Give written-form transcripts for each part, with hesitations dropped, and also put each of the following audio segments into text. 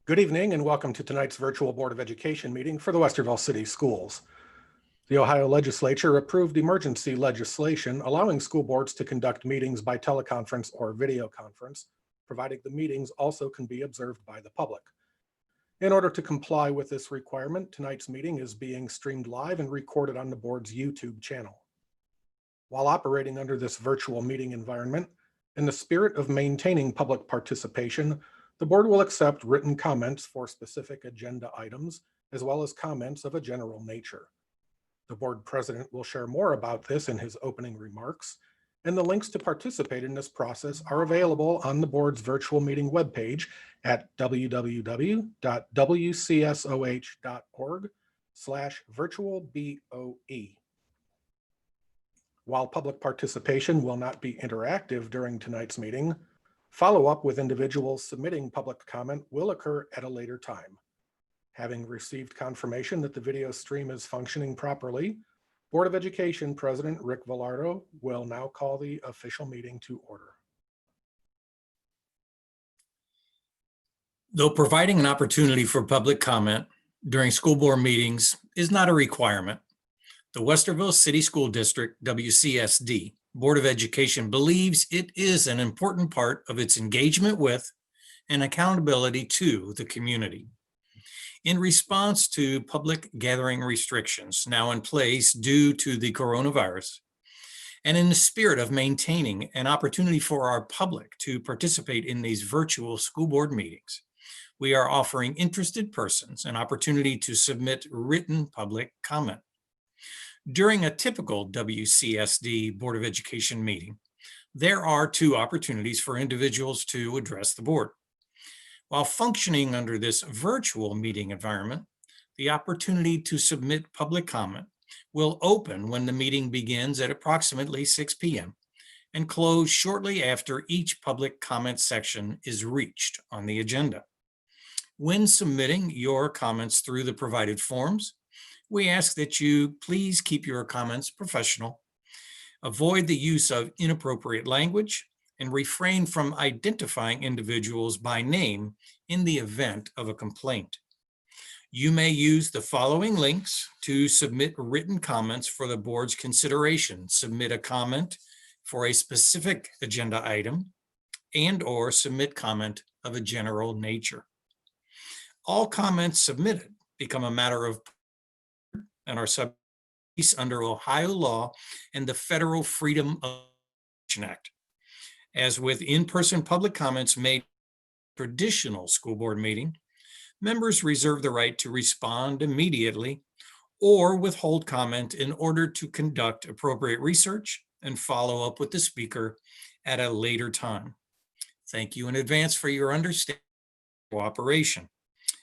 Good evening and welcome to tonight's virtual Board of Education meeting for the Westerville City Schools. The Ohio Legislature approved emergency legislation allowing school boards to conduct meetings by teleconference or video conference, provided the meetings also can be observed by the public. In order to comply with this requirement, tonight's meeting is being streamed live and recorded on the board's YouTube channel. While operating under this virtual meeting environment, in the spirit of maintaining public participation, the board will accept written comments for specific agenda items, as well as comments of a general nature. The board president will share more about this in his opening remarks, and the links to participate in this process are available on the board's virtual meeting webpage at www.wcsoh.org/virtualBOE. While public participation will not be interactive during tonight's meeting, follow-up with individuals submitting public comment will occur at a later time. Having received confirmation that the video stream is functioning properly, Board of Education President Rick Velardo will now call the official meeting to order. Though providing an opportunity for public comment during school board meetings is not a requirement, the Westerville City School District, WCSD, Board of Education believes it is an important part of its engagement with and accountability to the community. In response to public gathering restrictions now in place due to the coronavirus, and in the spirit of maintaining an opportunity for our public to participate in these virtual school board meetings, we are offering interested persons an opportunity to submit written public comment. During a typical WCSD Board of Education meeting, there are two opportunities for individuals to address the board. While functioning under this virtual meeting environment, the opportunity to submit public comment will open when the meeting begins at approximately 6 p.m. and close shortly after each public comment section is reached on the agenda. When submitting your comments through the provided forms, we ask that you please keep your comments professional, avoid the use of inappropriate language, and refrain from identifying individuals by name in the event of a complaint. You may use the following links to submit written comments for the board's consideration. Submit a comment for a specific agenda item and/or submit comment of a general nature. All comments submitted become a matter of and are subject under Ohio law and the Federal Freedom of Information Act. As with in-person public comments made at a traditional school board meeting, members reserve the right to respond immediately or withhold comment in order to conduct appropriate research and follow up with the speaker at a later time. Thank you in advance for your understanding and cooperation.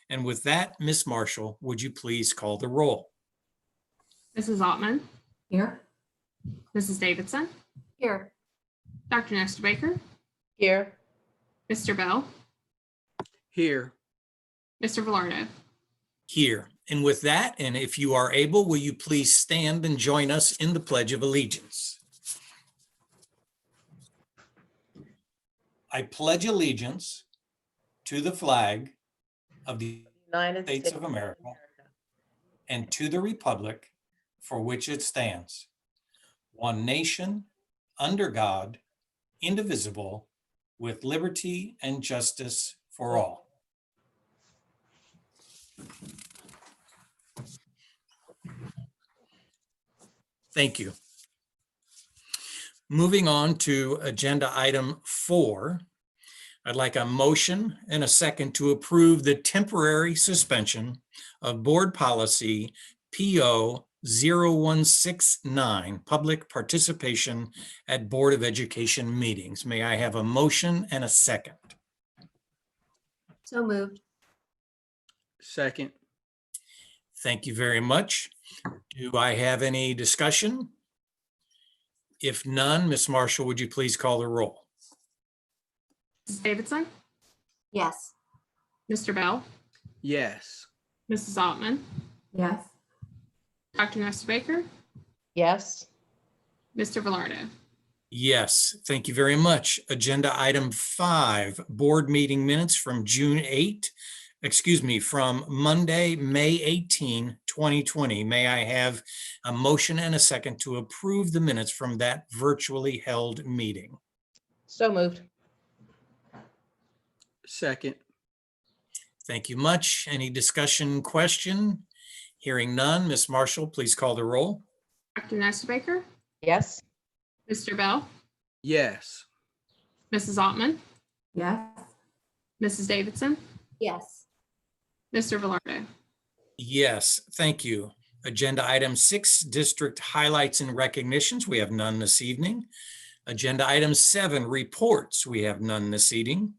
And with that, Ms. Marshall, would you please call the roll? Mrs. Altman. Here. Mrs. Davidson. Here. Dr. Nestor Baker. Here. Mr. Bell. Here. Mr. Velardo. Here. And with that, and if you are able, will you please stand and join us in the Pledge of Allegiance? I pledge allegiance to the flag of the United States of America and to the republic for which it stands, one nation, under God, indivisible, with liberty and justice for all. Thank you. Moving on to agenda item 4, I'd like a motion and a second to approve the temporary suspension of board policy PO 0169, public participation at Board of Education meetings. May I have a motion and a second? So moved. Second. Thank you very much. Do I have any discussion? If none, Ms. Marshall, would you please call the roll? Mrs. Davidson. Yes. Mr. Bell. Yes. Mrs. Altman. Yes. Dr. Nestor Baker. Yes. Mr. Velardo. Yes, thank you very much. Agenda item 5, board meeting minutes from June 8, from Monday, May 18, 2020. May I have a motion and a second to approve the minutes from that virtually held meeting? So moved. Second. Thank you much. Any discussion, question? Hearing none, Ms. Marshall, please call the roll. Dr. Nesterbaker, Yes. Mr. Bell, Yes. Mrs. Altman, Yes. Mrs. Davidson, Yes. Mr. Velardo. Yes, thank you. Agenda item 6, district highlights and recognitions. We have none this evening. Agenda item 7, reports. We have none this evening.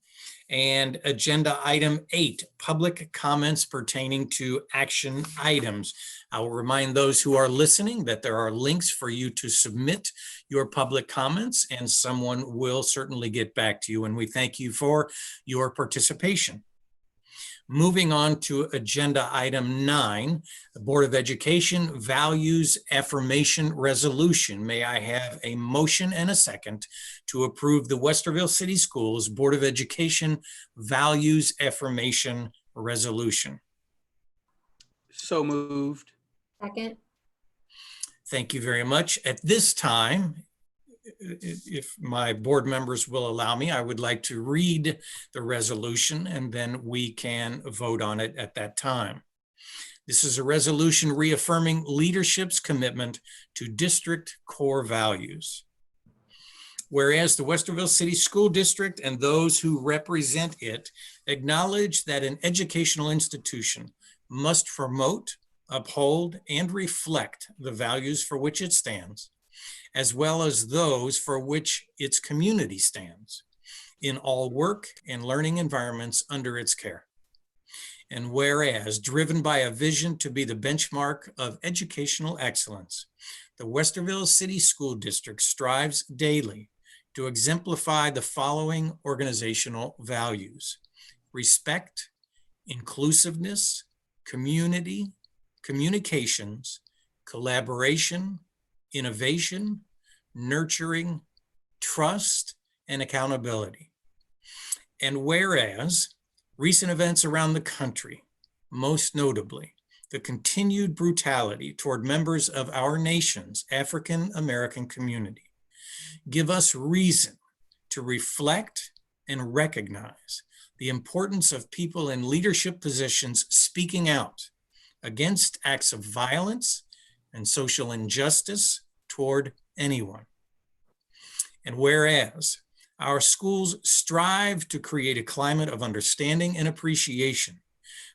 And agenda item 8, public comments pertaining to action items. I will remind those who are listening that there are links for you to submit your public comments, and someone will certainly get back to you. And we thank you for your participation. Moving on to agenda item 9, the Board of Education Values Affirmation Resolution. May I have a motion and a second to approve the Westerville City Schools Board of Education Values Affirmation Resolution? So moved. Second. Thank you very much. At this time, if my board members will allow me, I would like to read the resolution and then we can vote on it at that time. This is a resolution reaffirming leadership's commitment to district core values. Whereas the Westerville City School District and those who represent it acknowledge that an educational institution must promote, uphold, and reflect the values for which it stands, as well as those for which its community stands, in all work and learning environments under its care. And whereas, driven by a vision to be the benchmark of educational excellence, the Westerville City School District strives daily to exemplify the following organizational values: respect, inclusiveness, community, communications, collaboration, innovation, nurturing, trust, and accountability. And whereas recent events around the country, most notably the continued brutality toward members of our nation's African American community, give us reason to reflect and recognize the importance of people in leadership positions speaking out against acts of violence and social injustice toward anyone. And whereas our schools strive to create a climate of understanding and appreciation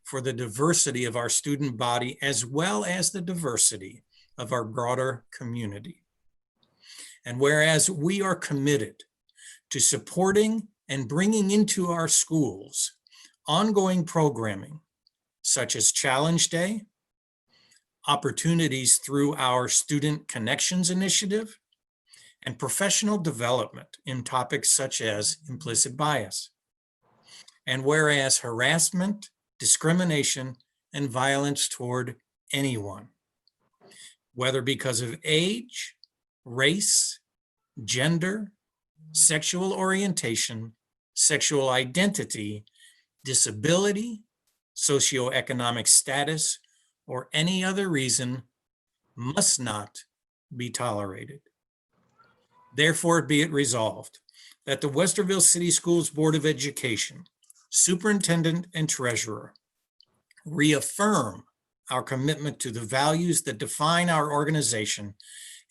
for the diversity of our student body, as well as the diversity of our broader community. And whereas we are committed to supporting and bringing into our schools ongoing programming such as Challenge Day, opportunities through our Student Connections Initiative, and professional development in topics such as implicit bias. And whereas harassment, discrimination, and violence toward anyone, whether because of age, race, gender, sexual orientation, sexual identity, disability, socioeconomic status, or any other reason, must not be tolerated. Therefore, be it resolved that the Westerville City Schools Board of Education, Superintendent and Treasurer, reaffirm our commitment to the values that define our organization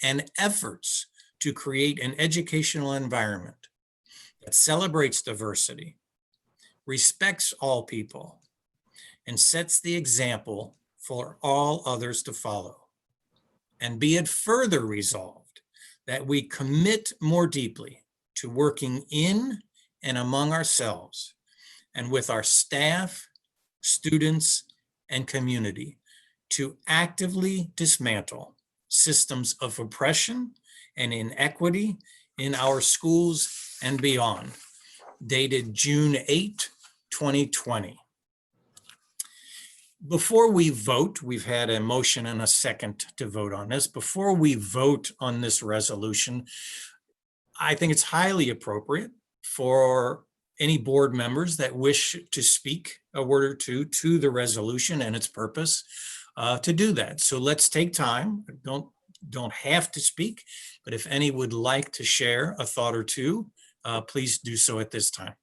and efforts to create an educational environment that celebrates diversity, respects all people, and sets the example for all others to follow. And be it further resolved that we commit more deeply to working in and among ourselves and with our staff, students, and community to actively dismantle systems of oppression and inequity in our schools and beyond. Dated June 8, 2020. Before we vote, we've had a motion and a second to vote on this. Before we vote on this resolution, I think it's highly appropriate for any board members that wish to speak a word or two to the resolution and its purpose to do that. So let's take time. Don't have to speak, but if any would like to share a thought or two, please do so at this time.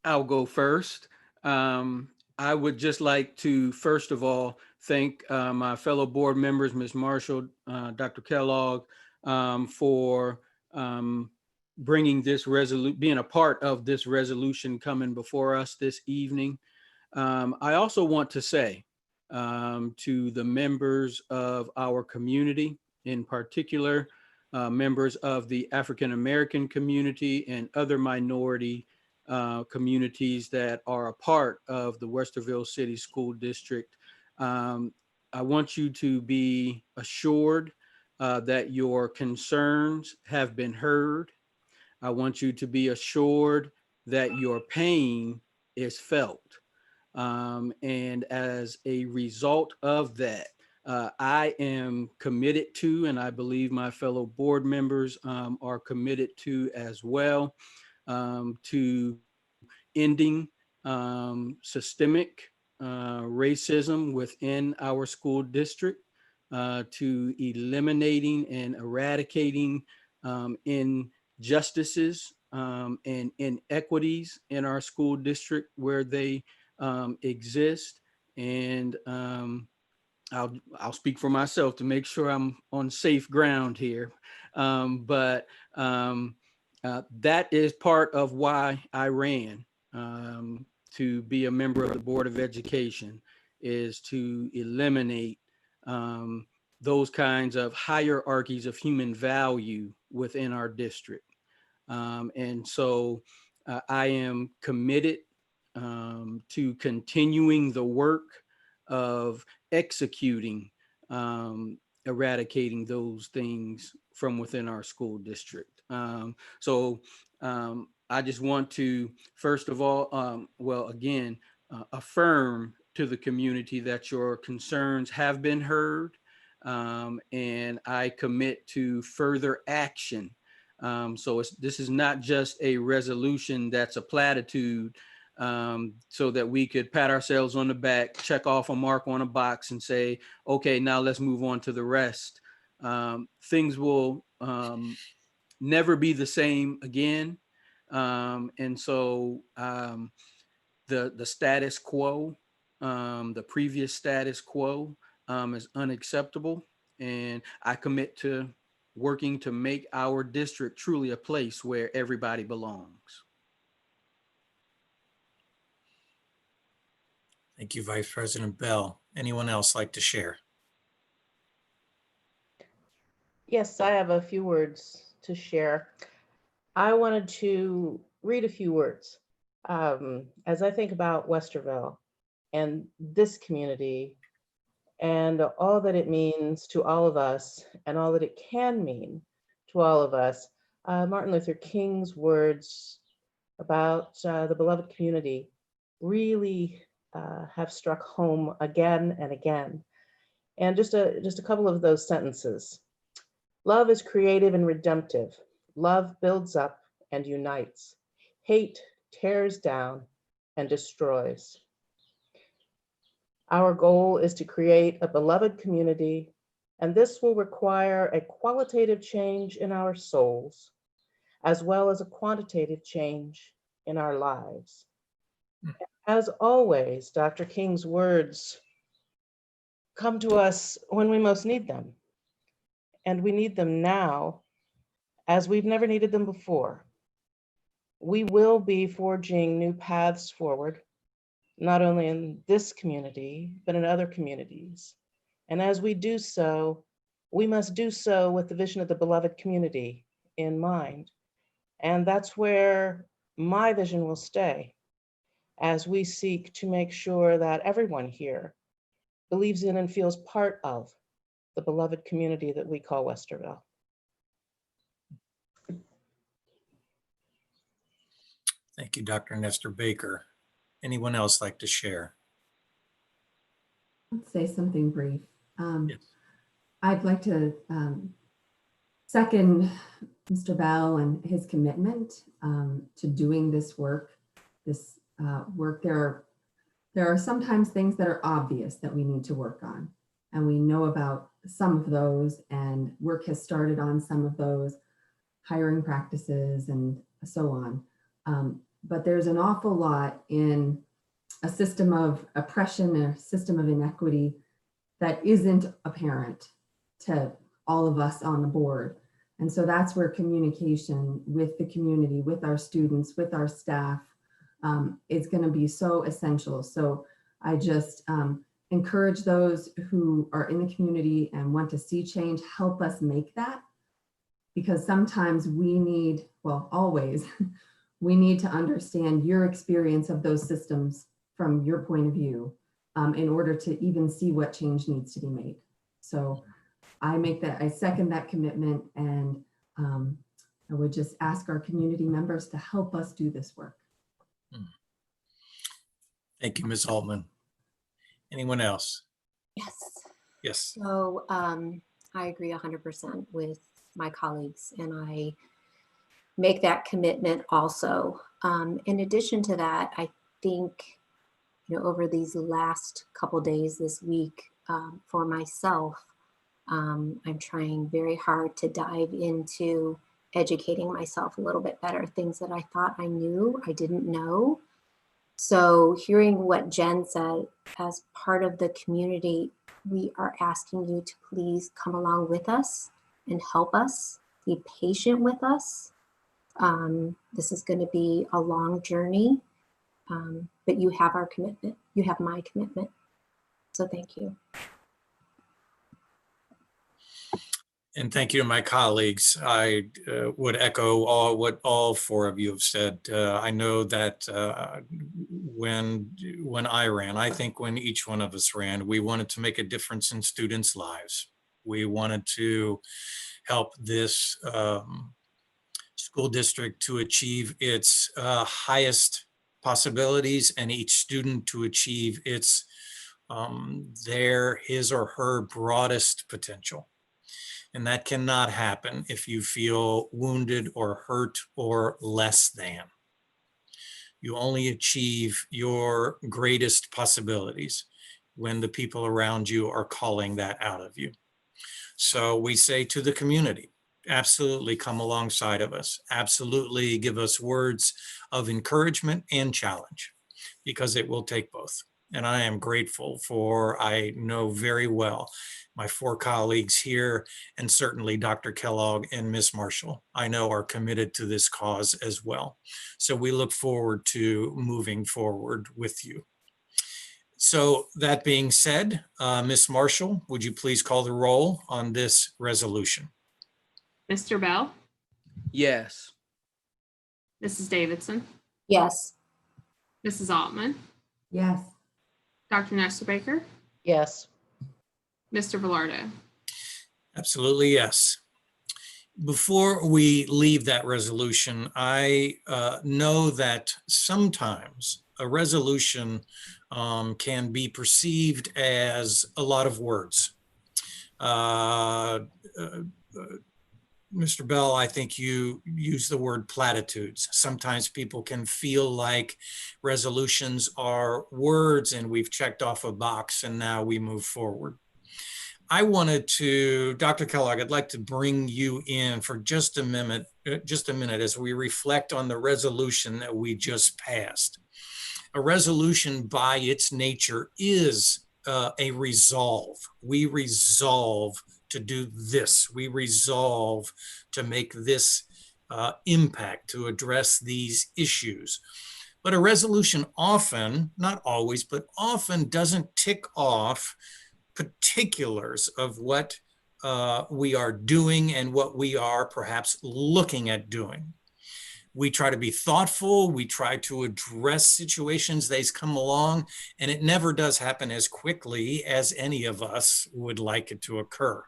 I'll go first. I would just like to, first of all, thank my fellow board members, Ms. Marshall, Dr. Kellogg, for bringing this being a part of this resolution coming before us this evening. I also want to say to the members of our community, in particular, members of the African American community and other minority communities that are a part of the Westerville City School District. I want you to be assured that your concerns have been heard. I want you to be assured that your pain is felt. And as a result of that, I am committed to, and I believe my fellow board members are committed to as well, to ending systemic racism within our school district, to eliminating and eradicating injustices and inequities in our school district where they exist. And I'll speak for myself to make sure I'm on safe ground here. But that is part of why I ran to be a member of the Board of Education, is to eliminate those kinds of hierarchies of human value within our district. And so I am committed to continuing the work of executing, eradicating those things from within our school district. So I just want to, first of all, again, affirm to the community that your concerns have been heard, and I commit to further action. So this is not just a resolution that's a platitude, so that we could pat ourselves on the back, check off a mark on a box and say, okay, now let's move on to the rest. Things will never be the same again. And so the status quo, the previous status quo is unacceptable. And I commit to working to make our district truly a place where everybody belongs. Thank you, Vice President Bell. Anyone else like to share? Yes, I have a few words to share. I wanted to read a few words. As I think about Westerville and this community and all that it means to all of us and all that it can mean to all of us, Martin Luther King's words about the beloved community really have struck home again and again. And just a couple of those sentences. Love is creative and redemptive. Love builds up and unites. Hate tears down and destroys. Our goal is to create a beloved community, and this will require a qualitative change in our souls, as well as a quantitative change in our lives. As always, Dr. King's words come to us when we most need them. And we need them now as we've never needed them before. We will be forging new paths forward, not only in this community, but in other communities. And as we do so, we must do so with the vision of the beloved community in mind. And that's where my vision will stay, as we seek to make sure that everyone here believes in and feels part of the beloved community that we call Westerville. Thank you, Dr. Nestor Baker. Anyone else like to share? Let's say something brief. Yes. I'd like to second Mr. Bell and his commitment to doing this work. There are sometimes things that are obvious that we need to work on, and we know about some of those, and work has started on some of those, hiring practices and so on. But there's an awful lot in a system of oppression and a system of inequity that isn't apparent to all of us on the board. And so that's where communication with the community, with our students, with our staff, is going to be so essential. So I just encourage those who are in the community and want to see change, help us make that. Because sometimes we need, well, always, we need to understand your experience of those systems from your point of view in order to even see what change needs to be made. So I second that commitment, and I would just ask our community members to help us do this work. Thank you, Ms. Altman. Anyone else? Yes. Yes. So I agree 100% with my colleagues, and I make that commitment also. In addition to that, I think, over these last couple days this week, for myself, I'm trying very hard to dive into educating myself a little bit better. Things that I thought I knew, I didn't know. So hearing what Jen said, as part of the community, we are asking you to please come along with us and help us, be patient with us. This is going to be a long journey, but you have our commitment. You have my commitment. So thank you. And thank you to my colleagues. I would echo what all four of you have said. I know that when I ran, I think when each one of us ran, we wanted to make a difference in students' lives. We wanted to help this school district to achieve its highest possibilities, and each student to achieve its his or her broadest potential. And that cannot happen if you feel wounded or hurt or less than. You only achieve your greatest possibilities when the people around you are calling that out of you. So we say to the community, absolutely come alongside of us. Absolutely give us words of encouragement and challenge, because it will take both. And I am grateful for, I know very well, my four colleagues here, and certainly Dr. Kellogg and Ms. Marshall, I know are committed to this cause as well. So we look forward to moving forward with you. So that being said, Ms. Marshall, would you please call the roll on this resolution? Mr. Bell, Yes. Mrs. Davidson, Yes. Mrs. Altman, Yes. Dr. Nestor Baker, Yes. Mr. Velarde. Absolutely, yes. Before we leave that resolution, I know that sometimes a resolution can be perceived as a lot of words. Mr. Bell, I think you use the word platitudes. Sometimes people can feel like resolutions are words and we've checked off a box and now we move forward. I wanted to, Dr. Kellogg, I'd like to bring you in for just a minute as we reflect on the resolution that we just passed. A resolution by its nature is a resolve. We resolve to do this. We resolve to make this impact, to address these issues. But a resolution often, not always, but often doesn't tick off particulars of what we are doing and what we are perhaps looking at doing. We try to be thoughtful. We try to address situations as they come along, and it never does happen as quickly as any of us would like it to occur.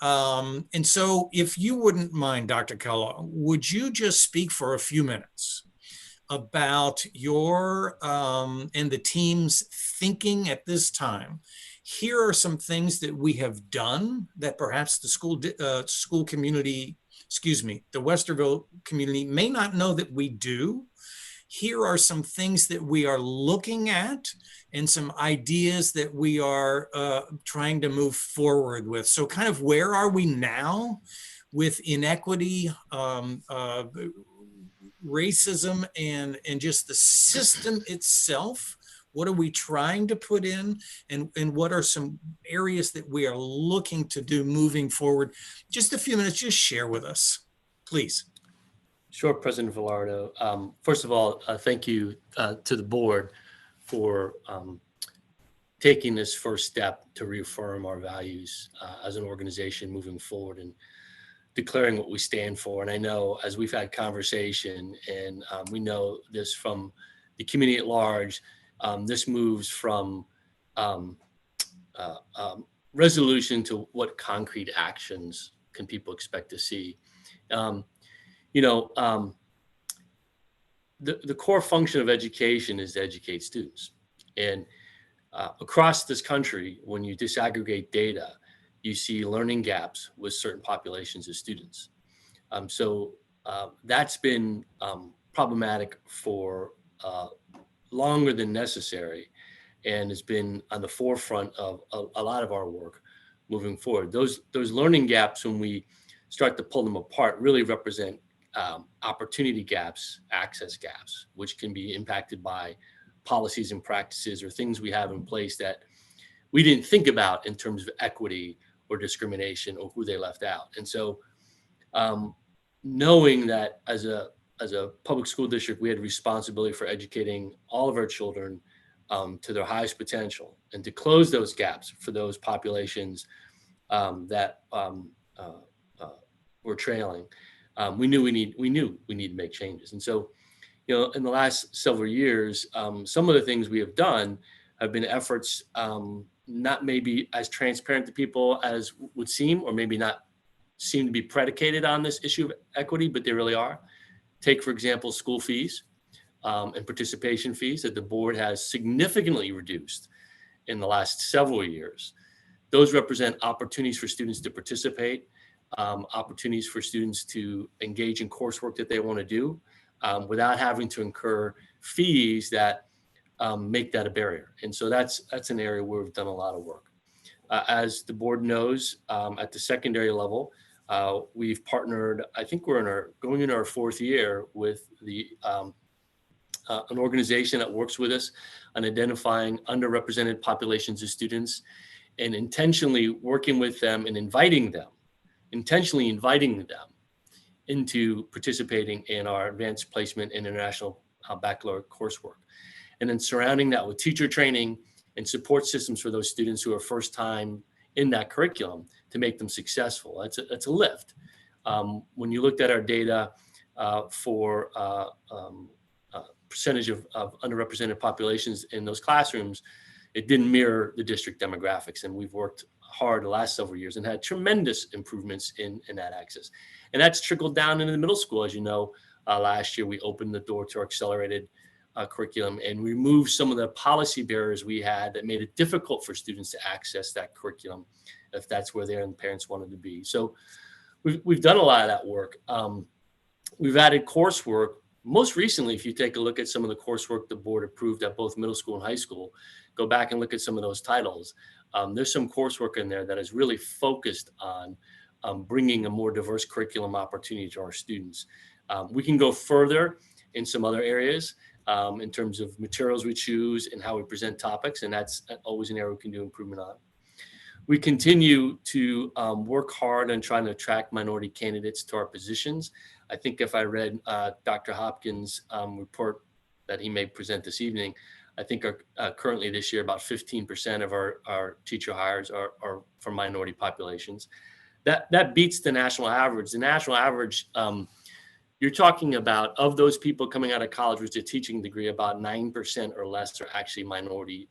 And so if you wouldn't mind, Dr. Kellogg, would you just speak for a few minutes about your and the team's thinking at this time here are some things that we have done that perhaps the school community, the Westerville community may not know that we do. Here are some things that we are looking at and some ideas that we are trying to move forward with. So kind of where are we now with inequity, racism, and just the system itself? What are we trying to put in, and what are some areas that we are looking to do moving forward? Just a few minutes, just share with us, please. Sure, President Velardo. First of all, thank you to the board for taking this first step to reaffirm our values as an organization moving forward and declaring what we stand for. And I know as we've had conversation, and we know this from the community at large, this moves from resolution to what concrete actions can people expect to see. The core function of education is to educate students. And across this country, when you disaggregate data, you see learning gaps with certain populations of students. So that's been problematic for longer than necessary, and has been on the forefront of a lot of our work moving forward. Those learning gaps, when we start to pull them apart, really represent opportunity gaps, access gaps, which can be impacted by policies and practices or things we have in place that we didn't think about in terms of equity or discrimination or who they left out. And so knowing that as a public school district, we had responsibility for educating all of our children to their highest potential, and to close those gaps for those populations that were trailing. We knew we need to make changes. And so, in the last several years, some of the things we have done have been efforts not maybe as transparent to people as would seem, or maybe not seem to be predicated on this issue of equity, but they really are. Take, for example, school fees and participation fees that the board has significantly reduced in the last several years. Those represent opportunities for students to participate, opportunities for students to engage in coursework that they want to do without having to incur fees that make that a barrier. And so that's an area where we've done a lot of work. As the board knows, at the secondary level, we've partnered, I think we're going into our fourth year with an organization that works with us on identifying underrepresented populations of students, and intentionally working with them and intentionally inviting them into participating in our advanced placement and international baccalaureate coursework. And then surrounding that with teacher training and support systems for those students who are first time in that curriculum to make them successful. That's a lift. When you looked at our data for percentage of underrepresented populations in those classrooms, it didn't mirror the district demographics. And we've worked hard the last several years and had tremendous improvements in that access. And that's trickled down into the middle school. As you know, last year we opened the door to our accelerated curriculum and removed some of the policy barriers we had that made it difficult for students to access that curriculum if that's where their parents wanted to be. So we've done a lot of that work. We've added coursework. Most recently, if you take a look at some of the coursework the board approved at both middle school and high school, go back and look at some of those titles. There's some coursework in there that is really focused on bringing a more diverse curriculum opportunity to our students. We can go further in some other areas in terms of materials we choose and how we present topics, and that's always an area we can do improvement on. We continue to work hard on trying to attract minority candidates to our positions. I think if I read Dr. Hopkins' report that he may present this evening, I think currently this year about 15% of our teacher hires are from minority populations. That beats the national average. The national average, you're talking about, of those people coming out of college with a teaching degree, about 9% or less are actually minority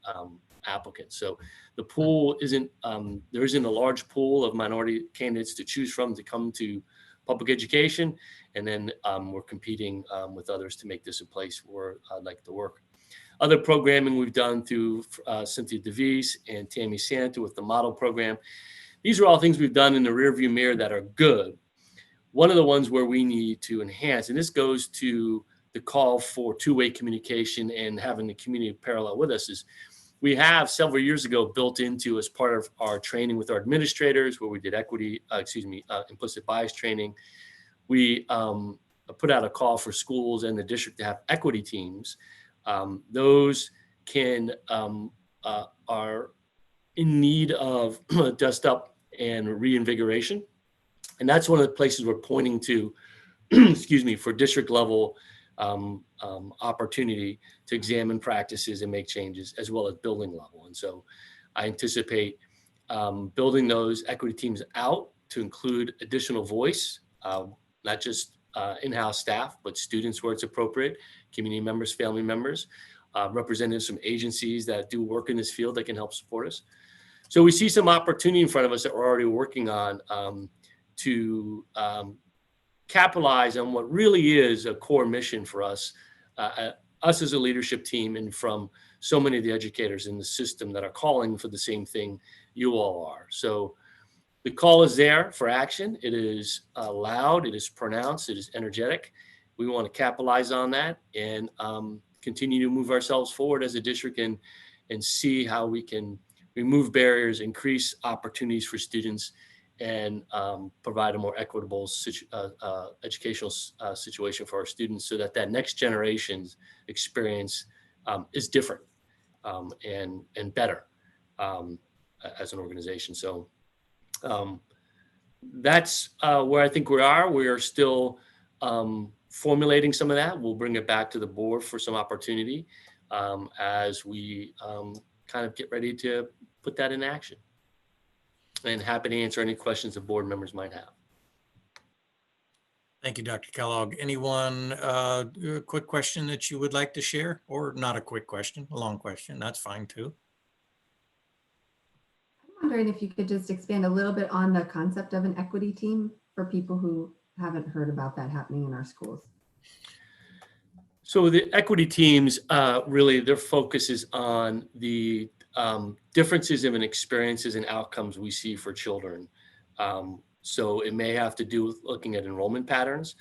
applicants. So the pool there isn't a large pool of minority candidates to choose from to come to public education. And then we're competing with others to make this a place where I'd like to work. Other programming we've done through Cynthia DeVise and Tammy Santa with the model program. These are all things we've done in the rearview mirror that are good. One of the ones where we need to enhance, and this goes to the call for two-way communication and having the community parallel with us, is we have several years ago built into, as part of our training with our administrators, where we did implicit bias training. We put out a call for schools and the district to have equity teams. Those are in need of dust up and reinvigoration. And that's one of the places we're pointing to, for district level opportunity to examine practices and make changes, as well as building level. And so I anticipate building those equity teams out to include additional voice, not just in-house staff, but students where it's appropriate, community members, family members, representatives from agencies that do work in this field that can help support us. So we see some opportunity in front of us that we're already working on to capitalize on what really is a core mission for us as a leadership team, and from so many of the educators in the system that are calling for the same thing you all are. So the call is there for action. It is loud, it is pronounced, it is energetic. We want to capitalize on that and continue to move ourselves forward as a district and see how we can remove barriers, increase opportunities for students, and provide a more equitable educational situation for our students, so that next generation's experience is different and better as an organization. So that's where I think we are. We are still formulating some of that. We'll bring it back to the board for some opportunity as we kind of get ready to put that in action. And happy to answer any questions the board members might have. Thank you, Dr. Kellogg. Anyone, a quick question that you would like to share, or not a quick question, a long question? That's fine too. I'm wondering if you could just expand a little bit on the concept of an equity team for people who haven't heard about that happening in our schools. So the equity teams, really their focus is on the differences in experiences and outcomes we see for children. So it may have to do with looking at enrollment patterns,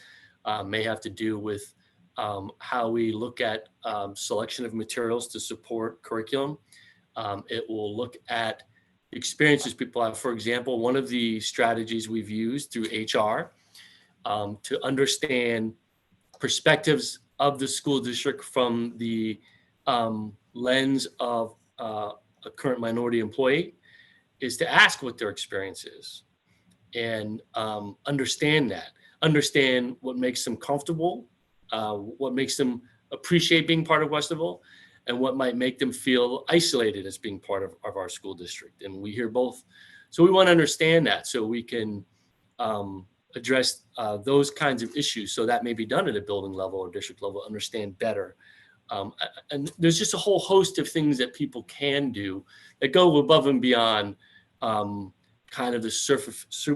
may have to do with how we look at selection of materials to support curriculum. It will look at experiences people have. For example, one of the strategies we've used through HR to understand perspectives of the school district from the lens of a current minority employee is to ask what their experience is and understand what makes them comfortable, what makes them appreciate being part of Westerville, and what might make them feel isolated as being part of our school district. And we hear both. So we want to understand that so we can address those kinds of issues. So that may be done at a building level or district level, understand better. And there's just a whole host of things that people can do that go above and beyond kind of the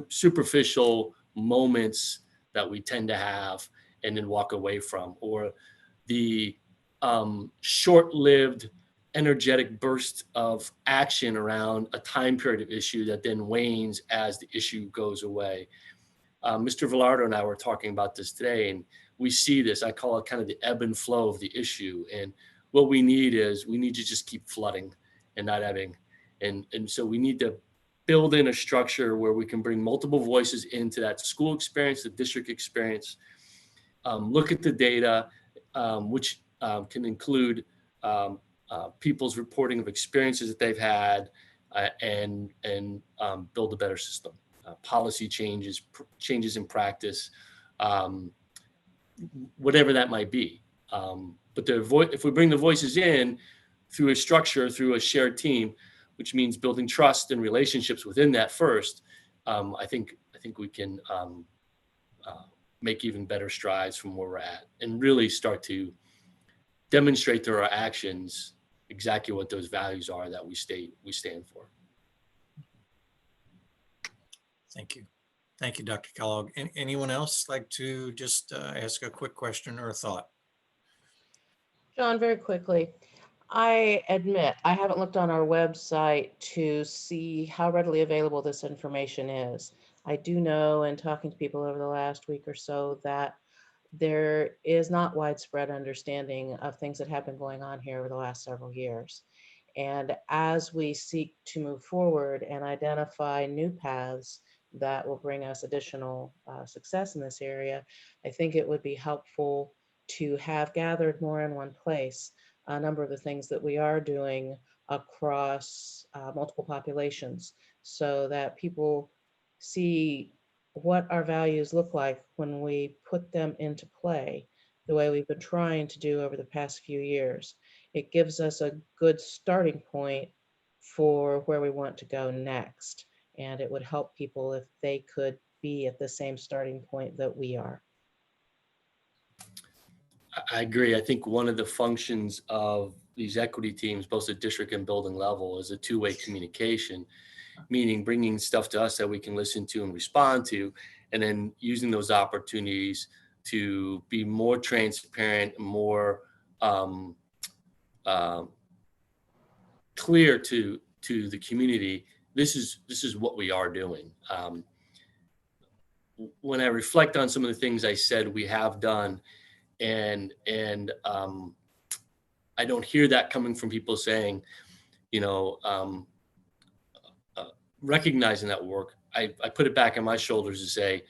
superficial moments that we tend to have and then walk away from, or the short-lived energetic burst of action around a time period of issue that then wanes as the issue goes away. Mr. Velardo and I were talking about this today, and we see this, I call it kind of the ebb and flow of the issue. And what we need to just keep flooding and not ebbing. And so we need to build in a structure where we can bring multiple voices into that school experience, the district experience, look at the data, which can include people's reporting of experiences that they've had, and build a better system. Policy changes in practice, whatever that might be. But if we bring the voices in through a structure, through a shared team, which means building trust and relationships within that first, I think we can make even better strides from where we're at and really start to demonstrate through our actions exactly what those values are that we stand for. Thank you. Thank you, Dr. Kellogg. Anyone else like to just ask a quick question or a thought? John, very quickly, I admit, I haven't looked on our website to see how readily available this information is. I do know, in talking to people over the last week or so, that there is not widespread understanding of things that have been going on here over the last several years. And as we seek to move forward and identify new paths that will bring us additional success in this area, I think it would be helpful to have gathered more in one place a number of the things that we are doing across multiple populations, so that people see what our values look like when we put them into play the way we've been trying to do over the past few years. It gives us a good starting point for where we want to go next. And it would help people if they could be at the same starting point that we are. I agree. I think one of the functions of these equity teams, both at district and building level, is a two-way communication, meaning bringing stuff to us that we can listen to and respond to, and then using those opportunities to be more transparent, more clear to the community. This is what we are doing. When I reflect on some of the things I said we have done, and I don't hear that coming from people saying, recognizing that work, I put it back on my shoulders to say,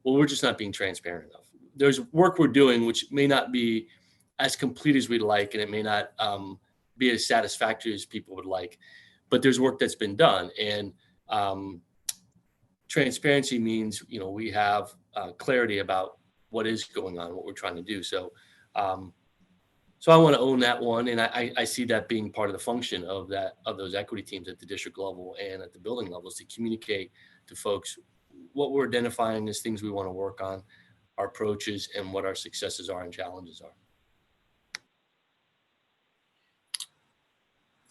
well, we're just not being transparent enough. There's work we're doing which may not be as complete as we'd like, and it may not be as satisfactory as people would like, but there's work that's been done. And transparency means, we have clarity about what is going on, what we're trying to do. So I want to own that one. And I see that being part of the function of those equity teams at the district level and at the building levels, to communicate to folks what we're identifying as things we want to work on, our approaches, and what our successes are and challenges are.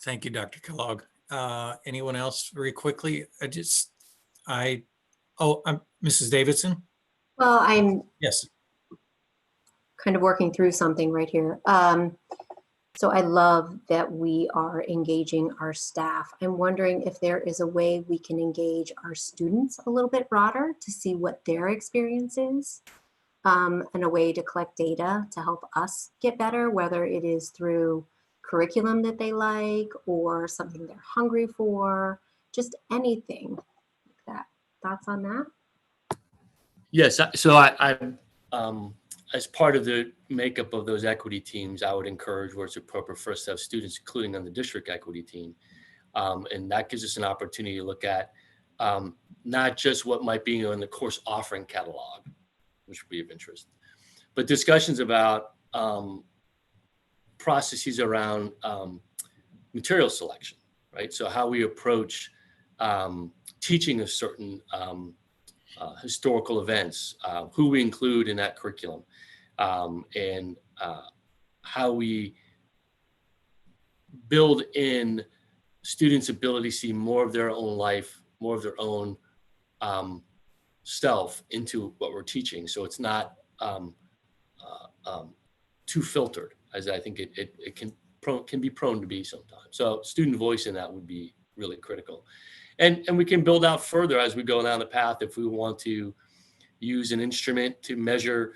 Thank you, Dr. Kellogg. Anyone else very quickly? Mrs. Davidson? Well, I'm Yes. kind of working through something right here. So I love that we are engaging our staff. I'm wondering if there is a way we can engage our students a little bit broader to see what their experience is, and a way to collect data to help us get better, whether it is through curriculum that they like or something they're hungry for, just anything like that. Thoughts on that? Yes. So I as part of the makeup of those equity teams, I would encourage, where it's appropriate for us to have students, including on the district equity team. And that gives us an opportunity to look at not just what might be in the course offering catalog, which would be of interest, but discussions about processes around material selection, right? So how we approach teaching of certain historical events, who we include in that curriculum, and how we build in students' ability to see more of their own life, more of their own self into what we're teaching. So it's not too filtered, as I think it can be prone to be sometimes. So student voice in that would be really critical. And we can build out further as we go down the path if we want to use an instrument to measure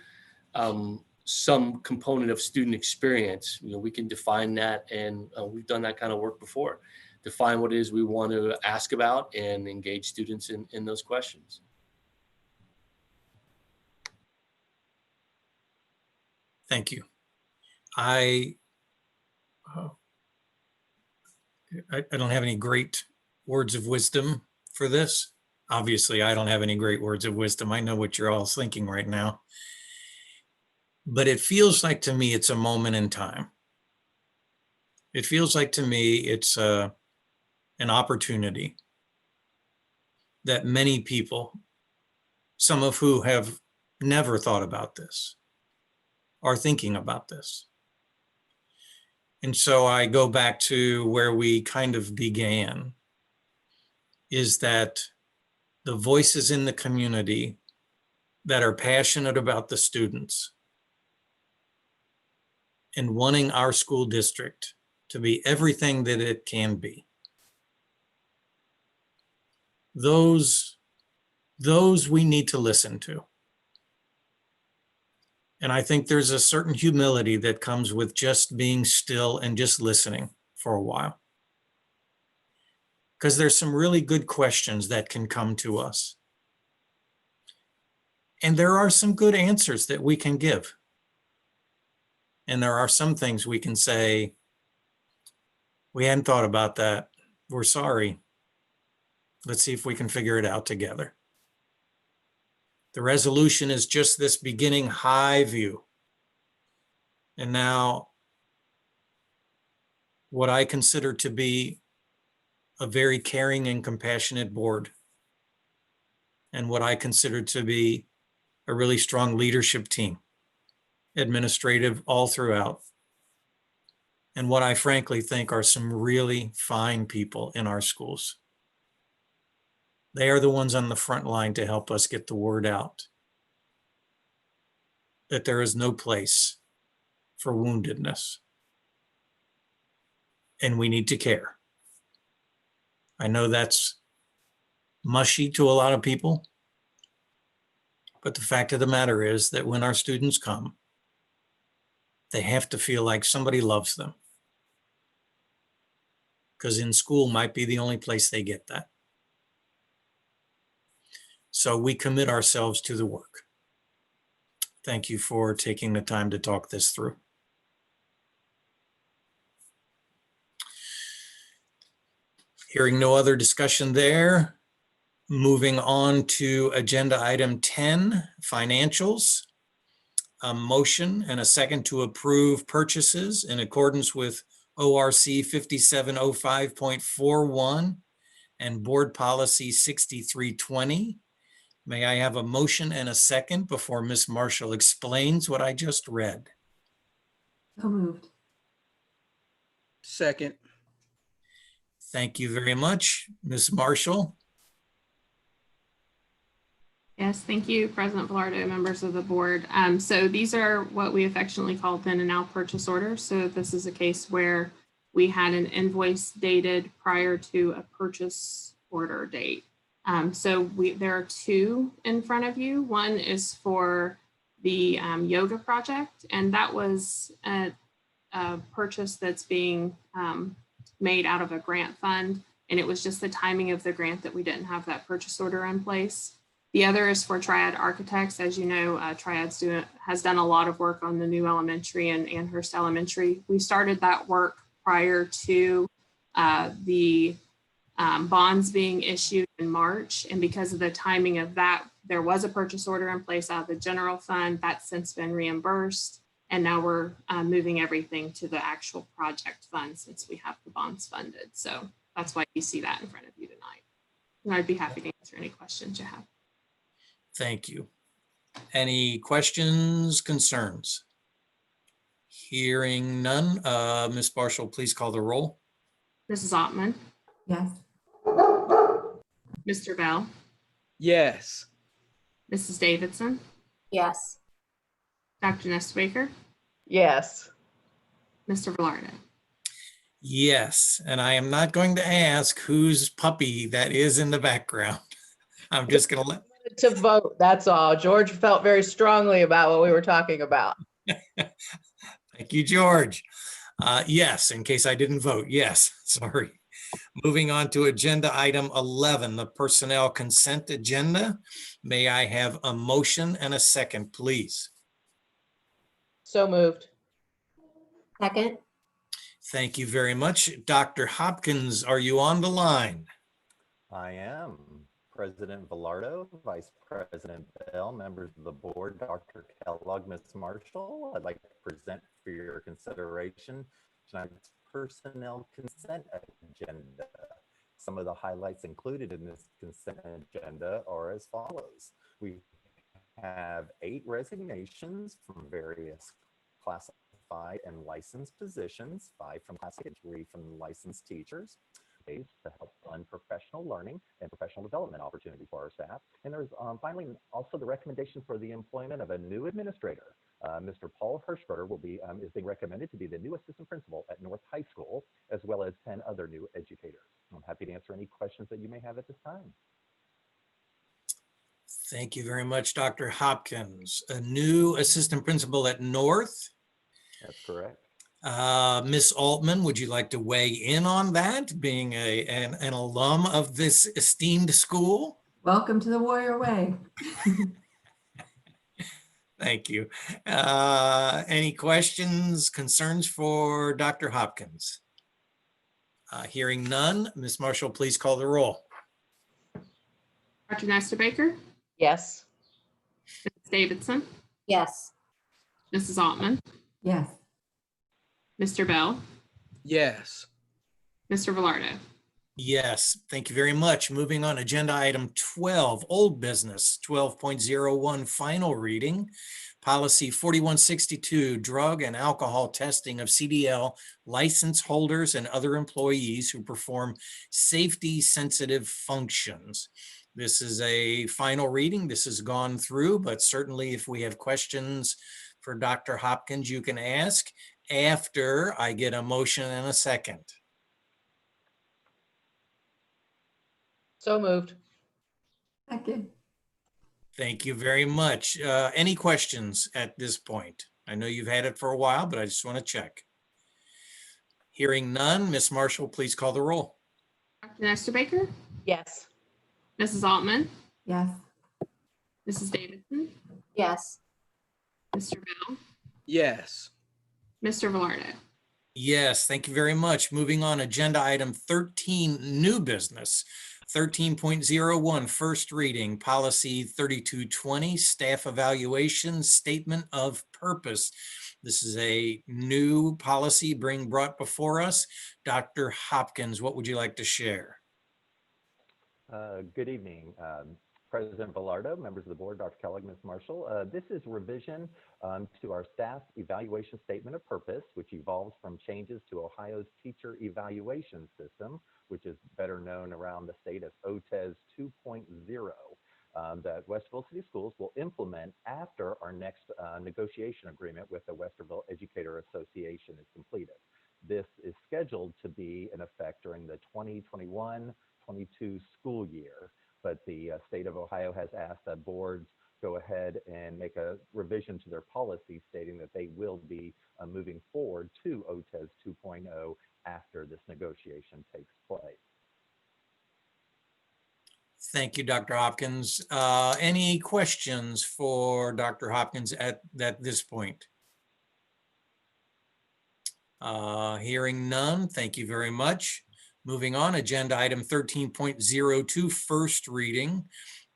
some component of student experience. We can define that, and we've done that kind of work before. Define what it is we want to ask about and engage students in those questions. Thank you. I don't have any great words of wisdom for this. Obviously, I don't have any great words of wisdom. I know what you're all thinking right now. But it feels like to me it's a moment in time. It feels like to me it's an opportunity that many people, some of who have never thought about this, are thinking about this. And so I go back to where we kind of began, is that the voices in the community that are passionate about the students and wanting our school district to be everything that it can be. Those we need to listen to. And I think there's a certain humility that comes with just being still and just listening for a while. Because there's some really good questions that can come to us. And there are some good answers that we can give. And there are some things we can say, we hadn't thought about that. We're sorry. Let's see if we can figure it out together. The resolution is just this beginning high view. And now, what I consider to be a very caring and compassionate board, and what I consider to be a really strong leadership team, administrative all throughout, and what I frankly think are some really fine people in our schools. They are the ones on the front line to help us get the word out that there is no place for woundedness, and we need to care. I know that's mushy to a lot of people, but the fact of the matter is that when our students come, they have to feel like somebody loves them, because in school might be the only place they get that. So we commit ourselves to the work. Thank you for taking the time to talk this through. Hearing no other discussion there, moving on to agenda item 10, financials. A motion and a second to approve purchases in accordance with ORC 5705.41 and Board Policy 6320. May I have a motion and a second before Ms. Marshall explains what I just read? So moved. Second. Thank you very much. Ms. Marshall? Yes, thank you, President Velardo, members of the board. So these are what we affectionately call then and now purchase orders. So this is a case where we had an invoice dated prior to a purchase order date. There are two in front of you. One is for the yoga project, and that was a purchase that's being made out of a grant fund, and it was just the timing of the grant that we didn't have that purchase order in place. The other is for Triad Architects. As you know, Triad has done a lot of work on the new elementary and Amherst Elementary. We started that work prior to the bonds being issued in March. And because of the timing of that, there was a purchase order in place out of the general fund that's since been reimbursed. And now we're moving everything to the actual project fund since we have the bonds funded. So that's why you see that in front of you tonight. And I'd be happy to answer any questions you have. Thank you. Any questions, concerns? Hearing none, Ms. Marshall, please call the roll. Mrs. Ottman, Yes. Mr. Bell, Yes. Mrs. Davidson, Yes. Dr. Nestbaker, Yes. Mr. Velarde. Yes, and I am not going to ask whose puppy that is in the background. I'm just going to let. To vote, that's all. George felt very strongly about what we were talking about. Thank you, George. Yes, in case I didn't vote, yes, sorry. Moving on to agenda item 11, the personnel consent agenda. May I have a motion and a second, please? So moved. Second. Thank you very much. Dr. Hopkins, are you on the line? I am. President Velardo, Vice President Bell, members of the board, Dr. Kellogg, Ms. Marshall, I'd like to present for your consideration tonight's personnel consent agenda. Some of the highlights included in this consent agenda are as follows. We have 8 resignations from various classified and licensed positions, 5 from classified, 3 from licensed teachers, to help fund professional learning and professional development opportunities for our staff. And there's finally also the recommendation for the employment of a new administrator Mr. Paul Hirschberger is being recommended to be the new assistant principal at North High School, as well as 10 other new educators. I'm happy to answer any questions that you may have at this time. Thank you very much, Dr. Hopkins. A new assistant principal at North. That's correct. Ms. Altman, would you like to weigh in on that, being an alum of this esteemed school? Welcome to the Warrior Way. Thank you. Any questions, concerns for Dr. Hopkins? Hearing none, Ms. Marshall, please call the roll. Dr. Nestor Baker, Yes. Mrs. Davidson, Yes. Mrs. Altman, Yes. Mr. Bell, Yes. Mr. Velardo. Yes, thank you very much. Moving on, agenda item 12, old business, 12.01, final reading. Policy 4162, drug and alcohol testing of CDL license holders and other employees who perform safety-sensitive functions. This is a final reading. This has gone through, but certainly if we have questions for Dr. Hopkins, you can ask after I get a motion and a second. So moved. Second. Thank you very much. Any questions at this point? I know you've had it for a while, but I just want to check. Hearing none, Ms. Marshall, please call the roll. Dr. Nestor Baker, Yes. Mrs. Altman, Yes. Mrs. Davidson, Yes. Mr. Bell, Yes. Mr. Velardo. Yes, thank you very much. Moving on, agenda item 13, new business. 13.01, first reading, policy 3220, staff evaluation, statement of purpose. This is a new policy brought before us. Dr. Hopkins, what would you like to share? Good evening, President Velardo, members of the board, Dr. Kellogg, Ms. Marshall. This is revision to our staff evaluation statement of purpose, which evolves from changes to Ohio's teacher evaluation system, which is better known around the state as OTES 2.0, that Westerville City Schools will implement after our next negotiation agreement with the Westerville Educator Association is completed. This is scheduled to be in effect during the 2021-22 school year, but the state of Ohio has asked that boards go ahead and make a revision to their policy stating that they will be moving forward to OTES 2.0 after this negotiation takes place. Thank you, Dr. Hopkins. Any questions for Dr. Hopkins at this point? Hearing none, thank you very much. Moving on, agenda item 13.02, first reading,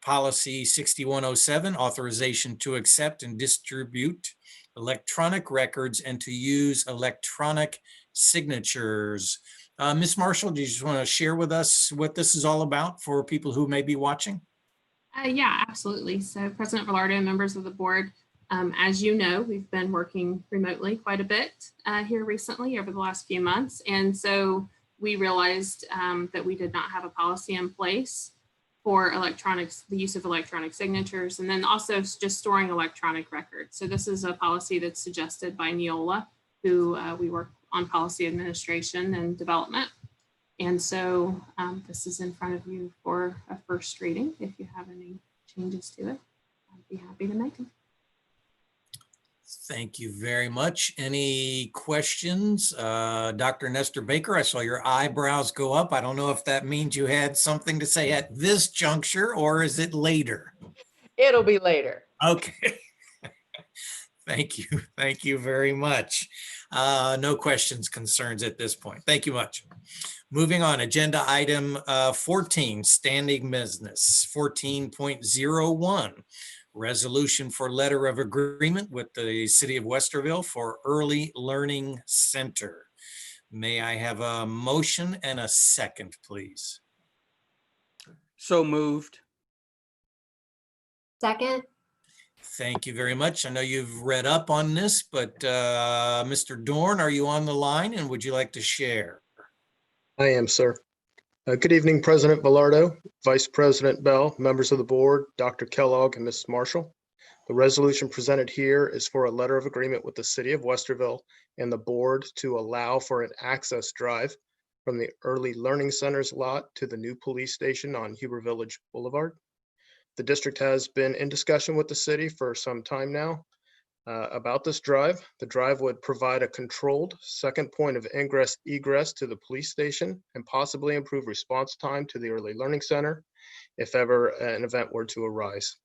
policy 6107, authorization to accept and distribute electronic records and to use electronic signatures. Ms. Marshall, do you just want to share with us what this is all about for people who may be watching? Yeah, absolutely. So President Velardo and members of the board, as you know, we've been working remotely quite a bit here recently over the last few months. And so we realized that we did not have a policy in place for electronics, the use of electronic signatures, and then also just storing electronic records. So this is a policy that's suggested by Neola, who we work on policy administration and development. And so this is in front of you for a first reading. If you have any changes to it, I'd be happy to make them. Thank you very much. Any questions? Dr. Nestor Baker, I saw your eyebrows go up. I don't know if that means you had something to say at this juncture or is it later? It'll be later. Okay. Thank you. Thank you very much. No questions, concerns at this point. Thank you much. Moving on, agenda item 14, standing business, 14.01. Resolution for letter of agreement with the city of Westerville for Early Learning Center. May I have a motion and a second, please? So moved. Second. Thank you very much. I know you've read up on this, but Mr. Dorn, are you on the line and would you like to share? I am, sir. Good evening, President Velardo, Vice President Bell, members of the board, Dr. Kellogg, and Ms. Marshall. The resolution presented here is for a letter of agreement with the city of Westerville and the board to allow for an access drive from the Early Learning Center's lot to the new police station on Huber Village Boulevard. The district has been in discussion with the city for some time now about this drive. The drive would provide a controlled second point of ingress egress to the police station and possibly improve response time to the Early Learning Center if ever an event were to arise.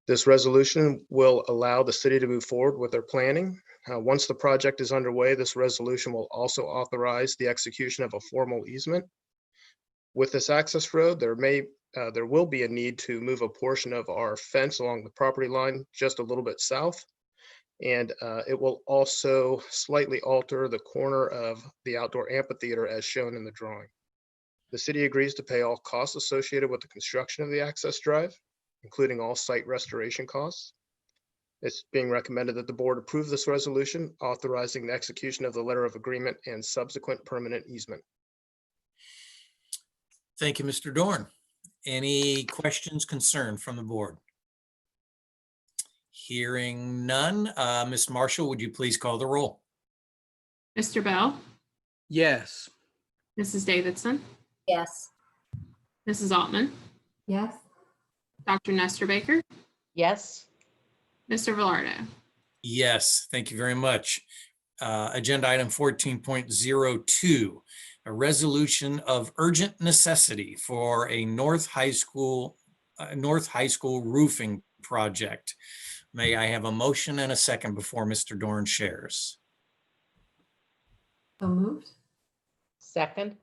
This resolution will allow the city to move forward with their planning. Once the project is underway, this resolution will also authorize the execution of a formal easement. With this access road, there will be a need to move a portion of our fence along the property line just a little bit south. And it will also slightly alter the corner of the outdoor amphitheater as shown in the drawing. The city agrees to pay all costs associated with the construction of the access drive, including all site restoration costs. It's being recommended that the board approve this resolution authorizing the execution of the letter of agreement and subsequent permanent easement. Thank you, Mr. Dorn. Any questions, concern from the board? Hearing none, Ms. Marshall, would you please call the roll? Mr. Bell, Yes. Mrs. Davidson, Yes. Mrs. Altman, Yes. Dr. Nestor Baker, Yes. Mr. Velardo. Yes, thank you very much. Agenda item 14.02, a resolution of urgent necessity for a North High School roofing project. May I have a motion and a second before Mr. Dorn shares? So moved. Second.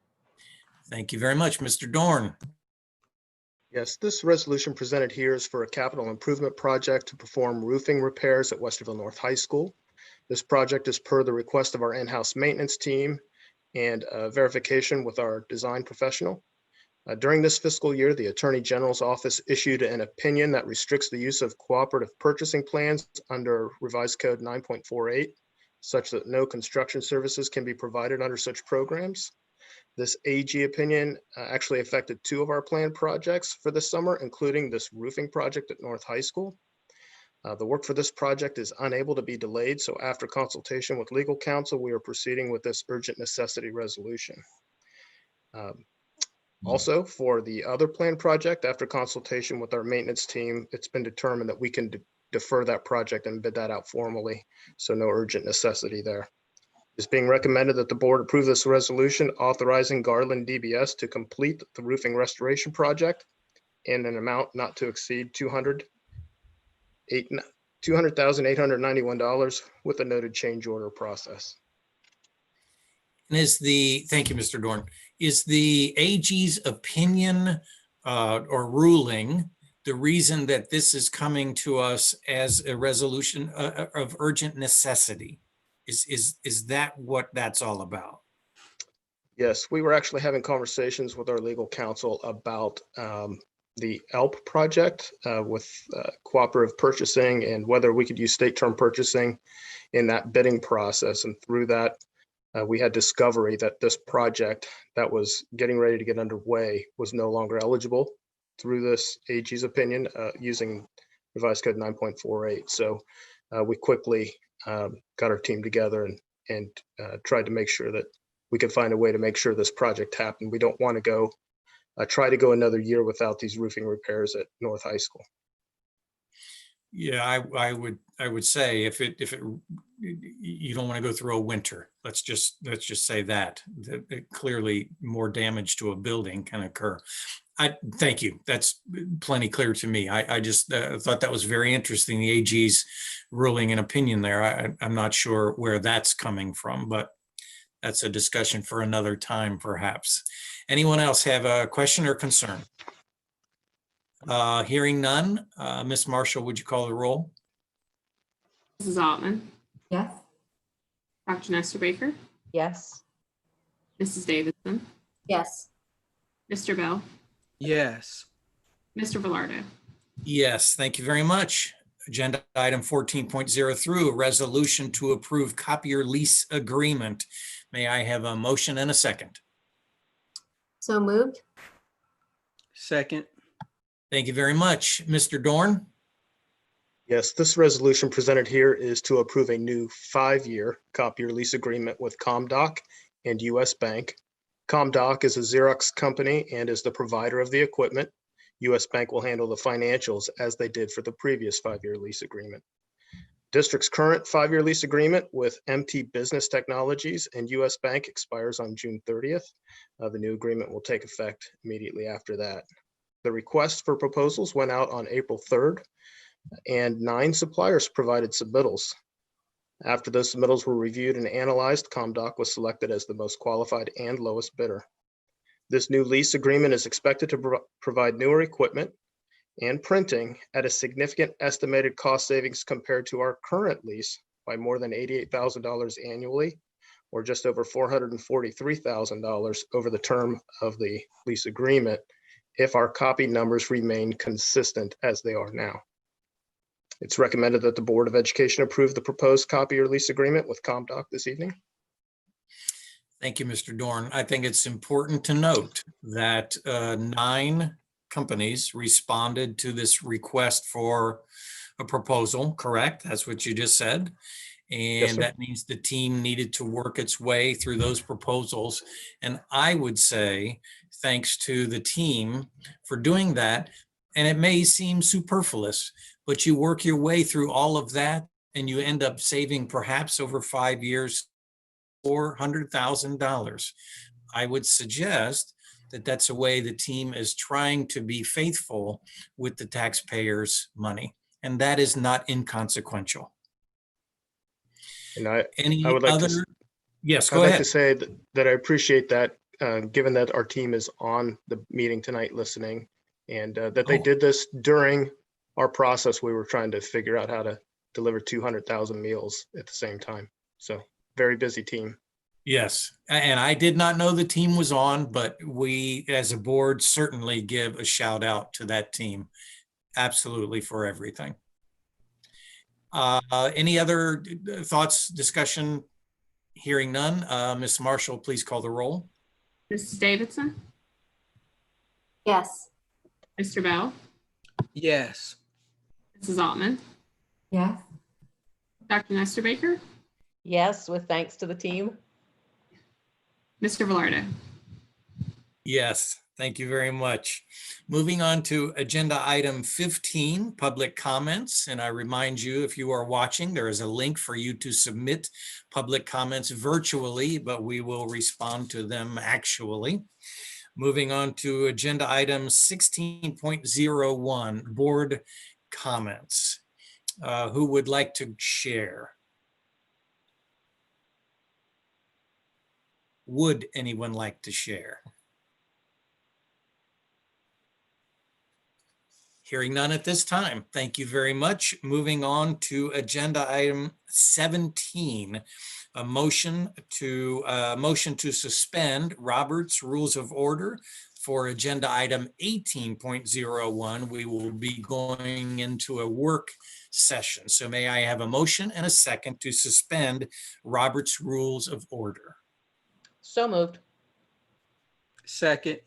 Thank you very much, Mr. Dorn. Yes, this resolution presented here is for a capital improvement project to perform roofing repairs at Westerville North High School. This project is per the request of our in-house maintenance team and verification with our design professional. During this fiscal year, the Attorney General's office issued an opinion that restricts the use of cooperative purchasing plans under Revised Code 9.48, such that no construction services can be provided under such programs. This AG opinion actually affected two of our planned projects for this summer, including this roofing project at North High School. The work for this project is unable to be delayed, so after consultation with legal counsel, we are proceeding with this urgent necessity resolution. Also, for the other planned project, after consultation with our maintenance team, it's been determined that we can defer that project and bid that out formally, so no urgent necessity there. It's being recommended that the board approve this resolution authorizing Garland DBS to complete the roofing restoration project in an amount not to exceed $200,891 with a noted change order process. And thank you, Mr. Dorn. Is the AG's opinion or ruling the reason that this is coming to us as a resolution of urgent necessity? Is that what that's all about? Yes, we were actually having conversations with our legal counsel about the ELP project with cooperative purchasing and whether we could use state term purchasing in that bidding process. And through that, we had discovery that this project that was getting ready to get underway was no longer eligible through this AG's opinion using Revised Code 9.48. So we quickly got our team together and tried to make sure that we could find a way to make sure this project happened. We don't want to go try to go another year without these roofing repairs at North High School. Yeah, I would say if you don't want to go through a winter, let's just say that clearly more damage to a building can occur. Thank you. That's plenty clear to me. I just thought that was very interesting. The AG's ruling and opinion there. I'm not sure where that's coming from, but that's a discussion for another time, perhaps. Anyone else have a question or concern? Hearing none, Ms. Marshall, would you call the roll? Mrs. Altman, Yes. Dr. Nestor Baker, Yes. Mrs. Davidson, Yes. Mr. Bell, Yes. Mr. Velardo. Yes, thank you very much. Agenda item 14.03, a resolution to approve Copier lease agreement. May I have a motion and a second? So moved. Second. Thank you very much. Mr. Dorn? Yes, this resolution presented here is to approve a new 5-year copier lease agreement with ComDoc and US Bank. ComDoc is a Xerox company and is the provider of the equipment. US Bank will handle the financials as they did for the previous 5-year lease agreement. District's current 5-year lease agreement with MT Business Technologies and US Bank expires on June 30th. The new agreement will take effect immediately after that. The request for proposals went out on April 3rd, and 9 suppliers provided submittals. After those submittals were reviewed and analyzed, ComDoc was selected as the most qualified and lowest bidder. This new lease agreement is expected to provide newer equipment and printing at a significant estimated cost savings compared to our current lease by more than $88,000 annually, or just over $443,000 over the term of the lease agreement, if our copy numbers remain consistent as they are now. It's recommended that the Board of Education approve the proposed copier lease agreement with ComDoc this evening. Thank you, Mr. Dorn. I think it's important to note that 9 companies responded to this request for a proposal, correct? That's what you just said. Yes, And sir. that means the team needed to work its way through those proposals. And I would say, thanks to the team for doing that. And it may seem superfluous, but you work your way through all of that and you end up saving perhaps over 5 years, $400,000. I would suggest that that's a way the team is trying to be faithful with the taxpayers' money. And that is not inconsequential. And I Any would like to other? Yes, I'd go like ahead. to say that I appreciate that, given that our team is on the meeting tonight listening, and that they Oh. did this during our process. We were trying to figure out how to deliver 200,000 meals at the same time. So very busy team. Yes, and I did not know the team was on, but we as a board certainly give a shout out to that team. Absolutely, for everything. Any other thoughts, discussion? Hearing none. Ms. Marshall, please call the roll. Mrs. Davidson, Yes. Mr. Bell, Yes. Mrs. Altman, Yes. Dr. Nestor Baker, Yes, with thanks to the team. Mr. Velardo. Yes, thank you very much. Moving on to agenda item 15, public comments. And I remind you, if you are watching, there is a link for you to submit public comments virtually, but we will respond to them actually. Moving on to agenda item 16.01, board comments. Who would like to share? Would anyone like to share? Hearing none at this time. Thank you very much. Moving on to agenda item 17, a motion to suspend Robert's Rules of Order for agenda item 18.01. We will be going into a work session. So may I have a motion and a second to suspend Robert's Rules of Order? So moved. Second.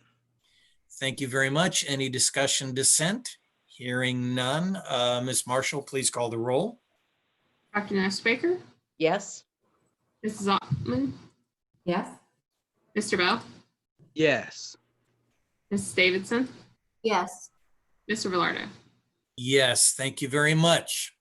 Thank you very much. Any discussion, dissent? Hearing none. Ms. Marshall, please call the roll. Dr. Nestor Baker, Yes. Mrs. Altman, Yes. Mr. Bell, Yes. Mrs. Davidson, Yes. Mr. Velardo. Yes, thank you very much.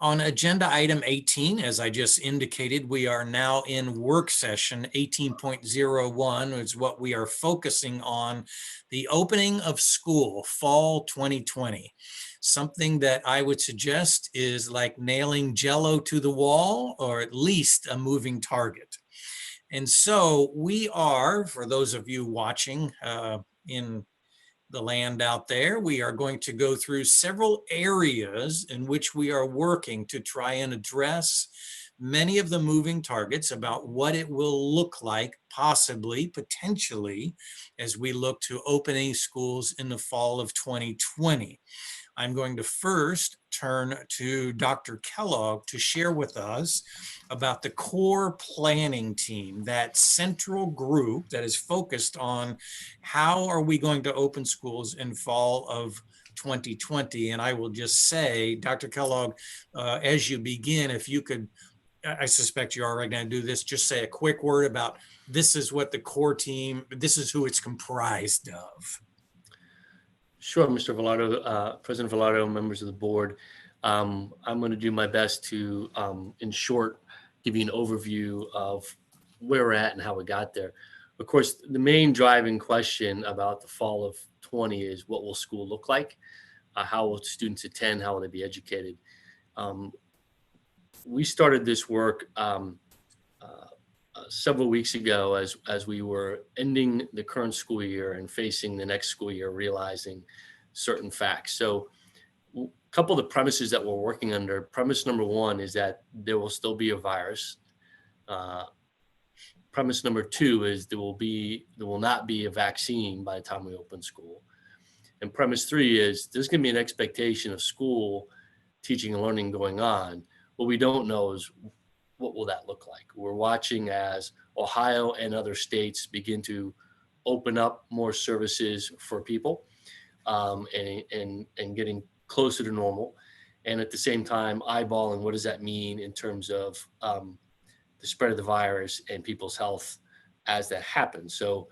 On agenda item 18, as I just indicated, we are now in work session 18.01 is what we are focusing on, the opening of school, fall 2020. Something that I would suggest is like nailing Jell-O to the wall, or at least a moving target. And so we are, for those of you watching in the land out there, we are going to go through several areas in which we are working to try and address many of the moving targets about what it will look like, possibly, potentially, as we look to opening schools in the fall of 2020. I'm going to first turn to Dr. Kellogg to share with us about the core planning team, that central group that is focused on how are we going to open schools in fall of 2020. And I will just say, Dr. Kellogg, as you begin, if you could, I suspect you are already going to do this, just say a quick word about this is what the core team, this is who it's comprised of. Sure, Mr. Velardo, President Velardo, members of the board. I'm going to do my best to, in short, give you an overview of where we're at and how we got there. Of course, the main driving question about the fall of 20 is what will school look like? How will students attend? How will they be educated? We started this work several weeks ago as we were ending the current school year and facing the next school year, realizing certain facts. So a couple of the premises that we're working under, premise number one is that there will still be a virus. Premise number two is there will not be a vaccine by the time we open school. And premise three is there's going to be an expectation of school teaching and learning going on. What we don't know is what will that look like? We're watching as Ohio and other states begin to open up more services for people and getting closer to normal. And at the same time, eyeballing what does that mean in terms of the spread of the virus and people's health as that happens. So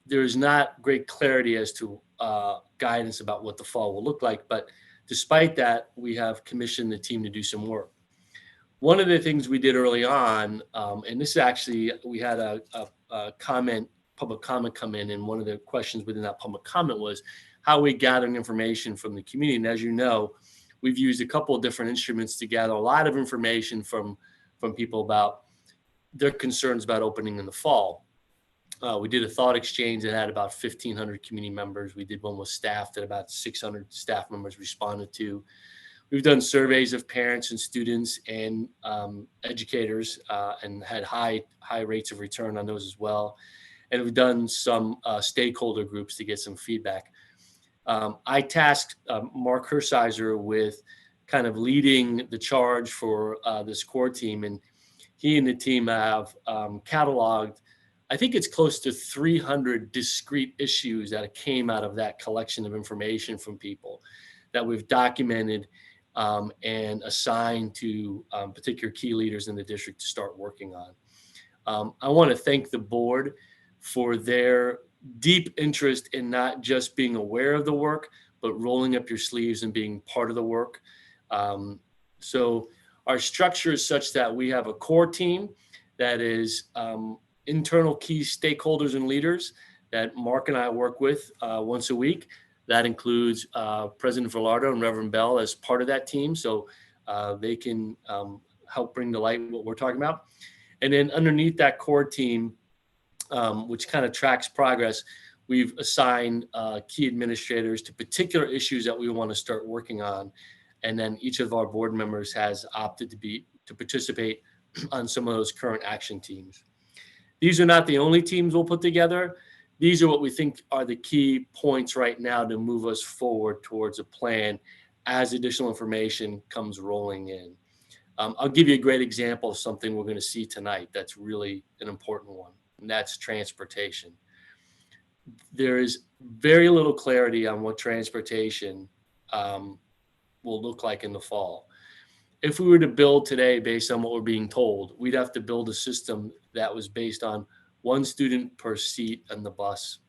there's not great clarity as to guidance about what the fall will look like. But despite that, we have commissioned the team to do some work. One of the things we did early on, and this is actually, we had a public comment come in, and one of the questions within that public comment was how we gathering information from the community. And as you know, we've used a couple of different instruments to gather a lot of information from people about their concerns about opening in the fall. We did a thought exchange that had about 1,500 community members. We did one with staff that about 600 staff members responded to. We've done surveys of parents and students and educators and had high rates of return on those as well. And we've done some stakeholder groups to get some feedback. I tasked Mark Hersizer with kind of leading the charge for this core team. And he and the team have cataloged, I think it's close to 300 discrete issues that came out of that collection of information from people that we've documented and assigned to particular key leaders in the district to start working on. I want to thank the board for their deep interest in not just being aware of the work, but rolling up your sleeves and being part of the work. So our structure is such that we have a core team that is internal key stakeholders and leaders that Mark and I work with once a week. That includes President Velardo and Reverend Bell as part of that team. So they can help bring to light what we're talking about. And then underneath that core team, which kind of tracks progress, we've assigned key administrators to particular issues that we want to start working on. And then each of our board members has opted to participate on some of those current action teams. These are not the only teams we'll put together. These are what we think are the key points right now to move us forward towards a plan as additional information comes rolling in. I'll give you a great example of something we're going to see tonight that's really an important one, and that's transportation. There is very little clarity on what transportation will look like in the fall. If we were to build today based on what we're being told, we'd have to build a system that was based on one student per seat on the bus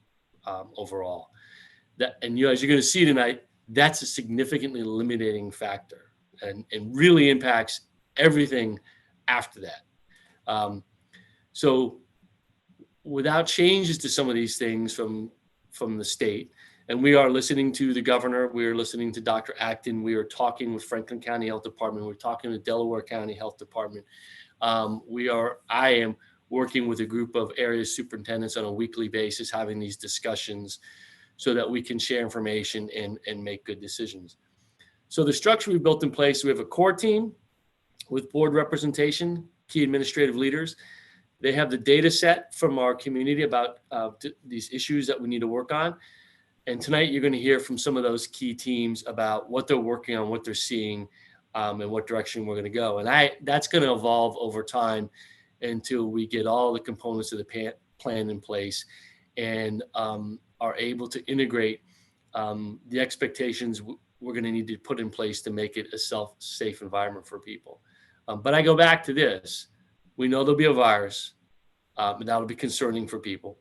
overall. And as you're going to see tonight, that's a significantly limiting factor and really impacts everything after that. So without changes to some of these things from the state, and we are listening to the governor, we are listening to Dr. Acton, we are talking with Franklin County Health Department, we're talking with Delaware County Health Department. I am working with a group of area superintendents on a weekly basis, having these discussions so that we can share information and make good decisions. So the structure we've built in place, we have a core team with board representation, key administrative leaders. They have the data set from our community about these issues that we need to work on. And tonight you're going to hear from some of those key teams about what they're working on, what they're seeing, and what direction we're going to go. And that's going to evolve over time until we get all the components of the plan in place and are able to integrate the expectations we're going to need to put in place to make it a safe environment for people. But I go back to this. We know there'll be a virus, and that'll be concerning for people.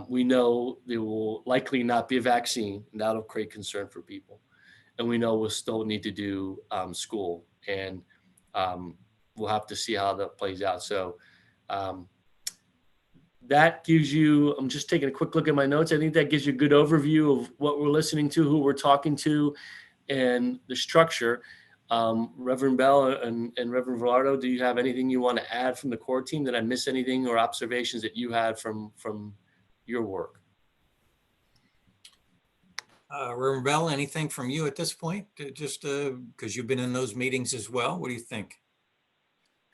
We know there will likely not be a vaccine, and that'll create concern for people. And we know we'll still need to do school, and we'll have to see how that plays out. So that gives you, I'm just taking a quick look at my notes. I think that gives you a good overview of what we're listening to, who we're talking to, and the structure. Reverend Bell and Reverend Velardo, do you have anything you want to add from the core team? Did I miss anything or observations that you had from your work? Reverend Bell, anything from you at this point? Just because you've been in those meetings as well. What do you think?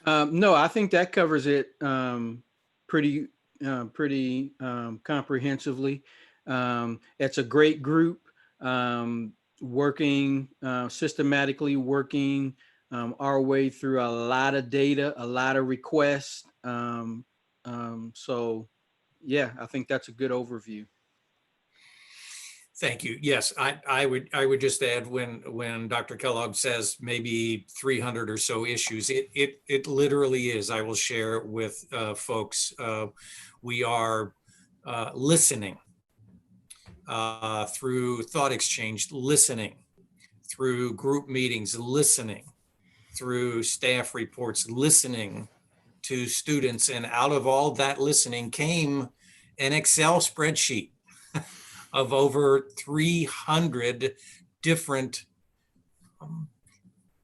No, I think that covers it pretty comprehensively. It's a great group, working systematically, working our way through a lot of data, a lot of requests. So yeah, I think that's a good overview. Thank you. Yes, I would just add when Dr. Kellogg says maybe 300 or so issues, it literally is. I will share with folks. We are listening through thought exchange, listening through group meetings, listening through staff reports, listening to students, and out of all that listening came an Excel spreadsheet of over 300 different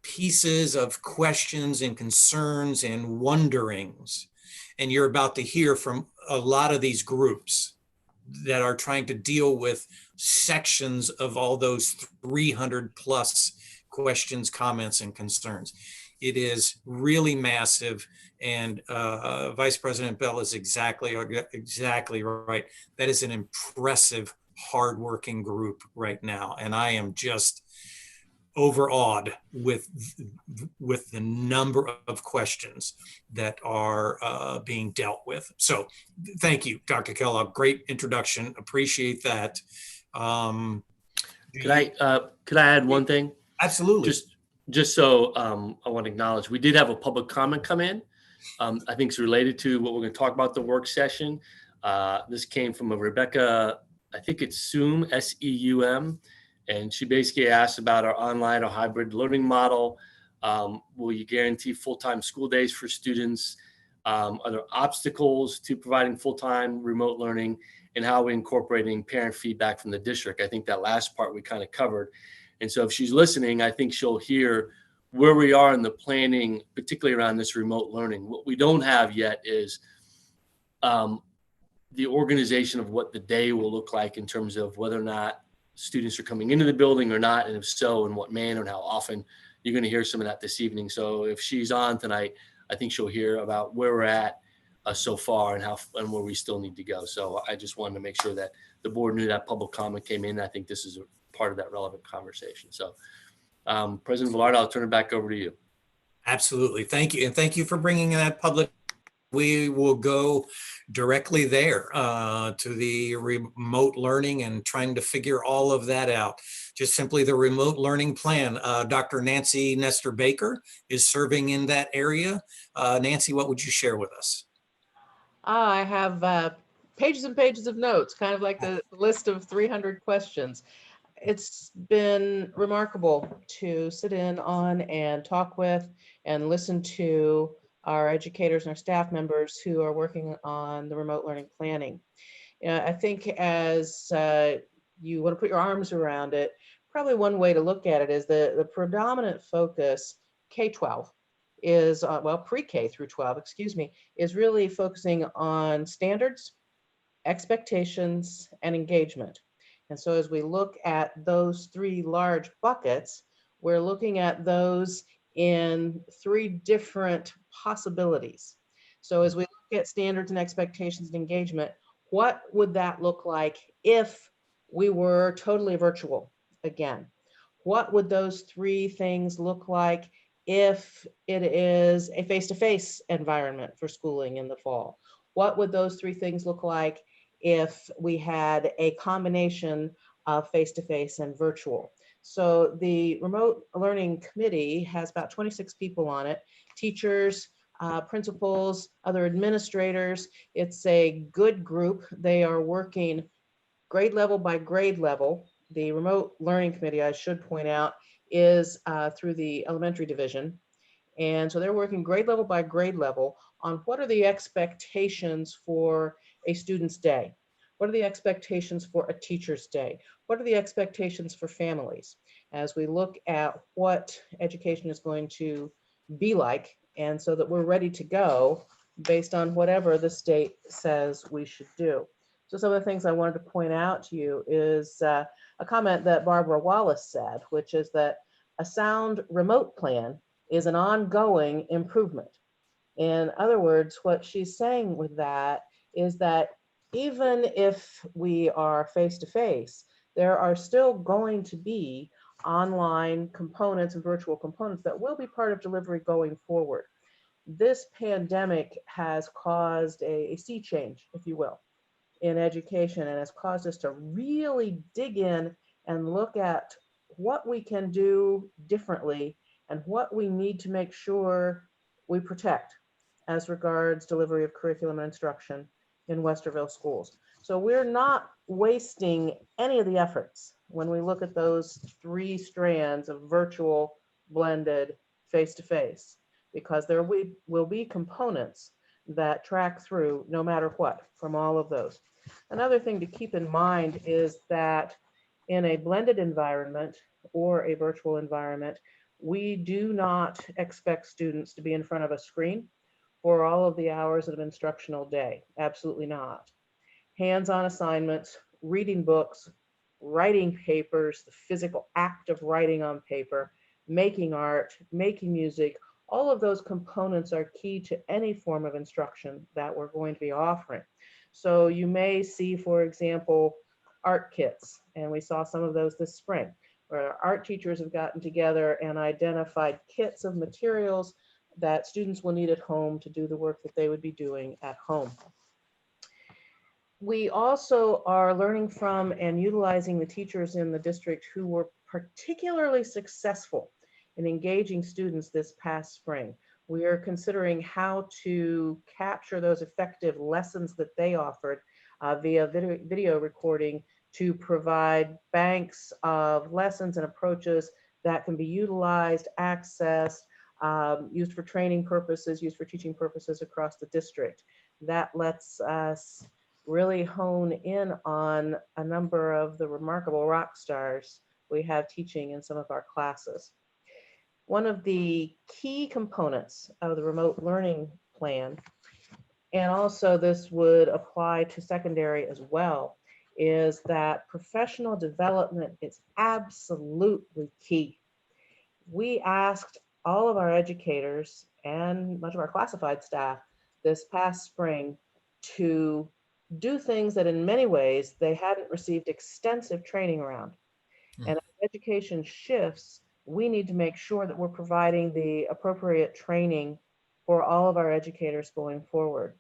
pieces of questions and concerns and wonderings. And you're about to hear from a lot of these groups that are trying to deal with sections of all those 300 plus questions, comments, and concerns. It is really massive. And Vice President Bell is exactly right. That is an impressive, hardworking group right now. And I am just overawed with the number of questions that are being dealt with. So thank you, Dr. Kellogg. Great introduction. Appreciate that. Could I add one thing? Absolutely. Just so I want to acknowledge, we did have a public comment come in. I think it's related to what we're going to talk about the work session. This came from a Rebecca, I think it's Seum, S-E-U-M. And she basically asked about our online or hybrid learning model. Will you guarantee full-time school days for students? Are there obstacles to providing full-time remote learning, and how are we incorporating parent feedback from the district? I think that last part we kind of covered. And so if she's listening, I think she'll hear where we are in the planning, particularly around this remote learning. What we don't have yet is the organization of what the day will look like in terms of whether or not students are coming into the building or not, and if so, in what manner and how often. You're going to hear some of that this evening. So if she's on tonight, I think she'll hear about where we're at so far and where we still need to go. So I just wanted to make sure that the board knew that public comment came in. I think this is a part of that relevant conversation. So President Velardo, I'll turn it back over to you. Absolutely. Thank you. And thank you for bringing that public. We will go directly there to the remote learning and trying to figure all of that out. Just simply the remote learning plan. Dr. Nancy Nestor Baker is serving in that area. Nancy, what would you share with us? I have pages and pages of notes, kind of like the list of 300 questions. It's been remarkable to sit in on and talk with and listen to our educators and our staff members who are working on the remote learning planning. I think as you want to put your arms around it, probably one way to look at it is the predominant focus, K-12, is, well, pre-K through 12, excuse me, is really focusing on standards, expectations, and engagement. And so as we look at those three large buckets, we're looking at those in three different possibilities. So as we look at standards and expectations and engagement, what would that look like if we were totally virtual again? What would those three things look like if it is a face-to-face environment for schooling in the fall? What would those three things look like if we had a combination of face-to-face and virtual. So the remote learning committee has about 26 people on it, teachers, principals, other administrators. It's a good group. They are working grade level by grade level. The remote learning committee, I should point out, is through the elementary division. And so they're working grade level by grade level on what are the expectations for a student's day? What are the expectations for a teacher's day? What are the expectations for families? As we look at what education is going to be like, and so that we're ready to go based on whatever the state says we should do. So some of the things I wanted to point out to you is a comment that Barbara Wallace said, which is that a sound remote plan is an ongoing improvement. In other words, what she's saying with that is that even if we are face-to-face, there are still going to be online components and virtual components that will be part of delivery going forward. This pandemic has caused a sea change, if you will, in education, and has caused us to really dig in and look at what we can do differently and what we need to make sure we protect as regards delivery of curriculum and instruction in Westerville schools. So we're not wasting any of the efforts when we look at those three strands of virtual, blended, face-to-face, because there will be components that track through no matter what from all of those. Another thing to keep in mind is that in a blended environment or a virtual environment, we do not expect students to be in front of a screen for all of the hours of an instructional day. Absolutely not. Hands-on assignments, reading books, writing papers, the physical act of writing on paper, making art, making music, all of those components are key to any form of instruction that we're going to be offering. So you may see, for example, art kits, and we saw some of those this spring, where art teachers have gotten together and identified kits of materials that students will need at home to do the work that they would be doing at home. We also are learning from and utilizing the teachers in the district who were particularly successful in engaging students this past spring. We are considering how to capture those effective lessons that they offered via video recording to provide banks of lessons and approaches that can be utilized, accessed, used for training purposes, used for teaching purposes across the district. That lets us really hone in on a number of the remarkable rock stars we have teaching in some of our classes. One of the key components of the remote learning plan, and also this would apply to secondary as well, is that professional development is absolutely key. We asked all of our educators and much of our classified staff this past spring to do things that in many ways they hadn't received extensive training around. And as education shifts, we need to make sure that we're providing the appropriate training for all of our educators going forward.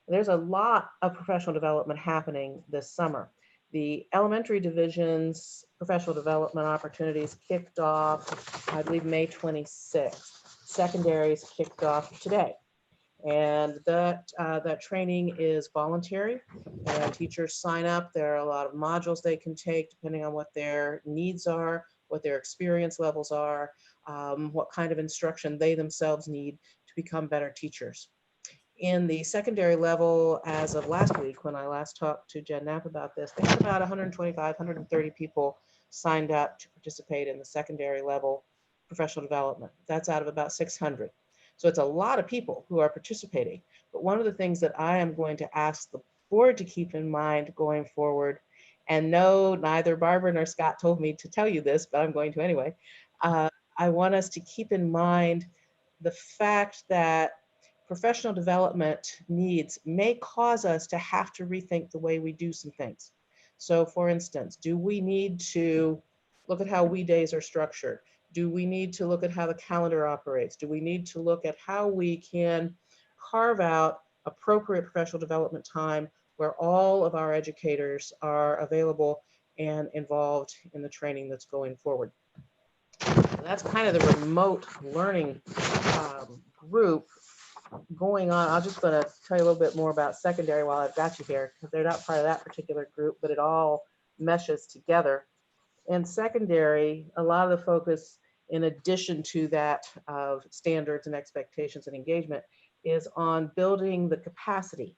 There's a lot of professional development happening this summer. The elementary division's professional development opportunities kicked off, I believe, May 26th. Secondaries kicked off today. And that training is voluntary, and teachers sign up. There are a lot of modules they can take depending on what their needs are, what their experience levels are, what kind of instruction they themselves need to become better teachers. In the secondary level, as of last week, when I last talked to Jen Knapp about this, they had about 125, 130 people signed up to participate in the secondary level professional development. That's out of about 600. So it's a lot of people who are participating. But one of the things that I am going to ask the board to keep in mind going forward, and no, neither Barbara nor Scott told me to tell you this, but I'm going to anyway. I want us to keep in mind the fact that professional development needs may cause us to have to rethink the way we do some things. So for instance, do we need to look at how days are structured? Do we need to look at how the calendar operates? Do we need to look at how we can carve out appropriate professional development time where all of our educators are available and involved in the training that's going forward. So that's kind of the remote learning group going on. I'm just going to tell you a little bit more about secondary while I've got you here, because they're not part of that particular group, but it all meshes together. In secondary, a lot of the focus, in addition to that of standards and expectations and engagement, is on building the capacity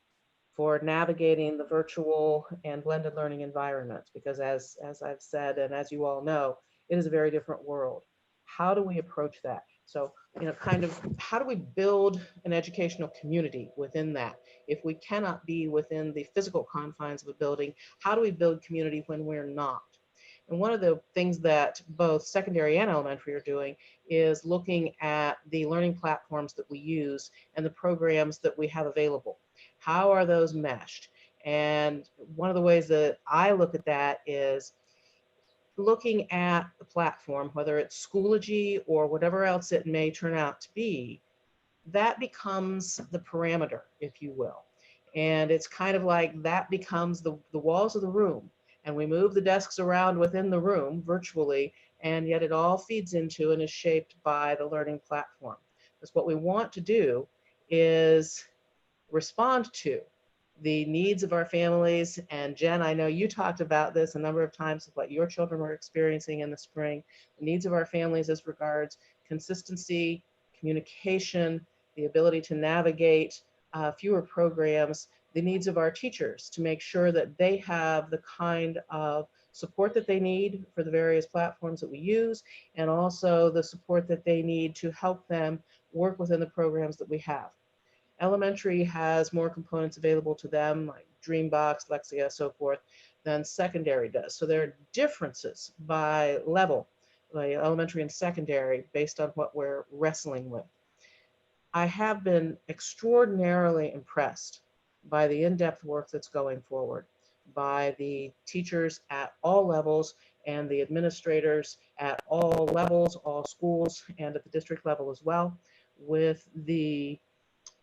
for navigating the virtual and blended learning environments. Because as I've said, and as you all know, it is a very different world. How do we approach that? So, kind of how do we build an educational community within that? If we cannot be within the physical confines of a building, how do we build community when we're not? And one of the things that both secondary and elementary are doing is looking at the learning platforms that we use and the programs that we have available. How are those meshed? And one of the ways that I look at that is looking at the platform, whether it's Schoology or whatever else it may turn out to be, that becomes the parameter, if you will. And it's kind of like that becomes the walls of the room. And we move the desks around within the room virtually, and yet it all feeds into and is shaped by the learning platform. Because what we want to do is respond to the needs of our families. And Jen, I know you talked about this a number of times, of what your children were experiencing in the spring, the needs of our families as regards consistency, communication, the ability to navigate fewer programs, the needs of our teachers to make sure that they have the kind of support that they need for the various platforms that we use, and also the support that they need to help them work within the programs that we have. Elementary has more components available to them, like Dreambox, Lexia, so forth, than secondary does. So there are differences by level, like elementary and secondary, based on what we're wrestling with. I have been extraordinarily impressed by the in-depth work that's going forward, by the teachers at all levels and the administrators at all levels, all schools, and at the district level as well, with the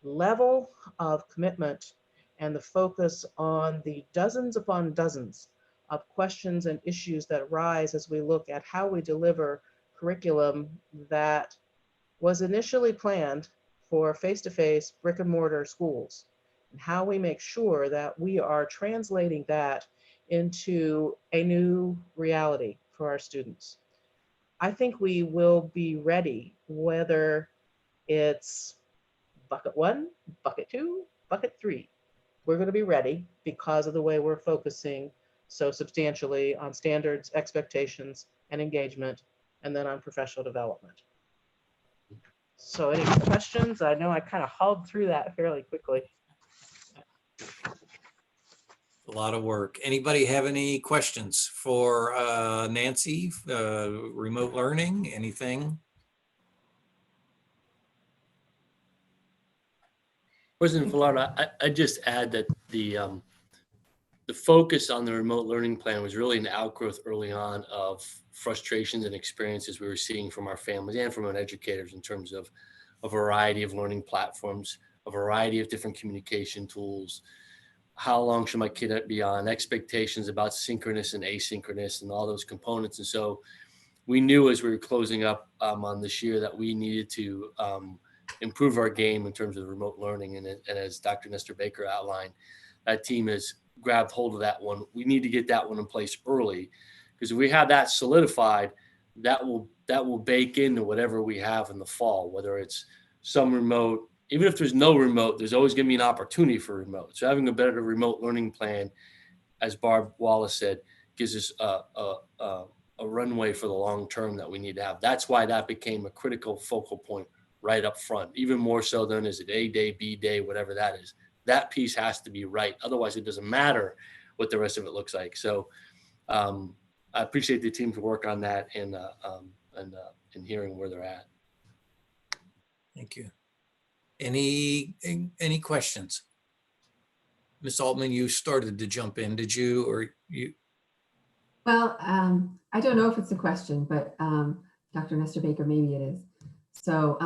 level of commitment and the focus on the dozens upon dozens of questions and issues that arise as we look at how we deliver curriculum that was initially planned for face-to-face brick and mortar schools, and how we make sure that we are translating that into a new reality for our students. I think we will be ready, whether it's bucket 1, bucket 2, bucket 3. We're going to be ready because of the way we're focusing so substantially on standards, expectations, and engagement, and then on professional development. So any questions? I know I kind of hauled through that fairly quickly. A lot of work. Anybody have any questions for Nancy? Remote learning, anything? President Velardo, I just add that the focus on the remote learning plan was really an outgrowth early on of frustrations and experiences we were seeing from our families and from our educators in terms of a variety of learning platforms, a variety of different communication tools. How long should my kid be on? Expectations about synchronous and asynchronous and all those components. And so we knew as we were closing up on this year that we needed to improve our game in terms of remote learning. And as Dr. Nestor Baker outlined, that team has grabbed hold of that one. We need to get that one in place early, because if we have that solidified, that will bake into whatever we have in the fall, whether it's some remote. Even if there's no remote, there's always going to be an opportunity for remote. So having a better remote learning plan, as Barb Wallace said, gives us a runway for the long term that we need to have. That's why that became a critical focal point right up front, even more so than is it A day, B day, whatever that is. That piece has to be right. Otherwise, it doesn't matter what the rest of it looks like. So I appreciate the team's work on that and hearing where they're at. Thank you. Any questions? Ms. Altman, you started to jump in, did you, or you? Well, I don't know if it's a question, but Dr. Nestor Baker, maybe it is. So,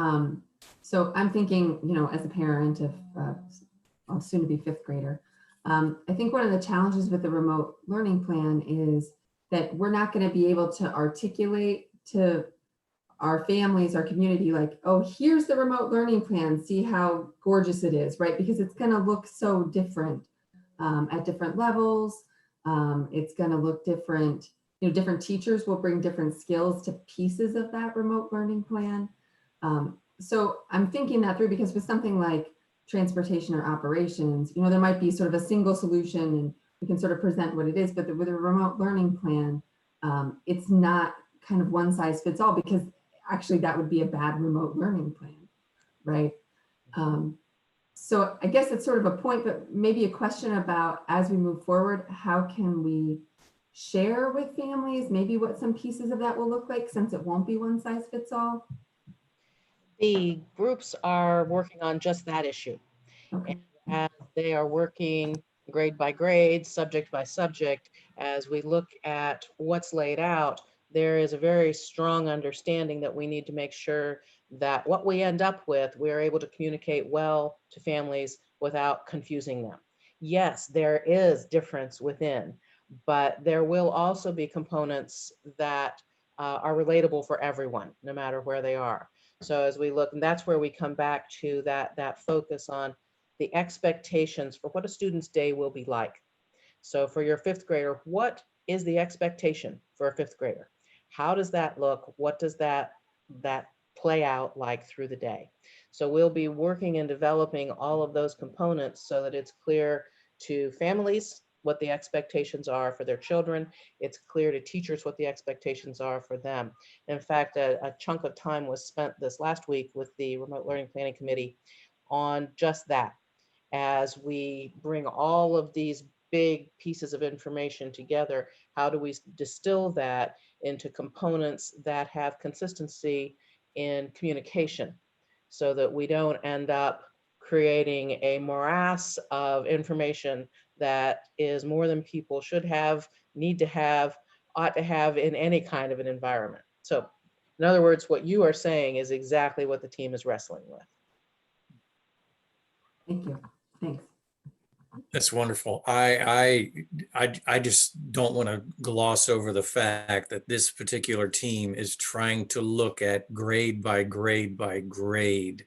so I'm thinking, as a parent of soon to be fifth grader, I think one of the challenges with the remote learning plan is that we're not going to be able to articulate to our families, our community, like, oh, here's the remote learning plan, see how gorgeous it is, right? Because it's going to look so different at different levels. It's going to look different. You know, different teachers will bring different skills to pieces of that remote learning plan. So I'm thinking that through, because with something like transportation or operations, you know, there might be sort of a single solution and we can sort of present what it is, but with a remote learning plan, it's not kind of one size fits all, because actually that would be a bad remote learning plan, right? So I guess it's sort of a point, but maybe a question about, as we move forward, how can we share with families maybe what some pieces of that will look like, since it won't be one size fits all? The groups are working on just that issue. Okay. And as they are working grade by grade, subject by subject, as we look at what's laid out, there is a very strong understanding that we need to make sure that what we end up with, we're able to communicate well to families without confusing them. Yes, there is difference within, but there will also be components that are relatable for everyone, no matter where they are. So as we look, and that's where we come back to that focus on the expectations for what a student's day will be like. So for your fifth grader, what is the expectation for a fifth grader? How does that look? What does that play out like through the day? So we'll be working and developing all of those components so that it's clear to families what the expectations are for their children. It's clear to teachers what the expectations are for them. In fact, a chunk of time was spent this last week with the Remote Learning Planning Committee on just that. As we bring all of these big pieces of information together, how do we distill that into components that have consistency in communication, so that we don't end up creating a morass of information that is more than people should have, need to have, ought to have in any kind of an environment. So in other words, what you are saying is exactly what the team is wrestling with. Thank you. Thanks. That's wonderful. I just don't want to gloss over the fact that this particular team is trying to look at grade by grade by grade,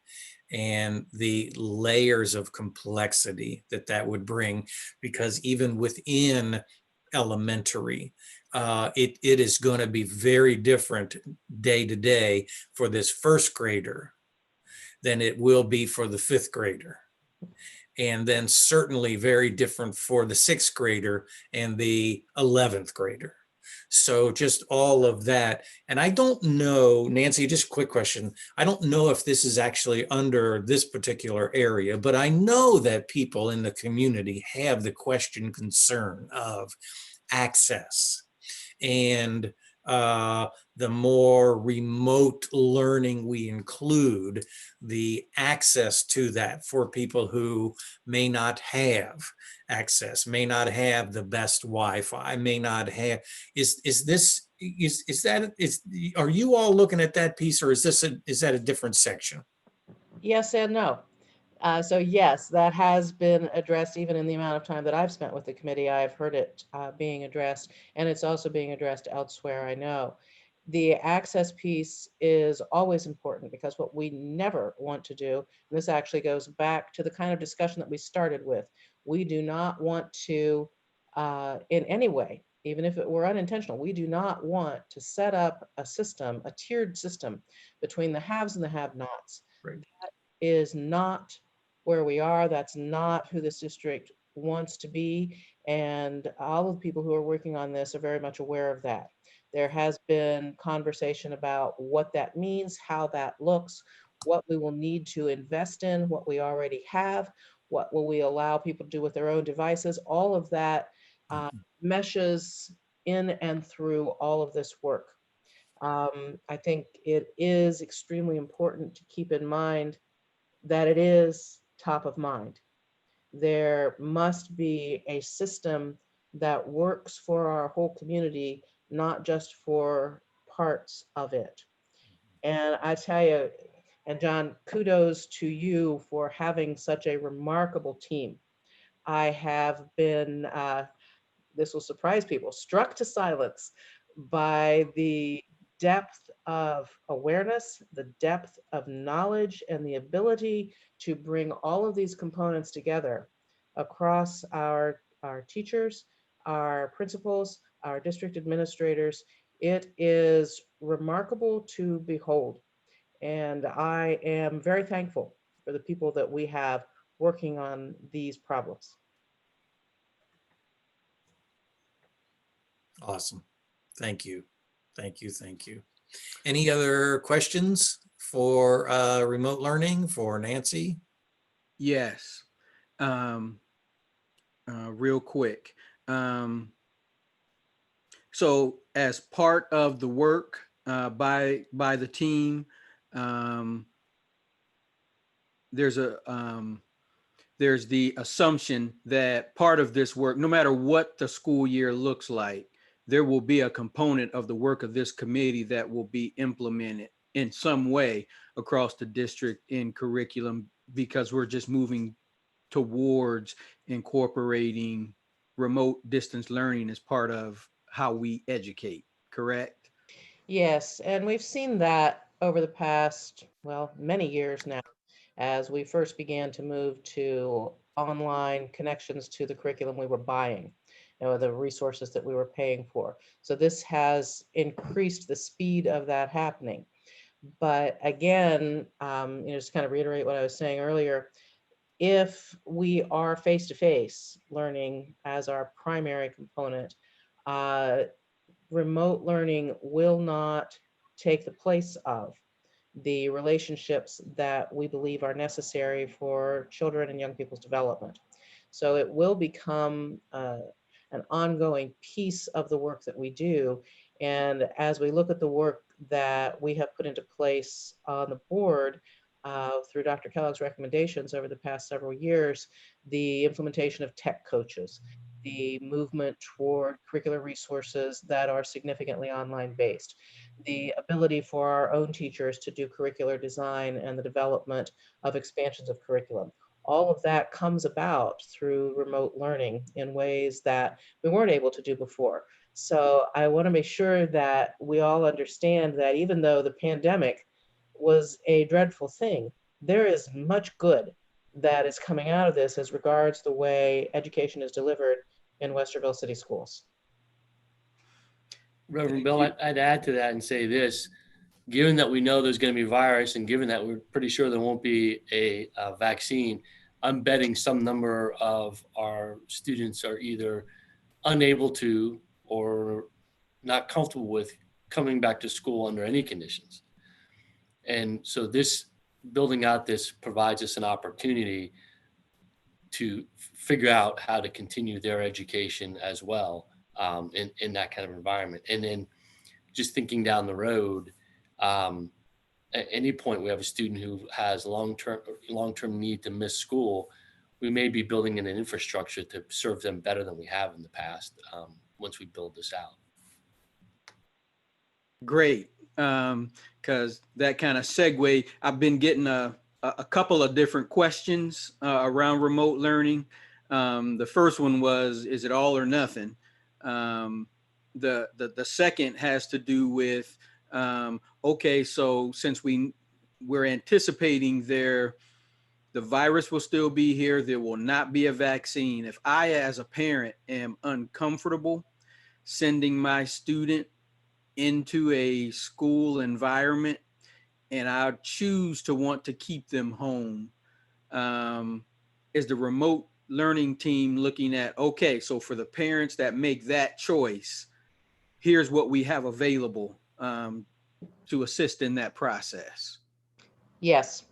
and the layers of complexity that would bring, because even within elementary, it is going to be very different day to day for this first grader than it will be for the fifth grader. And then certainly very different for the sixth grader and the 11th grader. So just all of that. And I don't know, Nancy, just a quick question. I don't know if this is actually under this particular area, but I know that people in the community have the concern of access. And the more remote learning we include, the access to that for people who may not have access, may not have the best Wi-Fi, may not have, are you all looking at that piece, or is that a different section? Yes and no. So yes, that has been addressed. Even in the amount of time that I've spent with the committee, I've heard it being addressed, and it's also being addressed elsewhere, I know. The access piece is always important, because what we never want to do, and this actually goes back to the kind of discussion that we started with, we do not want to, in any way, even if it were unintentional, we do not want to set up a system, a tiered system between the haves and the have-nots. Right. That is not where we are. That's not who this district wants to be. And all of the people who are working on this are very much aware of that. There has been conversation about what that means, how that looks, what we will need to invest in, what we already have, what will we allow people to do with their own devices. All of that meshes in and through all of this work. I think it is extremely important to keep in mind that it is top of mind. There must be a system that works for our whole community, not just for parts of it. And I tell you, and John, kudos to you for having such a remarkable team. I have been this will surprise people, struck to silence by the depth of awareness, the depth of knowledge, and the ability to bring all of these components together across our teachers, our principals, our district administrators. It is remarkable to behold. And I am very thankful for the people that we have working on these problems. Awesome. Thank you. Thank you. Thank you. Any other questions for remote learning for Nancy? Yes. Real quick. So as part of the work by the team, there's the assumption that part of this work, no matter what the school year looks like, there will be a component of the work of this committee that will be implemented in some way across the district in curriculum, because we're just moving towards incorporating remote distance learning as part of how we educate, correct? Yes, and we've seen that over the past, well, many years now, as we first began to move to online connections to the curriculum we were buying, the resources that we were paying for. So this has increased the speed of that happening. But again, just kind of reiterate what I was saying earlier, if we are face-to-face learning as our primary component, remote learning will not take the place of the relationships that we believe are necessary for children and young people's development. So it will become an ongoing piece of the work that we do. And as we look at the work that we have put into place on the board through Dr. Kellogg's recommendations over the past several years, the implementation of tech coaches, the movement toward curricular resources that are significantly online based, the ability for our own teachers to do curricular design and the development of expansions of curriculum. All of that comes about through remote learning in ways that we weren't able to do before. So I want to make sure that we all understand that even though the pandemic was a dreadful thing, there is much good that is coming out of this as regards the way education is delivered in Westerville City Schools. Reverend Bill, I'd add to that and say this: given that we know there's going to be virus, and given that we're pretty sure there won't be a vaccine, I'm betting some number of our students are either unable to or not comfortable with coming back to school under any conditions. And so this building out this provides us an opportunity to figure out how to continue their education as well in that kind of environment. And then just thinking down the road, at any point we have a student who has long-term need to miss school, we may be building in an infrastructure to serve them better than we have in the past once we build this out. Great, because that kind of segue, I've been getting a couple of different questions around remote learning. The first one was, is it all or nothing? The second has to do with, okay, so since we're anticipating the virus will still be here, there will not be a vaccine. If I, as a parent, am uncomfortable sending my student into a school environment and I choose to want to keep them home, is the remote learning team looking at, okay, so for the parents that make that choice, here's what we have available to assist in that process? Yes,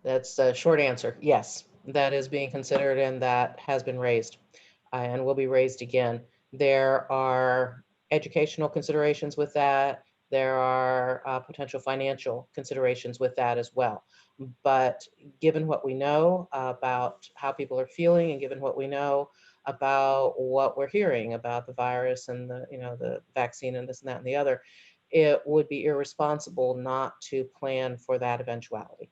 that's a short answer. Yes, that is being considered and that has been raised and will be raised again. There are educational considerations with that. There are potential financial considerations with that as well. But given what we know about how people are feeling, and given what we know about what we're hearing about the virus and the vaccine and this and that and the other, it would be irresponsible not to plan for that eventuality.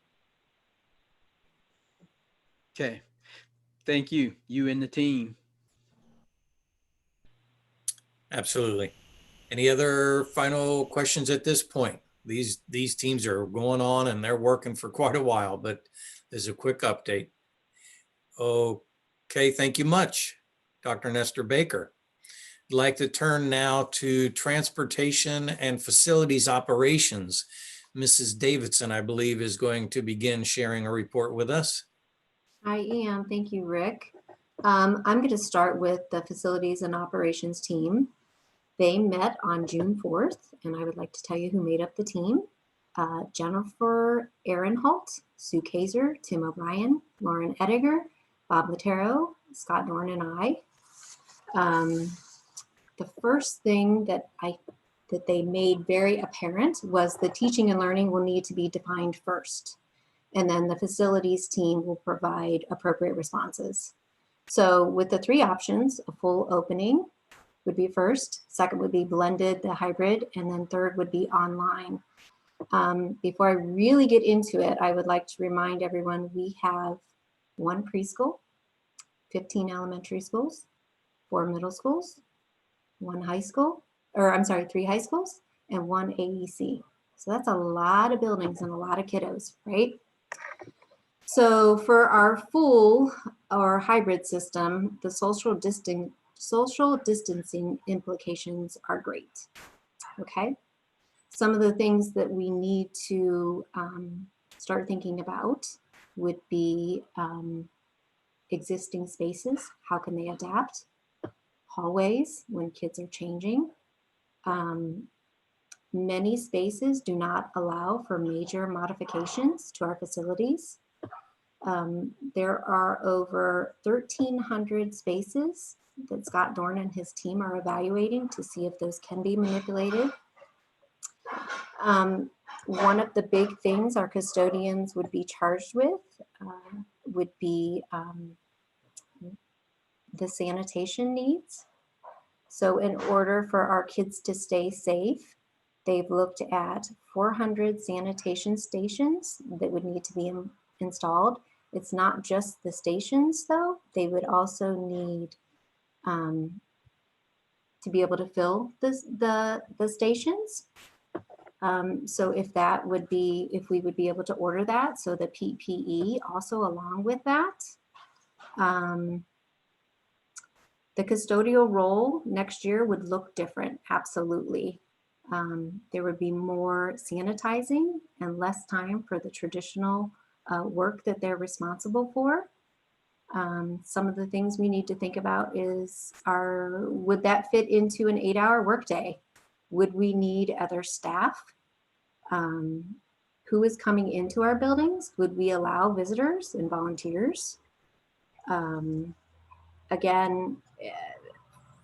Okay, thank you, you and the team. Absolutely. Any other final questions at this point? These teams are going on and they're working for quite a while, but there's a quick update. Okay, thank you much, Dr. Nestor Baker. I'd like to turn now to transportation and facilities operations. Mrs. Davidson, I believe, is going to begin sharing a report with us. I am. Thank you, Rick. I'm going to start with the facilities and operations team. They met on June 4th, and I would like to tell you who made up the team. Jennifer Ehrenholt, Sue Kaiser, Tim O'Brien, Lauren Ediger, Bob Latero, Scott Dorn, and I. The first thing that they made very apparent was the teaching and learning will need to be defined first, and then the facilities team will provide appropriate responses. So with the three options, a full opening would be first, second would be blended, the hybrid, and then third would be online. Before I really get into it, I would like to remind everyone we have 1 preschool, 15 elementary schools, 4 middle schools, 1 high school, or I'm sorry, 3 high schools, and 1 AEC. So that's a lot of buildings and a lot of kiddos, right? So for our full or hybrid system, the social distancing implications are great, okay? Some of the things that we need to start thinking about would be existing spaces. How can they adapt? Hallways when kids are changing. Many spaces do not allow for major modifications to our facilities. There are over 1,300 spaces that Scott Dorn and his team are evaluating to see if those can be manipulated. One of the big things our custodians would be charged with would be the sanitation needs. So in order for our kids to stay safe, they've looked at 400 sanitation stations that would need to be installed. It's not just the stations though. They would also need to be able to fill the stations. So if we would be able to order that, so the PPE also along with that. The custodial role next year would look different, absolutely. There would be more sanitizing and less time for the traditional work that they're responsible for. Some of the things we need to think about is, would that fit into an 8-hour workday? Would we need other staff? Who is coming into our buildings? Would we allow visitors and volunteers? Again,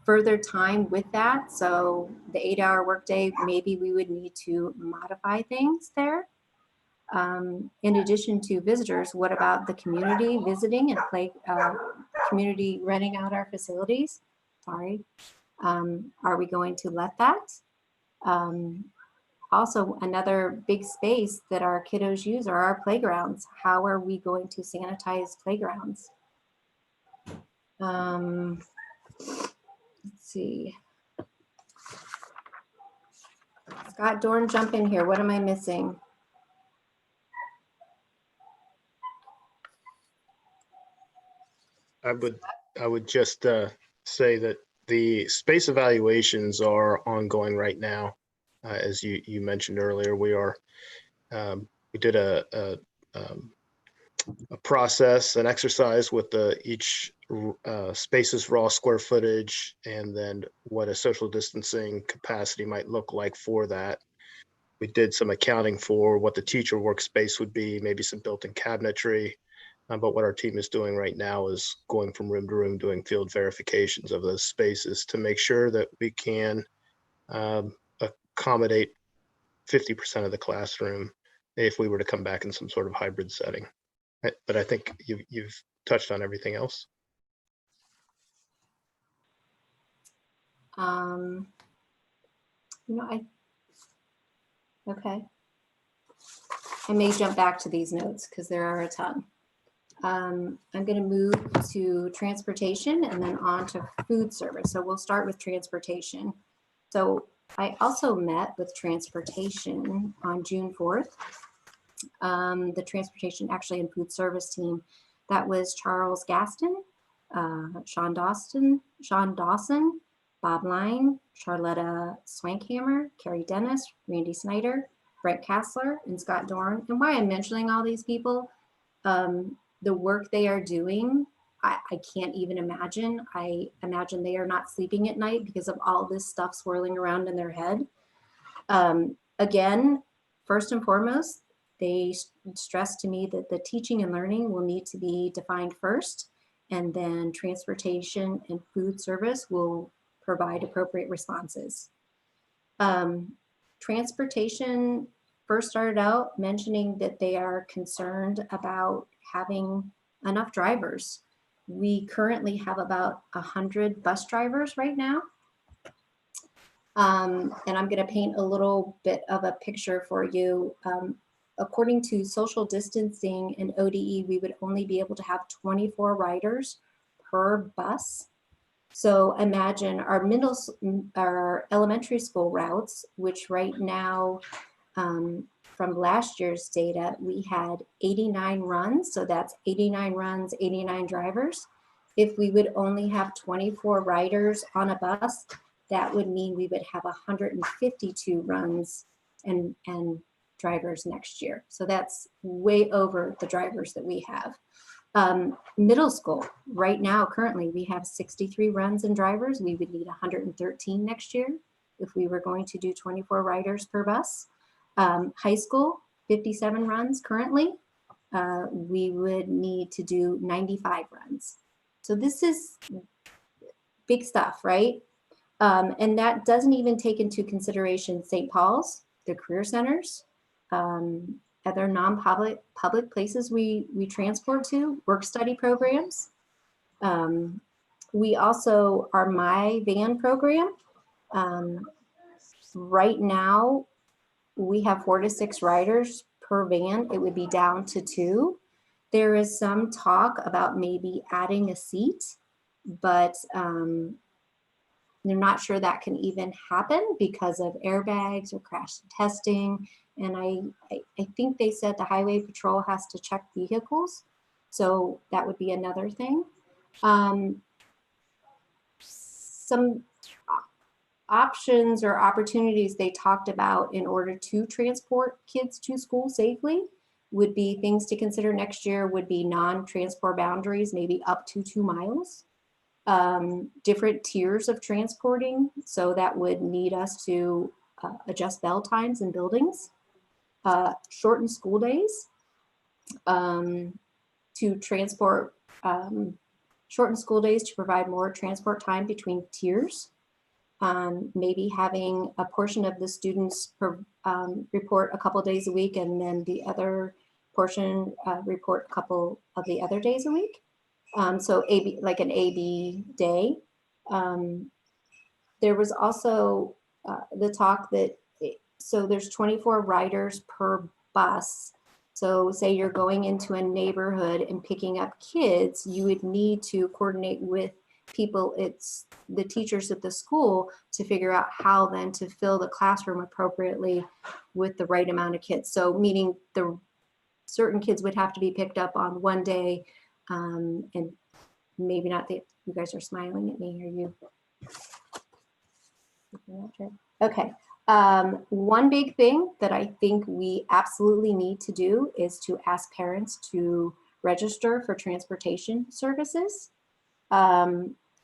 further time with that. So the 8-hour workday, maybe we would need to modify things there. In addition to visitors, what about the community visiting and community renting out our facilities? Sorry. Are we going to let that? Also, another big space that our kiddos use are our playgrounds. How are we going to sanitize playgrounds? Let's see. Scott Dorn, jump in here. What am I missing? I would just say that the space evaluations are ongoing right now. As you mentioned earlier, we did a process, an exercise with each space's raw square footage, and then what a social distancing capacity might look like for that. We did some accounting for what the teacher workspace would be, maybe some built-in cabinetry. But what our team is doing right now is going from room to room, doing field verifications of those spaces to make sure that we can accommodate 50% of the classroom if we were to come back in some sort of hybrid setting. But I think you've touched on everything else. Okay. I may jump back to these notes because there are a ton. I'm going to move to transportation and then on to food service. So we'll start with transportation. So I also met with transportation on June 4th. The transportation actually and food service team, that was Charles Gaston, Sean Dawson, Bob Line, Charlotta Swankhammer, Carrie Dennis, Randy Snyder, Brent Kassler, and Scott Dorn. And why I'm mentioning all these people, the work they are doing, I can't even imagine. I imagine they are not sleeping at night because of all this stuff swirling around in their head. Again, first and foremost, they stressed to me that the teaching and learning will need to be defined first, and then transportation and food service will provide appropriate responses. Transportation first started out mentioning that they are concerned about having enough drivers. We currently have about 100 bus drivers right now. And I'm going to paint a little bit of a picture for you. According to social distancing and ODE, we would only be able to have 24 riders per bus. So imagine our elementary school routes, which right now, from last year's data, we had 89 runs. So that's 89 runs, 89 drivers. If we would only have 24 riders on a bus, that would mean we would have 152 runs and drivers next year. So that's way over the drivers that we have. Middle school, right now, currently, we have 63 runs and drivers. We would need 113 next year if we were going to do 24 riders per bus. High school, 57 runs currently. We would need to do 95 runs. So this is big stuff, right? And that doesn't even take into consideration St. Paul's, the career centers, other non-public places we transport to, work study programs. We also, our My Van program, right now, we have 4 to 6 riders per van. It would be down to 2. There is some talk about maybe adding a seat, but they're not sure that can even happen because of airbags or crash testing. And I think they said the highway patrol has to check vehicles. So that would be another thing. Some options or opportunities they talked about in order to transport kids to school safely would be things to consider next year would be non-transport boundaries, maybe up to 2 miles. Different tiers of transporting. So that would need us to adjust bell times in buildings, shorten school days, to transport, shorten school days to provide more transport time between tiers. Maybe having a portion of the students report a couple days a week and then the other portion report a couple of the other days a week. So AB, like an AB day. There was also the talk that, so there's 24 riders per bus. So say you're going into a neighborhood and picking up kids, you would need to coordinate with people, it's the teachers at the school, to figure out how then to fill the classroom appropriately with the right amount of kids. So meaning the certain kids would have to be picked up on one day, and maybe not the, you guys are smiling at me, are you? Okay. One big thing that I think we absolutely need to do is to ask parents to register for transportation services.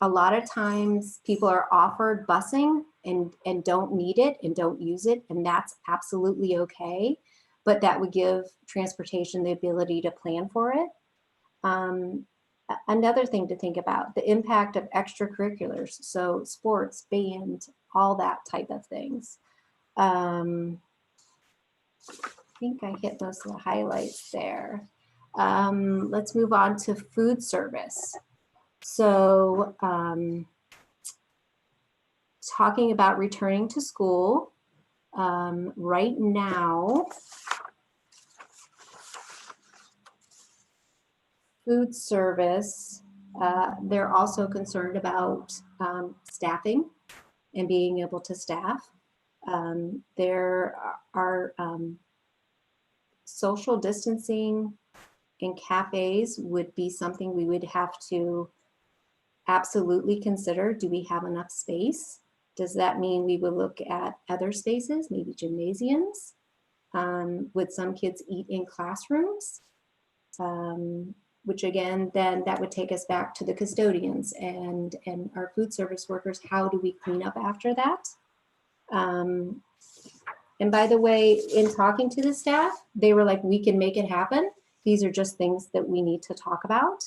A lot of times people are offered busing and don't need it and don't use it, and that's absolutely okay. But that would give transportation the ability to plan for it. Another thing to think about, the impact of extracurriculars, so sports, band, all that type of things. I think I hit most of the highlights there. Let's move on to food service. So talking about returning to school, right now, food service, they're also concerned about staffing and being able to staff. There are social distancing in cafes would be something we would have to absolutely consider. Do we have enough space? Does that mean we would look at other spaces, maybe gymnasiums? Would some kids eat in classrooms? Which again, then that would take us back to the custodians and our food service workers. How do we clean up after that? And by the way, in talking to the staff, they were like, we can make it happen. These are just things that we need to talk about.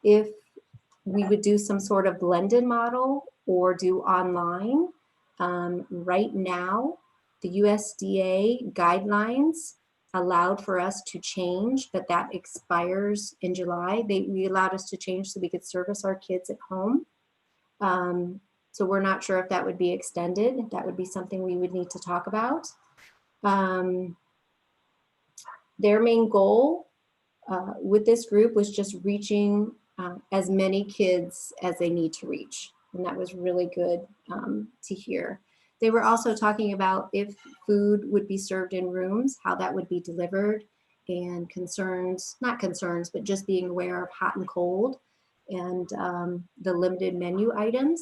If we would do some sort of blended model or do online, right now, the USDA guidelines allowed for us to change, but that expires in July. We allowed us to change so we could service our kids at home. So we're not sure if that would be extended. That would be something we would need to talk about. Their main goal with this group was just reaching as many kids as they need to reach. And that was really good to hear. They were also talking about if food would be served in rooms, how that would be delivered, and concerns, not concerns, but just being aware of hot and cold and the limited menu items.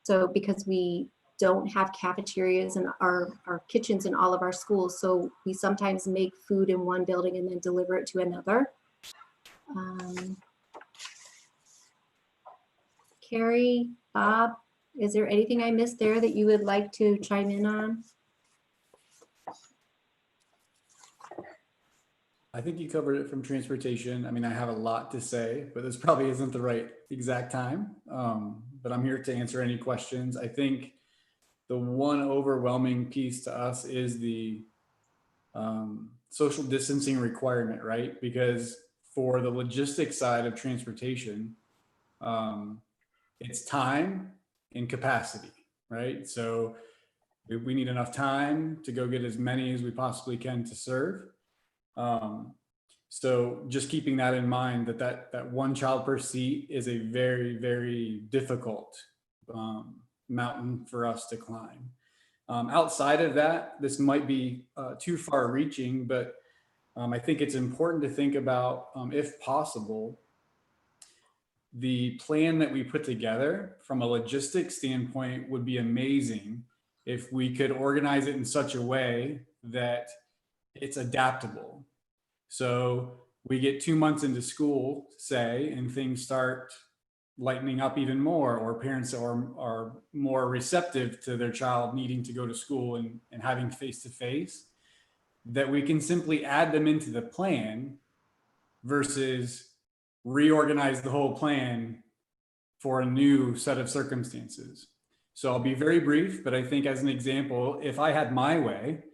So because we don't have cafeterias in our kitchens in all of our schools, so we sometimes make food in one building and then deliver it to another. Carrie, Bob, is there anything I missed there that you would like to chime in on? I think you covered it from transportation. I mean, I have a lot to say, but this probably isn't the right exact time. But I'm here to answer any questions. I think the one overwhelming piece to us is the social distancing requirement, right? Because for the logistics side of transportation, it's time and capacity, right? So we need enough time to go get as many as we possibly can to serve. So just keeping that in mind, that one child per seat is a very, very difficult mountain for us to climb. Outside of that, this might be too far reaching, but I think it's important to think about, if possible, the plan that we put together from a logistics standpoint would be amazing if we could organize it in such a way that it's adaptable. So we get 2 months into school, say, and things start lightening up even more, or parents are more receptive to their child needing to go to school and having face-to-face, that we can simply add them into the plan versus reorganize the whole plan for a new set of circumstances. So I'll be very brief, but I think as an example, if I had my way,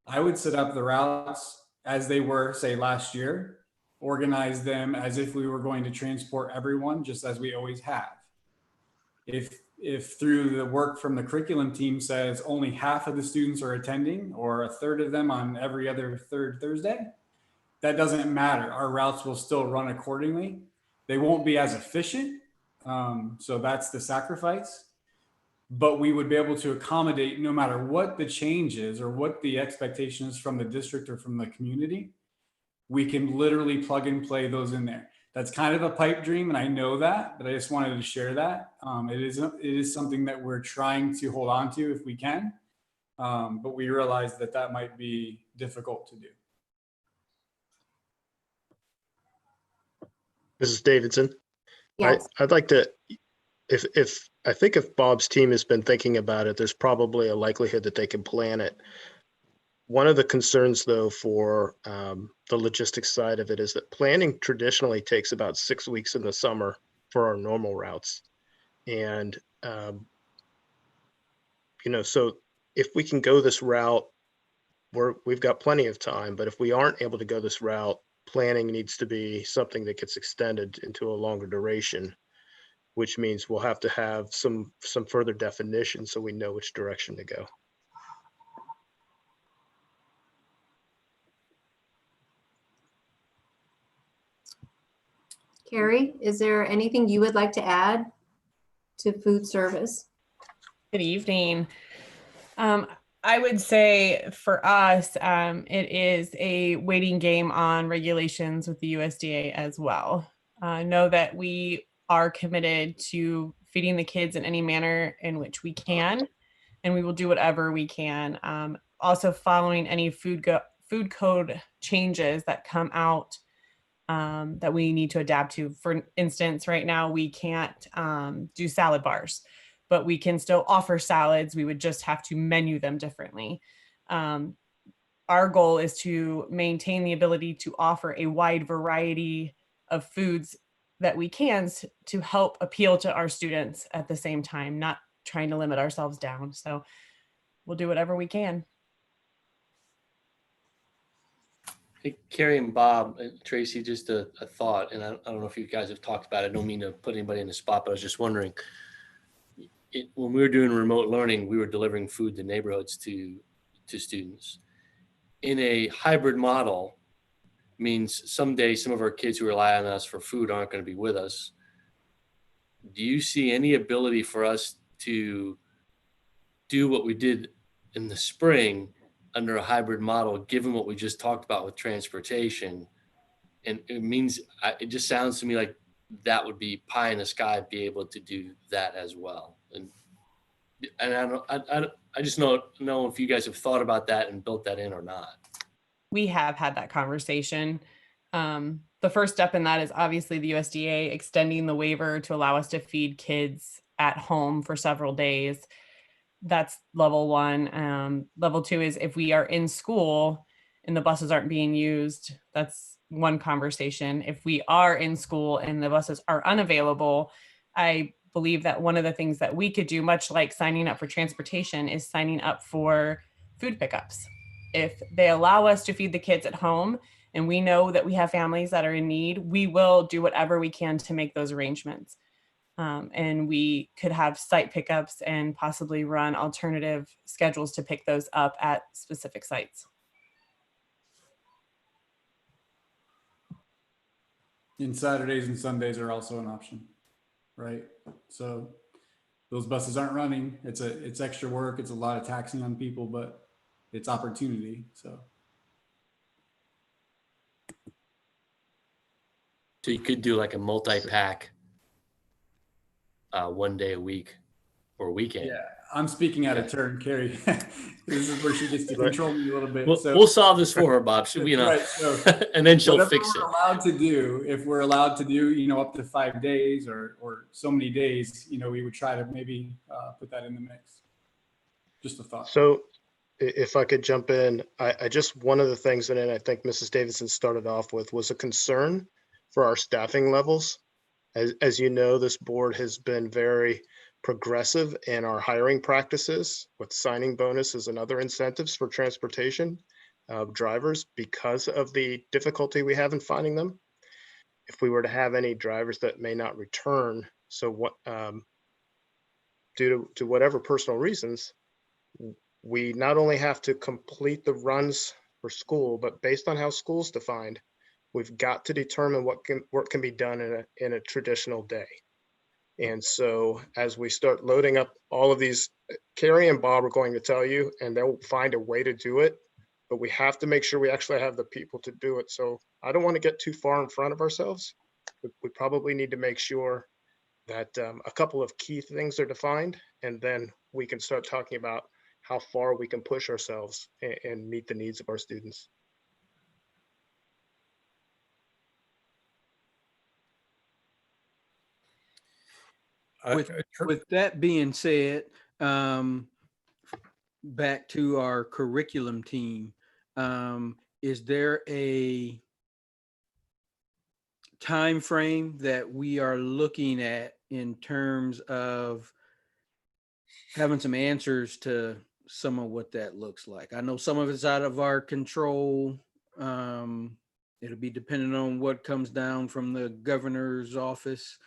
I would set up the routes as they were, say, last year, organize them as if we were going to transport everyone, just as we always have. If through the work from the curriculum team says only half of the students are attending, or a third of them on every other third Thursday, that doesn't matter. Our routes will still run accordingly. They won't be as efficient. So that's the sacrifice. But we would be able to accommodate no matter what the change is or what the expectation is from the district or from the community. We can literally plug and play those in there. That's kind of a pipe dream, and I know that, but I just wanted to share that. It is something that we're trying to hold on to if we can, but we realize that might be difficult to do. Mrs. Davidson, Yes. I'd like to, I think if Bob's team has been thinking about it, there's probably a likelihood that they can plan it. One of the concerns, though, for the logistics side of it is that planning traditionally takes about 6 weeks in the summer for our normal routes. And, so if we can go this route, we've got plenty of time. But if we aren't able to go this route, planning needs to be something that gets extended into a longer duration, which means we'll have to have some further definition so we know which direction to go. Carrie, is there anything you would like to add to food service? Good evening. I would say for us, it is a waiting game on regulations with the USDA as well. Know that we are committed to feeding the kids in any manner in which we can, and we will do whatever we can. Also following any food code changes that come out that we need to adapt to. For instance, right now we can't do salad bars, but we can still offer salads. We would just have to menu them differently. Our goal is to maintain the ability to offer a wide variety of foods that we can to help appeal to our students at the same time, not trying to limit ourselves down. So we'll do whatever we can. Hey, Carrie and Bob, Tracy, just a thought, and I don't know if you guys have talked about it. I don't mean to put anybody in the spot, but I was just wondering, when we were doing remote learning, we were delivering food to neighborhoods to students. In a hybrid model, means someday some of our kids who rely on us for food aren't going to be with us. Do you see any ability for us to do what we did in the spring under a hybrid model, given what we just talked about with transportation? And it just sounds to me like that would be pie in the sky, be able to do that as well. And I just know if you guys have thought about that and built that in or not. We have had that conversation. The first step in that is obviously the USDA extending the waiver to allow us to feed kids at home for several days. That's level one. Level two is if we are in school and the buses aren't being used, that's one conversation. If we are in school and the buses are unavailable, I believe that one of the things that we could do, much like signing up for transportation, is signing up for food pickups. If they allow us to feed the kids at home and we know that we have families that are in need, we will do whatever we can to make those arrangements. And we could have site pickups and possibly run alternative schedules to pick those up at specific sites. And Saturdays and Sundays are also an option, right? So those buses aren't running. It's extra work. It's a lot of taxing on people, but it's opportunity. So you could do like a multi-pack 1 day a week or weekend. yeah, I'm speaking out of turn, Carrie. This is where she gets to control me a little bit. We'll solve this for her, Bob. Should we, right, so and then she'll fix it. We're allowed to do, if we're allowed to do, up to 5 days or so many days, we would try to maybe put that in the mix. Just a thought. So if I could jump in, I just, one of the things that I think Mrs. Davidson started off with was a concern for our staffing levels. As you know, this board has been very progressive in our hiring practices with signing bonuses and other incentives for transportation drivers because of the difficulty we have in finding them. If we were to have any drivers that may not return, so what due to whatever personal reasons, we not only have to complete the runs for school, but based on how school's defined, we've got to determine what can be done in a traditional day. And so as we start loading up all of these, Carrie and Bob are going to tell you, and they'll find a way to do it, but we have to make sure we actually have the people to do it. So I don't want to get too far in front of ourselves. We probably need to make sure that a couple of key things are defined, and then we can start talking about how far we can push ourselves and meet the needs of our students. With that being said, back to our curriculum team, is there a time frame that we are looking at in terms of having some answers to some of what that looks like? I know some of it's out of our control. It'll be dependent on what comes down from the governor's office.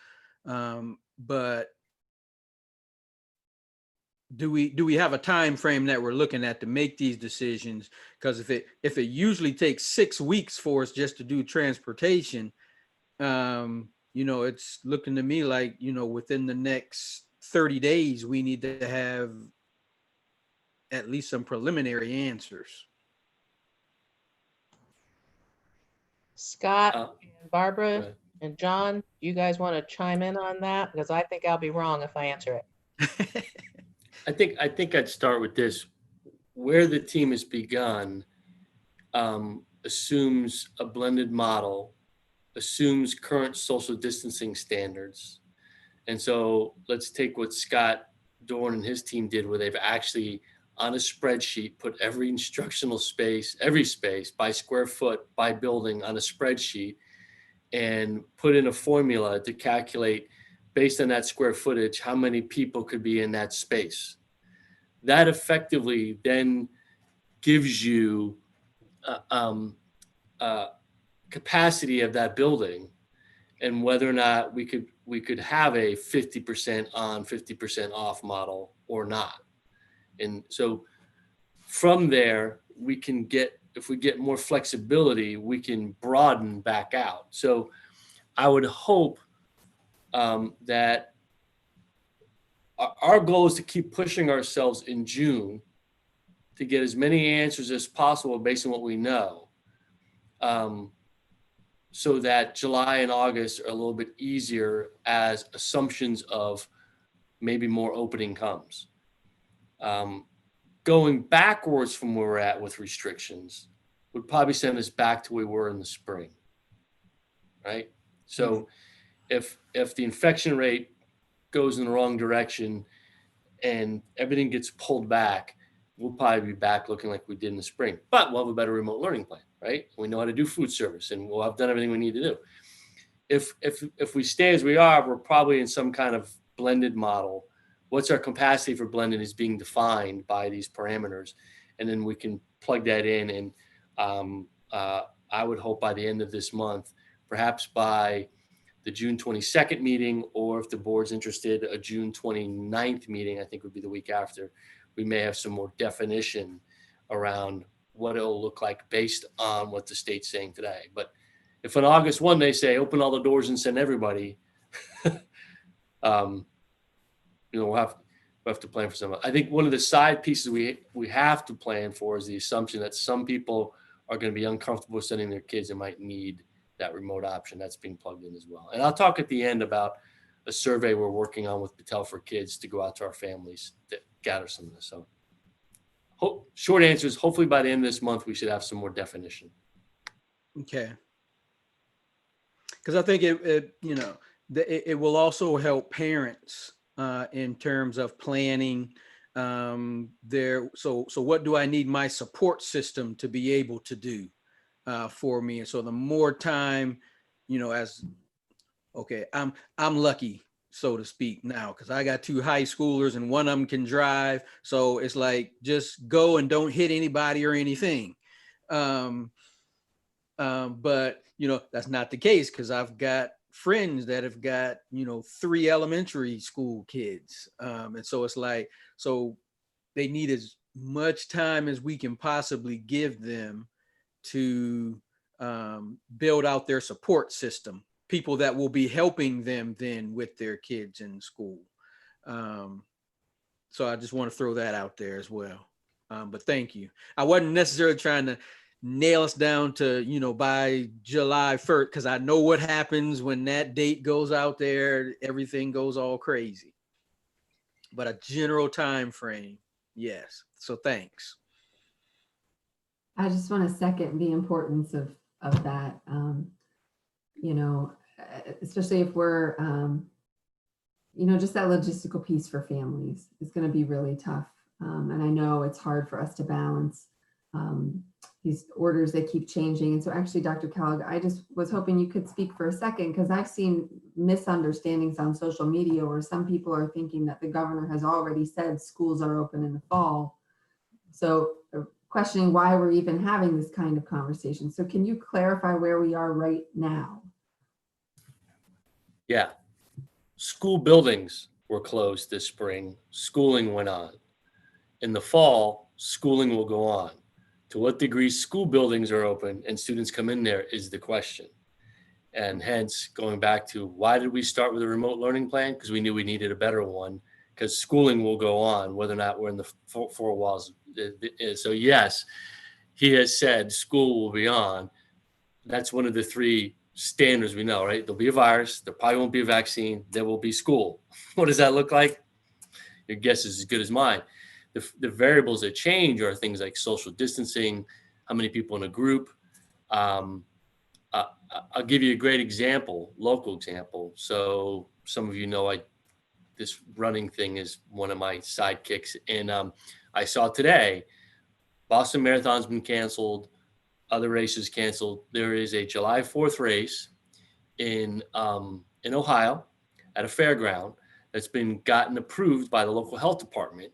But do we have a time frame that we're looking at to make these decisions? Because if it usually takes 6 weeks for us just to do transportation, it's looking to me like, within the next 30 days, we need to have at least some preliminary answers. Scott, Uh, and Barbara, right. and John, you guys want to chime in on that? Because I think I'll be wrong if I answer it. I think I'd start with this. Where the team has begun assumes a blended model, assumes current social distancing standards. And so let's take what Scott Dorn and his team did, where they've actually on a spreadsheet put every instructional space, every space by square foot, by building on a spreadsheet, and put in a formula to calculate based on that square footage how many people could be in that space. That effectively then gives you capacity of that building, and whether or not we could have a 50% on, 50% off model or not. And so from there, we can get, if we get more flexibility, we can broaden back out. So I would hope that our goal is to keep pushing ourselves in June to get as many answers as possible based on what we know, so that July and August are a little bit easier as assumptions of maybe more opening comes. Going backwards from where we're at with restrictions would probably send us back to where we were in the spring, right? So if the infection rate goes in the wrong direction and everything gets pulled back, we'll probably be back looking like we did in the spring, but we'll have a better remote learning plan, right? We know how to do food service and we'll have done everything we need to do. If we stay as we are, we're probably in some kind of blended model. What's our capacity for blended is being defined by these parameters. And then we can plug that in. And I would hope by the end of this month, perhaps by the June 22nd meeting, or if the board's interested, a June 29th meeting, I think would be the week after, we may have some more definition around what it'll look like based on what the state's saying today. But if on August 1, they say, open all the doors and send everybody, we'll have to plan for some. I think one of the side pieces we have to plan for is the assumption that some people are going to be uncomfortable sending their kids and might need that remote option. That's being plugged in as well. And I'll talk at the end about a survey we're working on with Patel for Kids to go out to our families to gather some of this. So short answer is hopefully by the end of this month, we should have some more definition. Okay. Because I think it will also help parents in terms of planning so what do I need my support system to be able to do for me? And so the more time, I'm lucky, so to speak, now, because I got 2 high schoolers and one of them can drive. So it's like, just go and don't hit anybody or anything. But that's not the case, because I've got friends that have got 3 elementary school kids, and so it's like, so they need as much time as we can possibly give them to build out their support system, people that will be helping them then with their kids in school. So I just want to throw that out there as well. But thank you. I wasn't necessarily trying to nail us down to, by July 1st, because I know what happens when that date goes out there, everything goes all crazy. But a general time frame, yes. So thanks. I just want to second the importance of that, especially if we're, just that logistical piece for families is going to be really tough. And I know it's hard for us to balance these orders that keep changing. And so actually, Dr. Kellogg, I just was hoping you could speak for a second, because I've seen misunderstandings on social media where some people are thinking that the governor has already said schools are open in the fall. So questioning why we're even having this kind of conversation. So can you clarify where we are right now? Yeah. School buildings were closed this spring. Schooling went on. In the fall, schooling will go on. To what degree school buildings are open and students come in there is the question. And hence going back to why did we start with a remote learning plan? Because we knew we needed a better one, because schooling will go on whether or not we're in the four walls. So yes, he has said school will be on. That's one of the three standards we know, right? There'll be a virus, there probably won't be a vaccine, there will be school. What does that look like? Your guess is as good as mine. The variables that change are things like social distancing, how many people in a group. I'll give you a great example, local example. So some of you know this running thing is one of my sidekicks. And I saw today, Boston Marathon's been canceled, other races canceled. There is a July 4th race in Ohio at a fairground that's been gotten approved by the local health department.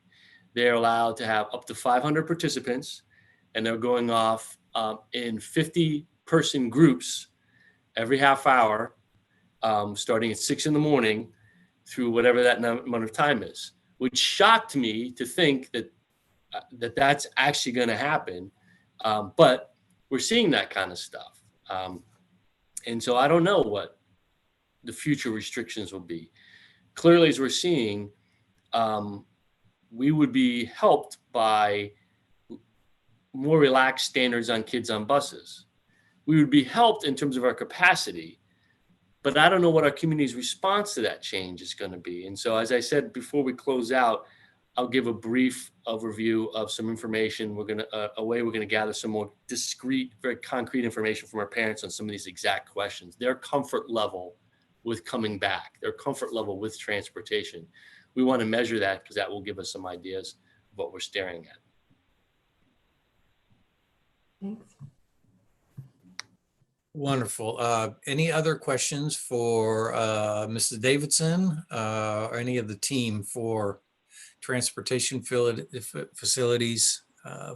They're allowed to have up to 500 participants, and they're going off in 50-person groups every half hour, starting at 6 a.m. through whatever that amount of time is, which shocked me to think that that's actually going to happen. But we're seeing that kind of stuff. And so I don't know what the future restrictions will be. Clearly, as we're seeing, we would be helped by more relaxed standards on kids on buses. We would be helped in terms of our capacity, but I don't know what our community's response to that change is going to be. And so, as I said, before we close out, I'll give a brief overview of some information. We're going to gather some more discrete, very concrete information from our parents on some of these exact questions, their comfort level with coming back, their comfort level with transportation. We want to measure that because that will give us some ideas of what we're staring at. Thanks. Wonderful. Any other questions for Mrs. Davidson or any of the team for transportation facilities,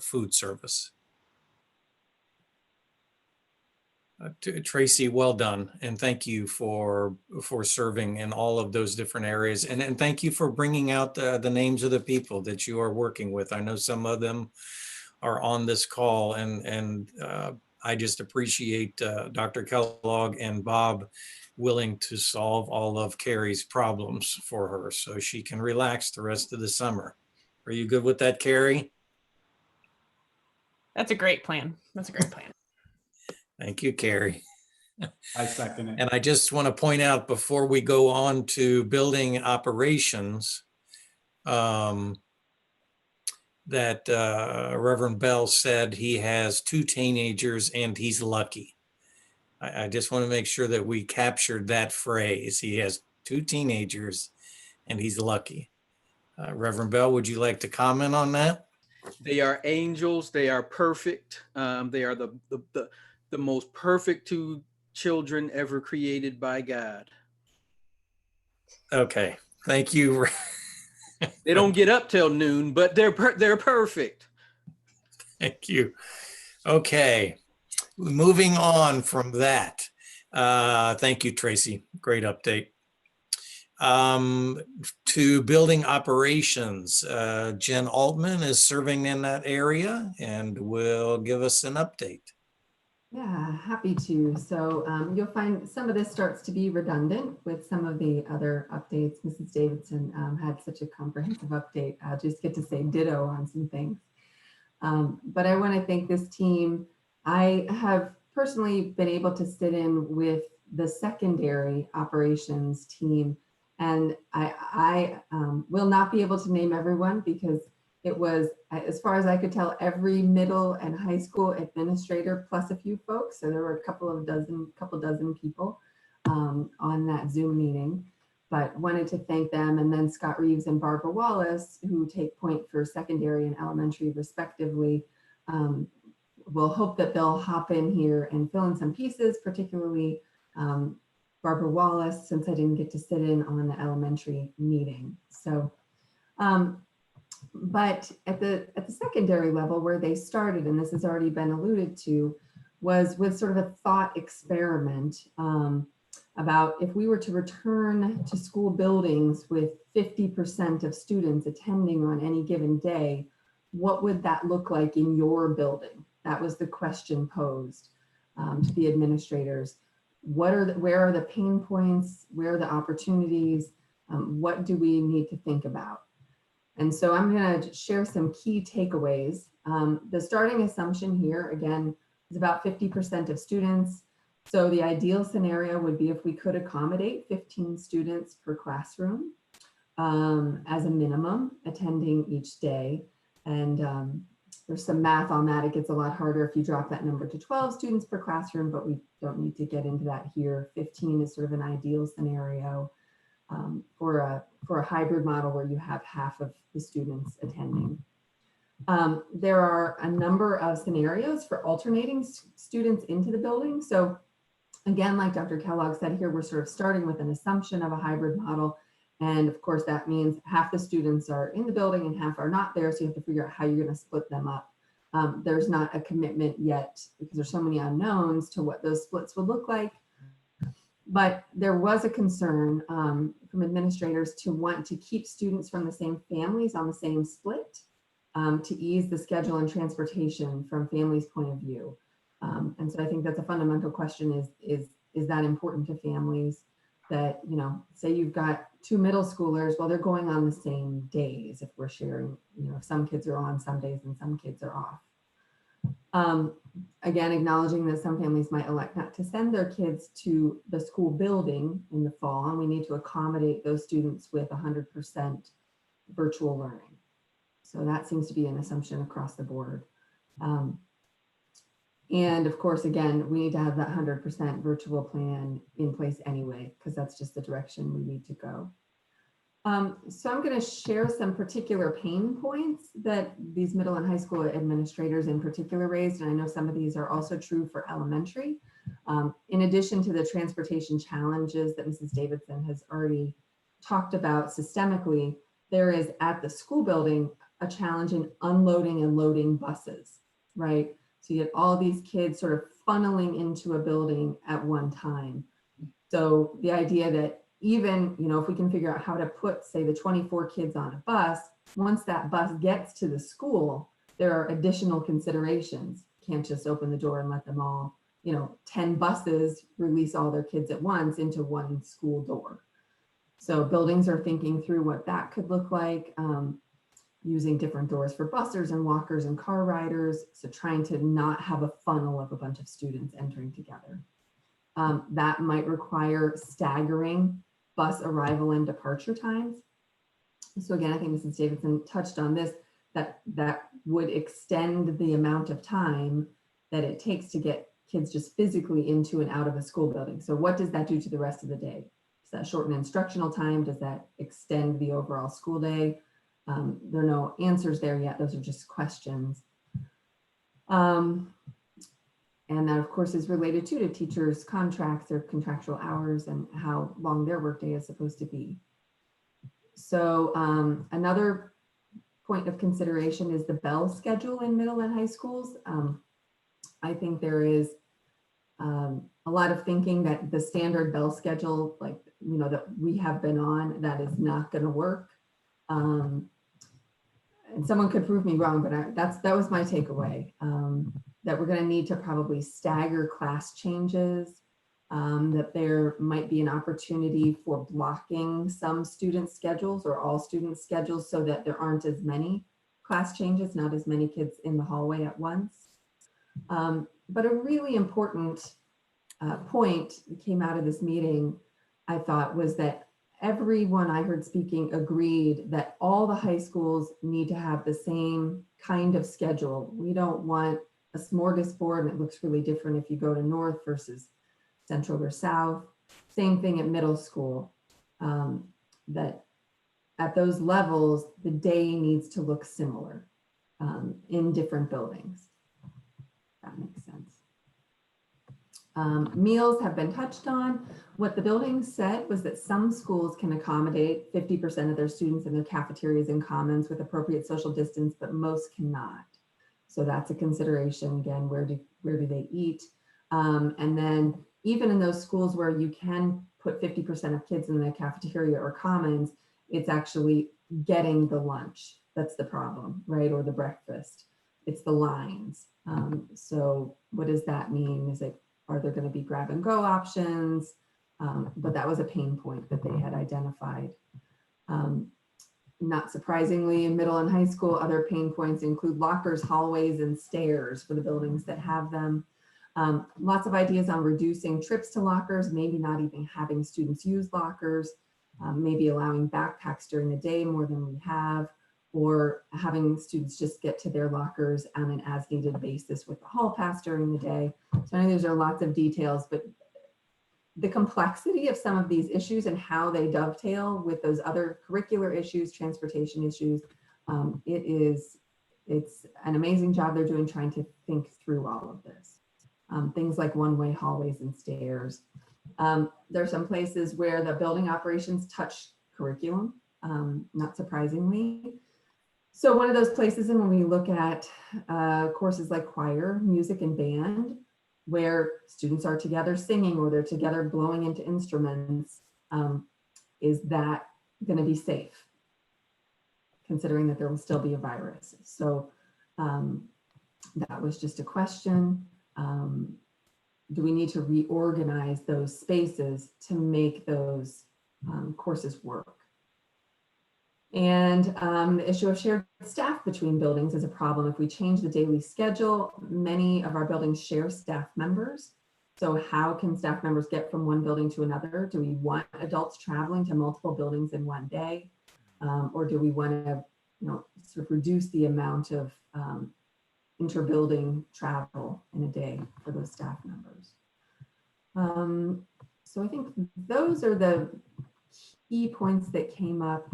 food service? Tracy, well done, and thank you for serving in all of those different areas, and thank you for bringing out the names of the people that you are working with. I know some of them are on this call, and I just appreciate Dr. Kellogg and Bob willing to solve all of Carrie's problems for her so she can relax the rest of the summer. Are you good with that, Carrie? That's a great plan. That's a great plan. Thank you, Carrie. I second it. And I just want to point out before we go on to building operations, that Reverend Bell said he has 2 teenagers and he's lucky. I just want to make sure that we captured that phrase. He has 2 teenagers and he's lucky. Reverend Bell, would you like to comment on that? They are angels. They are perfect. They are the most perfect 2 children ever created by God. Okay, thank you. They don't get up till noon, but they're perfect. Thank you. Okay, moving on from that. Thank you, Tracy. Great update. To building operations, Jen Altman is serving in that area and will give us an update. Yeah, happy to. So you'll find some of this starts to be redundant with some of the other updates. Mrs. Davidson had such a comprehensive update. I'll just get to say ditto on some things. But I want to thank this team. I have personally been able to sit in with the secondary operations team, and I will not be able to name everyone because it was, as far as I could tell, every middle and high school administrator plus a few folks. So there were a couple dozen people on that Zoom meeting, but wanted to thank them. And then Scott Reeves and Barbara Wallace, who take point for secondary and elementary respectively, we'll hope that they'll hop in here and fill in some pieces, particularly Barbara Wallace, since I didn't get to sit in on the elementary meeting. So, but at the secondary level where they started, and this has already been alluded to, was with sort of a thought experiment about if we were to return to school buildings with 50% of students attending on any given day, what would that look like in your building? That was the question posed to the administrators. where are the pain points? Where are the opportunities? What do we need to think about? And so I'm going to share some key takeaways. The starting assumption here, again, is about 50% of students. So the ideal scenario would be if we could accommodate 15 students per classroom as a minimum attending each day. And there's some math on that. It gets a lot harder if you drop that number to 12 students per classroom, but we don't need to get into that here. 15 is sort of an ideal scenario for a hybrid model where you have half of the students attending. There are a number of scenarios for alternating students into the building. So again, like Dr. Kellogg said here, we're sort of starting with an assumption of a hybrid model. And of course, that means half the students are in the building and half are not there. So you have to figure out how you're going to split them up. There's not a commitment yet because there's so many unknowns to what those splits would look like. But there was a concern from administrators to want to keep students from the same families on the same split to ease the schedule and transportation from families' point of view. And so I think that's a fundamental question is that important to families that, you know, say you've got 2 middle schoolers, well, they're going on the same days if we're sharing, you know, if some kids are on some days and some kids are off. Again, acknowledging that some families might elect not to send their kids to the school building in the fall, and we need to accommodate those students with 100% virtual learning. So that seems to be an assumption across the board. And of course, again, we need to have that 100% virtual plan in place anyway, because that's just the direction we need to go. So I'm going to share some particular pain points that these middle and high school administrators in particular raised. And I know some of these are also true for elementary. In addition to the transportation challenges that Mrs. Davidson has already talked about systemically, there is at the school building a challenge in unloading and loading buses, right? So you get all these kids sort of funneling into a building at one time. So the idea that even, you know, if we can figure out how to put, say, the 24 kids on a bus, once that bus gets to the school, there are additional considerations. You can't just open the door and let them all, you know, 10 buses release all their kids at once into one school door. So buildings are thinking through what that could look like, using different doors for bussers and walkers and car riders. So trying to not have a funnel of a bunch of students entering together. That might require staggering bus arrival and departure times. So again, I think Mrs. Davidson touched on this, that would extend the amount of time that it takes to get kids just physically into and out of a school building. So what does that do to the rest of the day? Does that shorten instructional time? Does that extend the overall school day? There are no answers there yet. Those are just questions. And that, of course, is related to teachers' contracts, their contractual hours, and how long their workday is supposed to be. So another point of consideration is the bell schedule in middle and high schools. I think there is a lot of thinking that the standard bell schedule, like, you know, that we have been on, that is not going to work. And someone could prove me wrong, but that was my takeaway. That we're going to need to probably stagger class changes, that there might be an opportunity for blocking some student schedules or all student schedules so that there aren't as many class changes, not as many kids in the hallway at once. But a really important point that came out of this meeting, I thought, was that everyone I heard speaking agreed that all the high schools need to have the same kind of schedule. We don't want a smorgasbord, and it looks really different if you go to north versus central or south. Same thing at middle school, that at those levels, the day needs to look similar in different buildings. That makes sense. Meals have been touched on. What the building said was that some schools can accommodate 50% of their students in their cafeterias and commons with appropriate social distance, but most cannot. So that's a consideration. Again, where do they eat? And then even in those schools where you can put 50% of kids in the cafeteria or commons, it's actually getting the lunch. That's the problem, right? Or the breakfast. It's the lines. So what does that mean? Is it Are there going to be grab and go options? But that was a pain point that they had identified. Not surprisingly, in middle and high school, other pain points include lockers, hallways, and stairs for the buildings that have them. Lots of ideas on reducing trips to lockers, maybe not even having students use lockers, maybe allowing backpacks during the day more than we have, or having students just get to their lockers on an as-needed basis with the hall pass during the day. So I know these are lots of details, but the complexity of some of these issues and how they dovetail with those other curricular issues, transportation issues, it's an amazing job they're doing trying to think through all of this. Things like one-way hallways and stairs. There are some places where the building operations touch curriculum, not surprisingly. So one of those places, and when we look at courses like choir, music, and band, where students are together singing or they're together blowing into instruments, is that going to be safe, considering that there will still be a virus? So that was just a question. Do we need to reorganize those spaces to make those courses work? And the issue of shared staff between buildings is a problem. If we change the daily schedule, many of our buildings share staff members. So how can staff members get from one building to another? Do we want adults traveling to multiple buildings in one day? Or do we want to, sort of reduce the amount of inter-building travel in a day for those staff members? So I think those are the key points that came up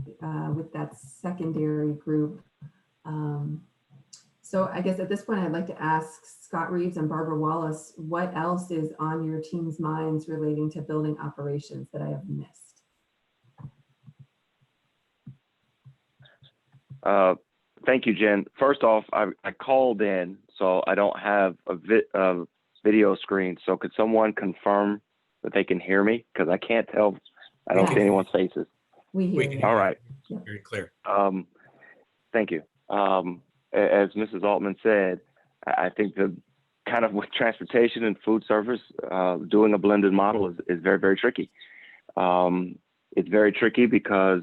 with that secondary group. So I guess at this point, I'd like to ask Scott Reeves and Barbara Wallace, what else is on your team's minds relating to building operations that I have missed? Thank you, Jen. First off, I called in, so I don't have a video screen. So could someone confirm that they can hear me? Because I can't tell. I don't see anyone's faces. We hear you. can All right. Very clear. Thank you. As Mrs. Altman said, I think the kind of with transportation and food service, doing a blended model is very, very tricky. It's very tricky because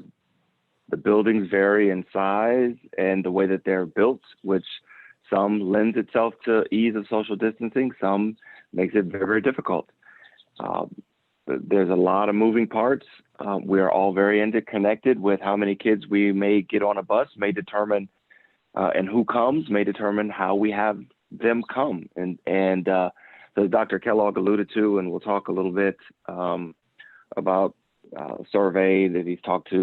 the buildings vary in size and the way that they're built, which some lends itself to ease of social distancing, some makes it very, very difficult. There's a lot of moving parts. We are all very interconnected with how many kids we may get on a bus may determine, and who comes may determine how we have them come. And as Dr. Kellogg alluded to, and we'll talk a little bit about a survey that he's talked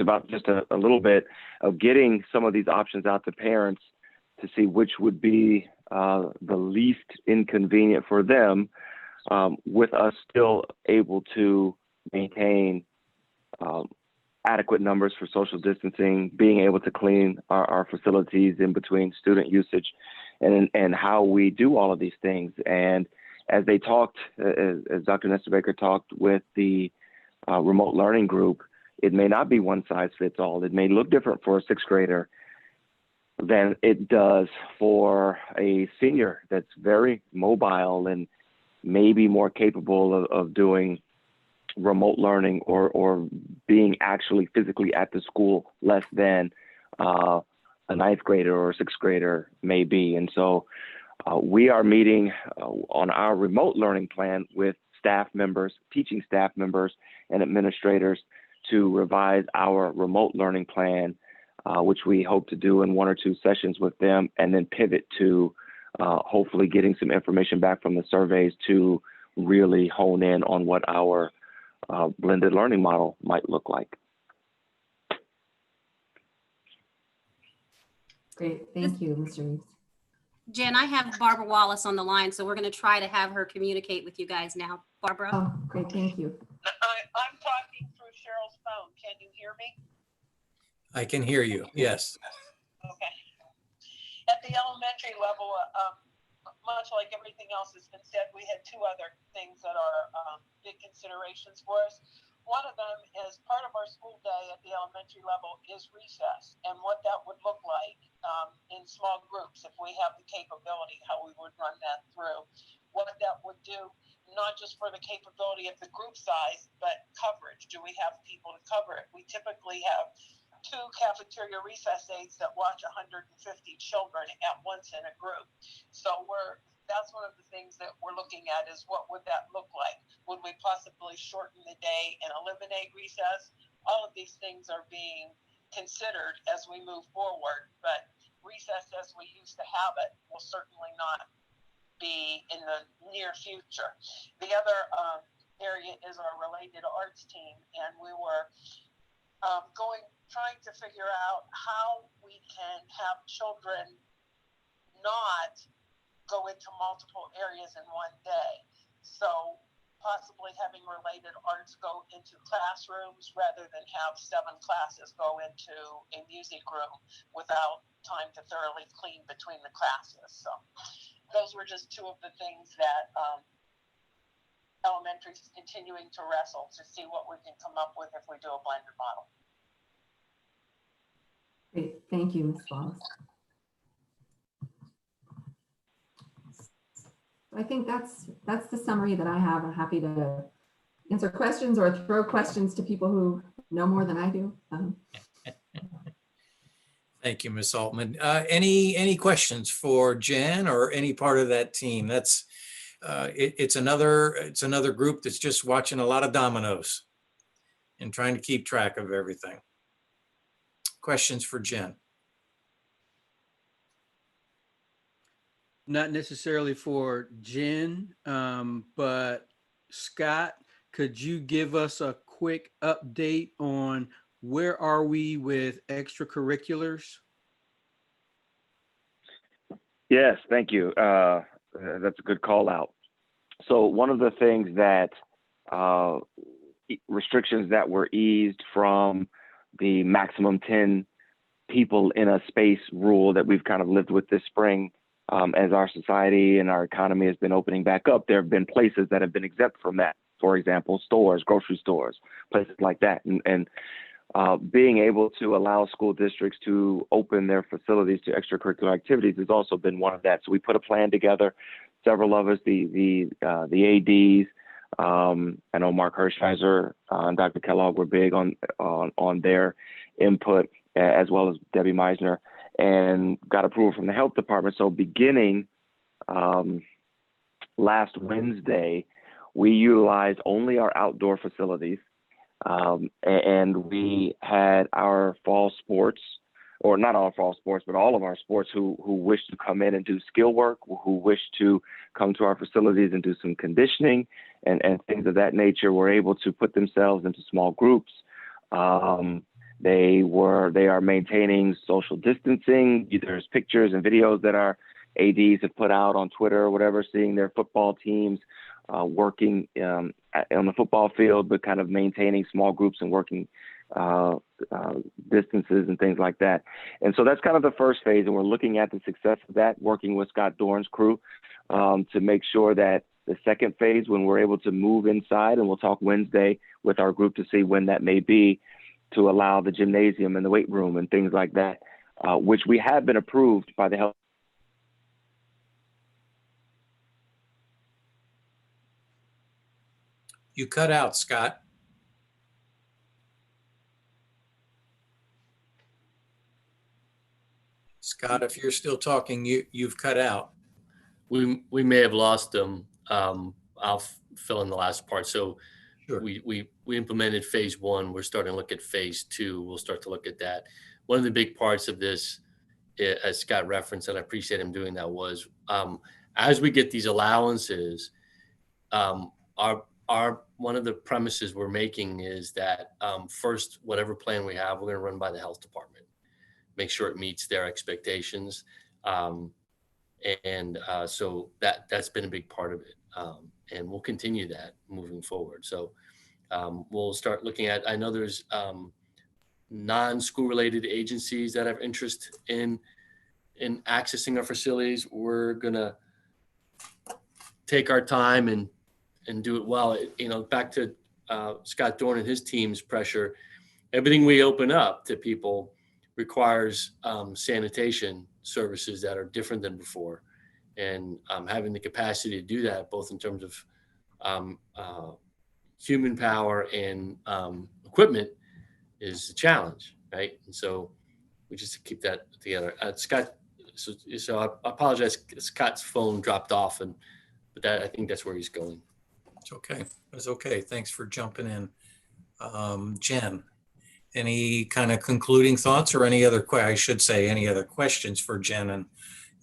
about just a little bit of getting some of these options out to parents to see which would be the least inconvenient for them, with us still able to maintain adequate numbers for social distancing, being able to clean our facilities in between student usage, and how we do all of these things. And as they talked, as Dr. Nestor Baker talked with the remote learning group, it may not be one size fits all. It may look different for a sixth grader than it does for a senior that's very mobile and maybe more capable of doing remote learning or being actually physically at the school less than a ninth grader or a sixth grader may be. And so we are meeting on our remote learning plan with staff members, teaching staff members and administrators to revise our remote learning plan, which we hope to do in 1 or 2 sessions with them, and then pivot to hopefully getting some information back from the surveys to really hone in on what our blended learning model might look like. Great, thank you, Mr. Reeves. Jen, I have Barbara Wallace on the line, so we're going to try to have her communicate with you guys now. Barbara? Oh, great, thank you. I'm talking through Cheryl's phone. Can you hear me? I can hear you. Yes. Okay. At the elementary level, much like everything else has been said, we had 2 other things that are big considerations for us. One of them is part of our school day at the elementary level is recess, and what that would look like in small groups if we have the capability, how we would run that through. What that would do not just for the capability of the group size, but coverage. Do we have people to cover it? We typically have 2 cafeteria recess aides that watch 150 children at once in a group. So that's one of the things that we're looking at is what would that look like? Would we possibly shorten the day and eliminate recess? All of these things are being considered as we move forward, but recess as we used to have it will certainly not be in the near future. The other area is our related arts team, and we were trying to figure out how we can have children not go into multiple areas in one day. So possibly having related arts go into classrooms rather than have 7 classes go into a music room without time to thoroughly clean between the classes. So those were just 2 of the things that elementary is continuing to wrestle to see what we can come up with if we do a blended model. Great, thank you, Ms. Wallace. I think that's the summary that I have. I'm happy to answer questions or throw questions to people who know more than I do. Thank you, Ms. Altman. Any questions for Jen or any part of that team? That's it's another group that's just watching a lot of dominoes and trying to keep track of everything. Questions for Jen? Not necessarily for Jen, but Scott, could you give us a quick update on where are we with extracurriculars? Yes, thank you. That's a good call out. So one of the things that restrictions that were eased from the maximum 10 people in a space rule that we've kind of lived with this spring, as our society and our economy has been opening back up, there have been places that have been exempt from that. For example, stores, grocery stores, places like that. And being able to allow school districts to open their facilities to extracurricular activities has also been one of that. So we put a plan together, several of us, the ADs, I know Mark Hirschheiser and Dr. Kellogg were big on their input, as well as Debbie Meisner, and got approval from the health department. So beginning last Wednesday, we utilized only our outdoor facilities, and we had our fall sports, or not all fall sports, but all of our sports who wish to come in and do skill work, who wish to come to our facilities and do some conditioning and things of that nature, were able to put themselves into small groups. They are maintaining social distancing. There's pictures and videos that our ADs have put out on Twitter or whatever, seeing their football teams working on the football field, but kind of maintaining small groups and working distances and things like that. And so that's kind of the first phase, and we're looking at the success of that, working with Scott Dorn's crew to make sure that the second phase, when we're able to move inside, and we'll talk Wednesday with our group to see when that may be, to allow the gymnasium and the weight room and things like that, which we have been approved by the health. You cut out, Scott. Scott, if you're still talking, you've cut out. We may have lost them. I'll fill in the last part. So sure. We implemented phase 1. We're starting to look at phase 2. We'll start to look at that. One of the big parts of this, as Scott referenced, and I appreciate him doing that, was as we get these allowances, one of the premises we're making is that first, whatever plan we have, we're going to run by the health department, make sure it meets their expectations. So that's been a big part of it. And we'll continue that moving forward. So we'll start looking at, I know there's non-school related agencies that have interest in accessing our facilities. We're going to take our time and do it well. Back to Scott Dorn and his team's pressure, everything we open up to people requires sanitation services that are different than before. And having the capacity to do that, both in terms of human power and equipment is a challenge, right? And so we just keep that together. Scott, so I apologize. Scott's phone dropped off, but that, I think that's where he's going. It's okay. It's okay. Thanks for jumping in. Jen, any kind of concluding thoughts or any other, I should say, any other questions for Jen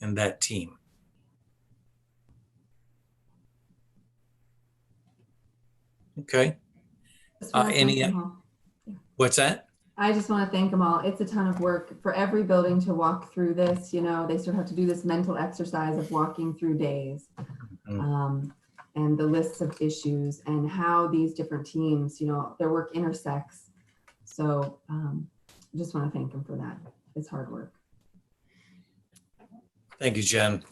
and that team? Okay. Just wanna thank them all. What's that? I just want to thank them all. It's a ton of work for every building to walk through this. You know, they sort of have to do this mental exercise of walking through days and the lists of issues and how these different teams, you know, their work intersects. So I just want to thank them for that. It's hard work. Thank you, Jen.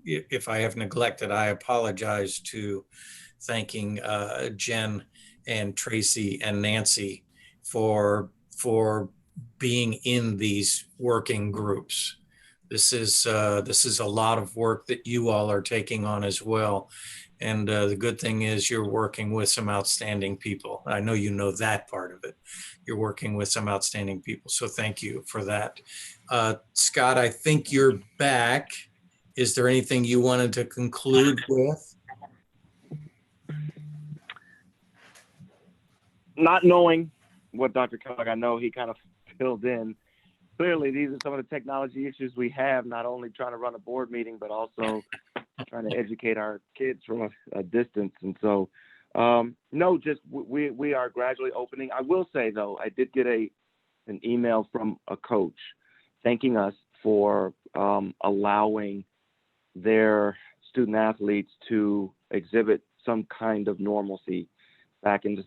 If I have neglected, I apologize to thanking Jen and Tracy and Nancy for being in these working groups. This is a lot of work that you all are taking on as well. And the good thing is you're working with some outstanding people. I know you know that part of it. You're working with some outstanding people. So thank you for that. Scott, I think you're back. Is there anything you wanted to conclude with? Not knowing what Dr. Kellogg, I know he kind of filled in. Clearly, these are some of the technology issues we have, not only trying to run a board meeting, but also trying to educate our kids from a distance. And so, no, just we are gradually opening. I will say, though, I did get an email from a coach thanking us for allowing their student athletes to exhibit some kind of normalcy back into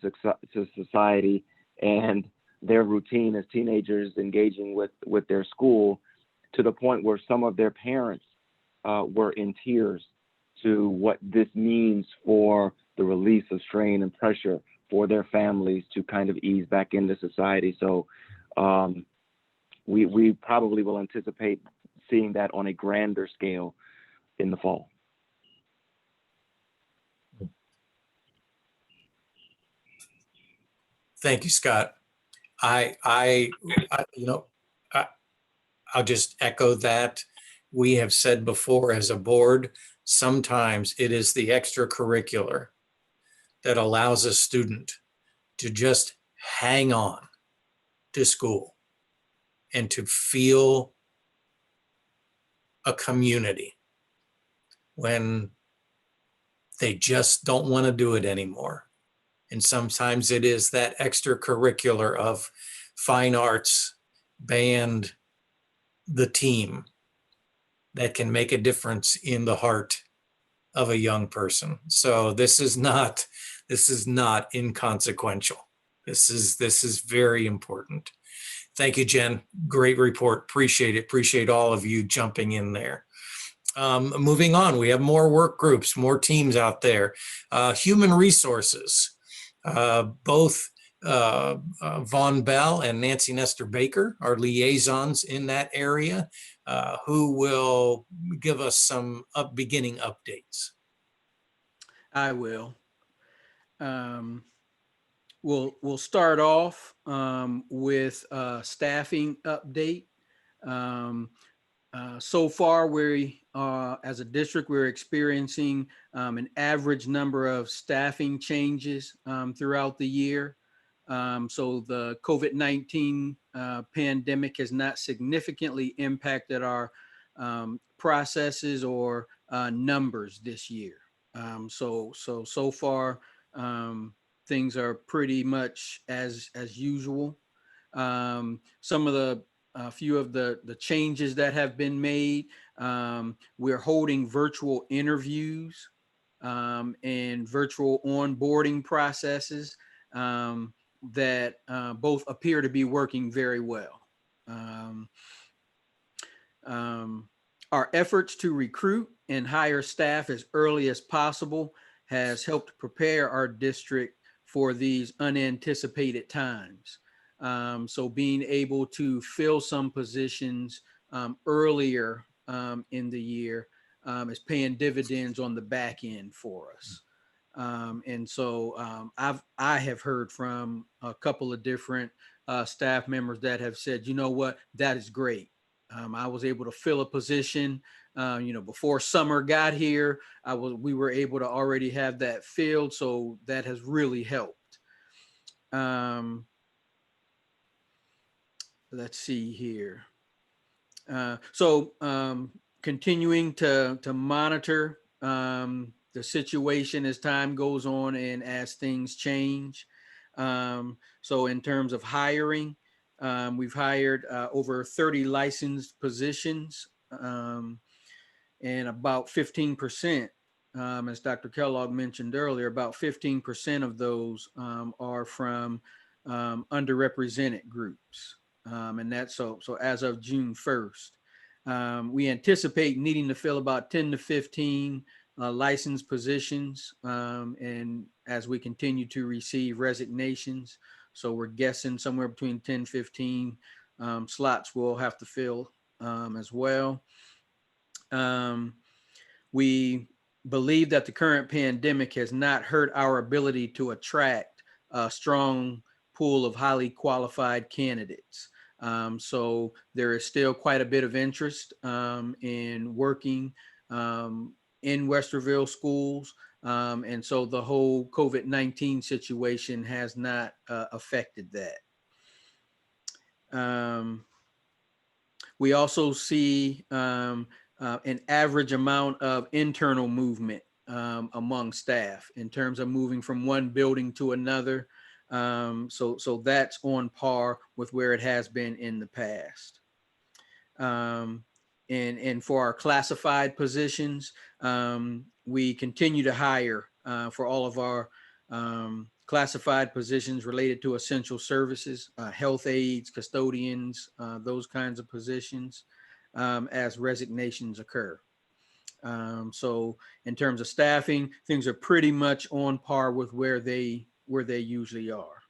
society and their routine as teenagers engaging with their school, to the point where some of their parents were in tears to what this means for the release of strain and pressure for their families to kind of ease back into society. So we probably will anticipate seeing that on a grander scale in the fall. Thank you, Scott. I'll just echo that. We have said before as a board, sometimes it is the extracurricular that allows a student to just hang on to school and to feel a community when they just don't want to do it anymore. And sometimes it is that extracurricular of fine arts, band, the team that can make a difference in the heart of a young person. So this is not inconsequential. This is very important. Thank you, Jen. Great report. Appreciate it. Appreciate all of you jumping in there. Moving on, we have more work groups, more teams out there. Human resources. Both Vaughn Bell and Nancy Nestor Baker are liaisons in that area, who will give us some beginning updates. I will. We'll start off with a staffing update. So far, we as a district, we're experiencing an average number of staffing changes throughout the year. So the COVID-19 pandemic has not significantly impacted our processes or numbers this year. So far, things are pretty much as usual. Some of the a few of the changes that have been made. We're holding virtual interviews and virtual onboarding processes that both appear to be working very well. Our efforts to recruit and hire staff as early as possible has helped prepare our district for these unanticipated times. So being able to fill some positions earlier in the year is paying dividends on the back end for us. And so I have heard from a couple of different staff members that have said, you know what, that is great. I was able to fill a position, before summer got here. We were able to already have that filled, so that has really helped. Let's see here. Continuing to monitor the situation as time goes on and as things change. So in terms of hiring, we've hired over 30 licensed positions, and about 15%, as Dr. Kellogg mentioned earlier, about 15% of those are from underrepresented groups. And that's so as of June 1st. We anticipate needing to fill about 10 to 15 licensed positions, and as we continue to receive resignations. So we're guessing somewhere between 10, 15 slots we'll have to fill as well. We believe that the current pandemic has not hurt our ability to attract a strong pool of highly qualified candidates. So there is still quite a bit of interest in working in Westerville schools. And so the whole COVID-19 situation has not affected that. We also see an average amount of internal movement among staff in terms of moving from one building to another. So that's on par with where it has been in the past. And for our classified positions, we continue to hire for all of our classified positions related to essential services, health aides, custodians, those kinds of positions, as resignations occur. So in terms of staffing, things are pretty much on par with where they usually are.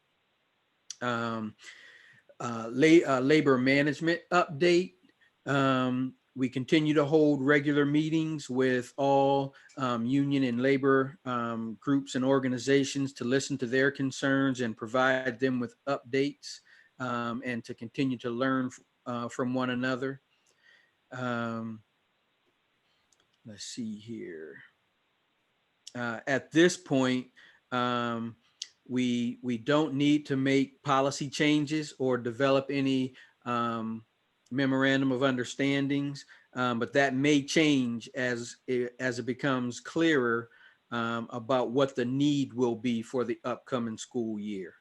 Labor management update. We continue to hold regular meetings with all union and labor groups and organizations to listen to their concerns and provide them with updates, and to continue to learn from one another. Let's see here. At this point, we don't need to make policy changes or develop any memorandum of understandings, but that may change as it becomes clearer about what the need will be for the upcoming school year.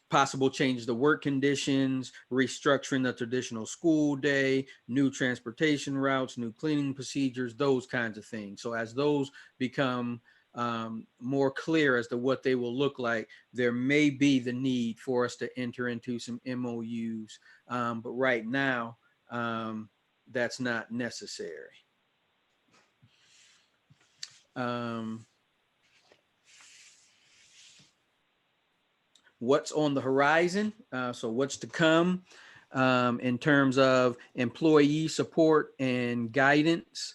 Possible change the work conditions, restructuring the traditional school day, new transportation routes, new cleaning procedures, those kinds of things. So as those become more clear as to what they will look like, there may be the need for us to enter into some MOUs. But right now, that's not necessary. What's on the horizon? So what's to come in terms of employee support and guidance,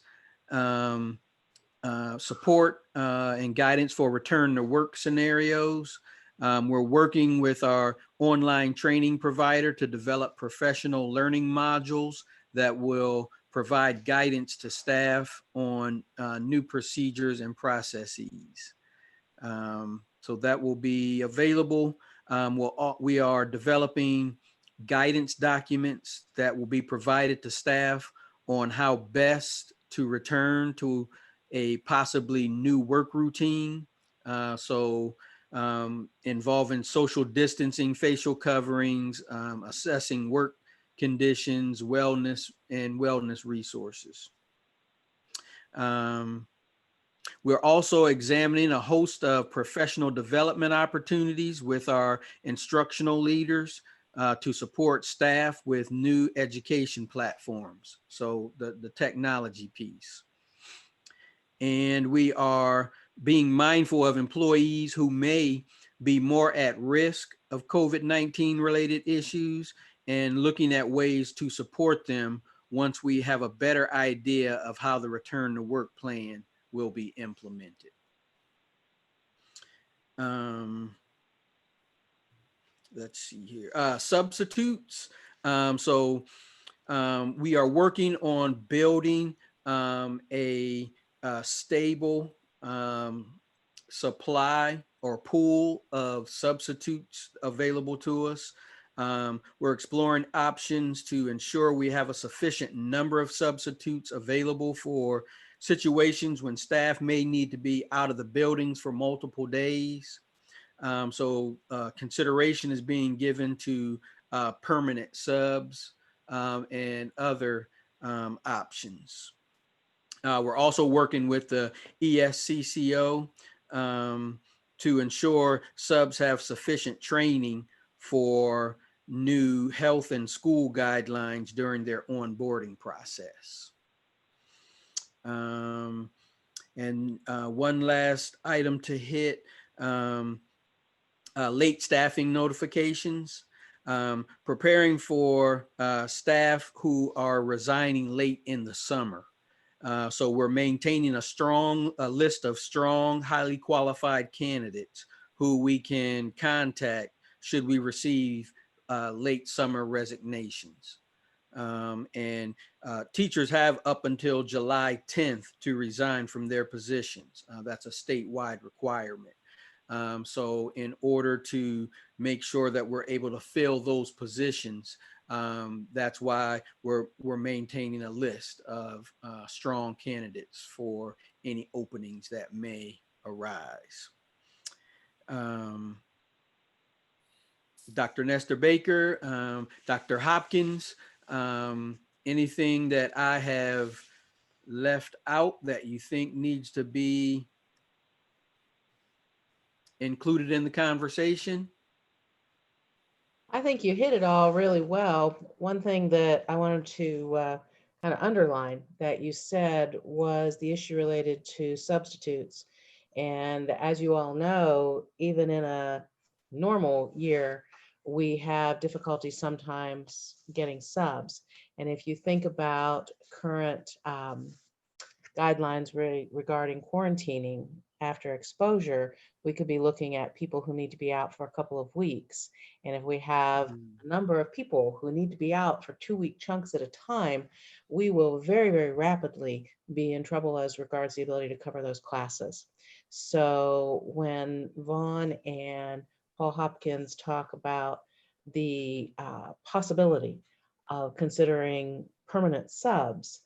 support and guidance for return to work scenarios. We're working with our online training provider to develop professional learning modules that will provide guidance to staff on new procedures and processes. So that will be available. We are developing guidance documents that will be provided to staff on how best to return to a possibly new work routine. Involving social distancing, facial coverings, assessing work conditions, wellness, and wellness resources. We're also examining a host of professional development opportunities with our instructional leaders to support staff with new education platforms. So the technology piece. And we are being mindful of employees who may be more at risk of COVID-19 related issues and looking at ways to support them once we have a better idea of how the return to work plan will be implemented. Let's see here. Substitutes. We are working on building a stable supply or pool of substitutes available to us. We're exploring options to ensure we have a sufficient number of substitutes available for situations when staff may need to be out of the buildings for multiple days. Consideration is being given to permanent subs and other options. We're also working with the ESCCO to ensure subs have sufficient training for new health and school guidelines during their onboarding process. And one last item to hit, late staffing notifications. Preparing for staff who are resigning late in the summer. So we're maintaining a list of strong, highly qualified candidates who we can contact should we receive late summer resignations. Teachers have up until July 10th to resign from their positions. That's a statewide requirement. So in order to make sure that we're able to fill those positions, that's why we're maintaining a list of strong candidates for any openings that may arise. Dr. Nestor Baker, Dr. Hopkins, anything that I have left out that you think needs to be included in the conversation? I think you hit it all really well. One thing that I wanted to kind of underline that you said was the issue related to substitutes. And as you all know, even in a normal year, we have difficulty sometimes getting subs. And if you think about current guidelines regarding quarantining after exposure, we could be looking at people who need to be out for a couple of weeks. And if we have a number of people who need to be out for 2-week chunks at a time, we will very, very rapidly be in trouble as regards the ability to cover those classes. So when Vaughn and Paul Hopkins talk about the possibility of considering permanent subs,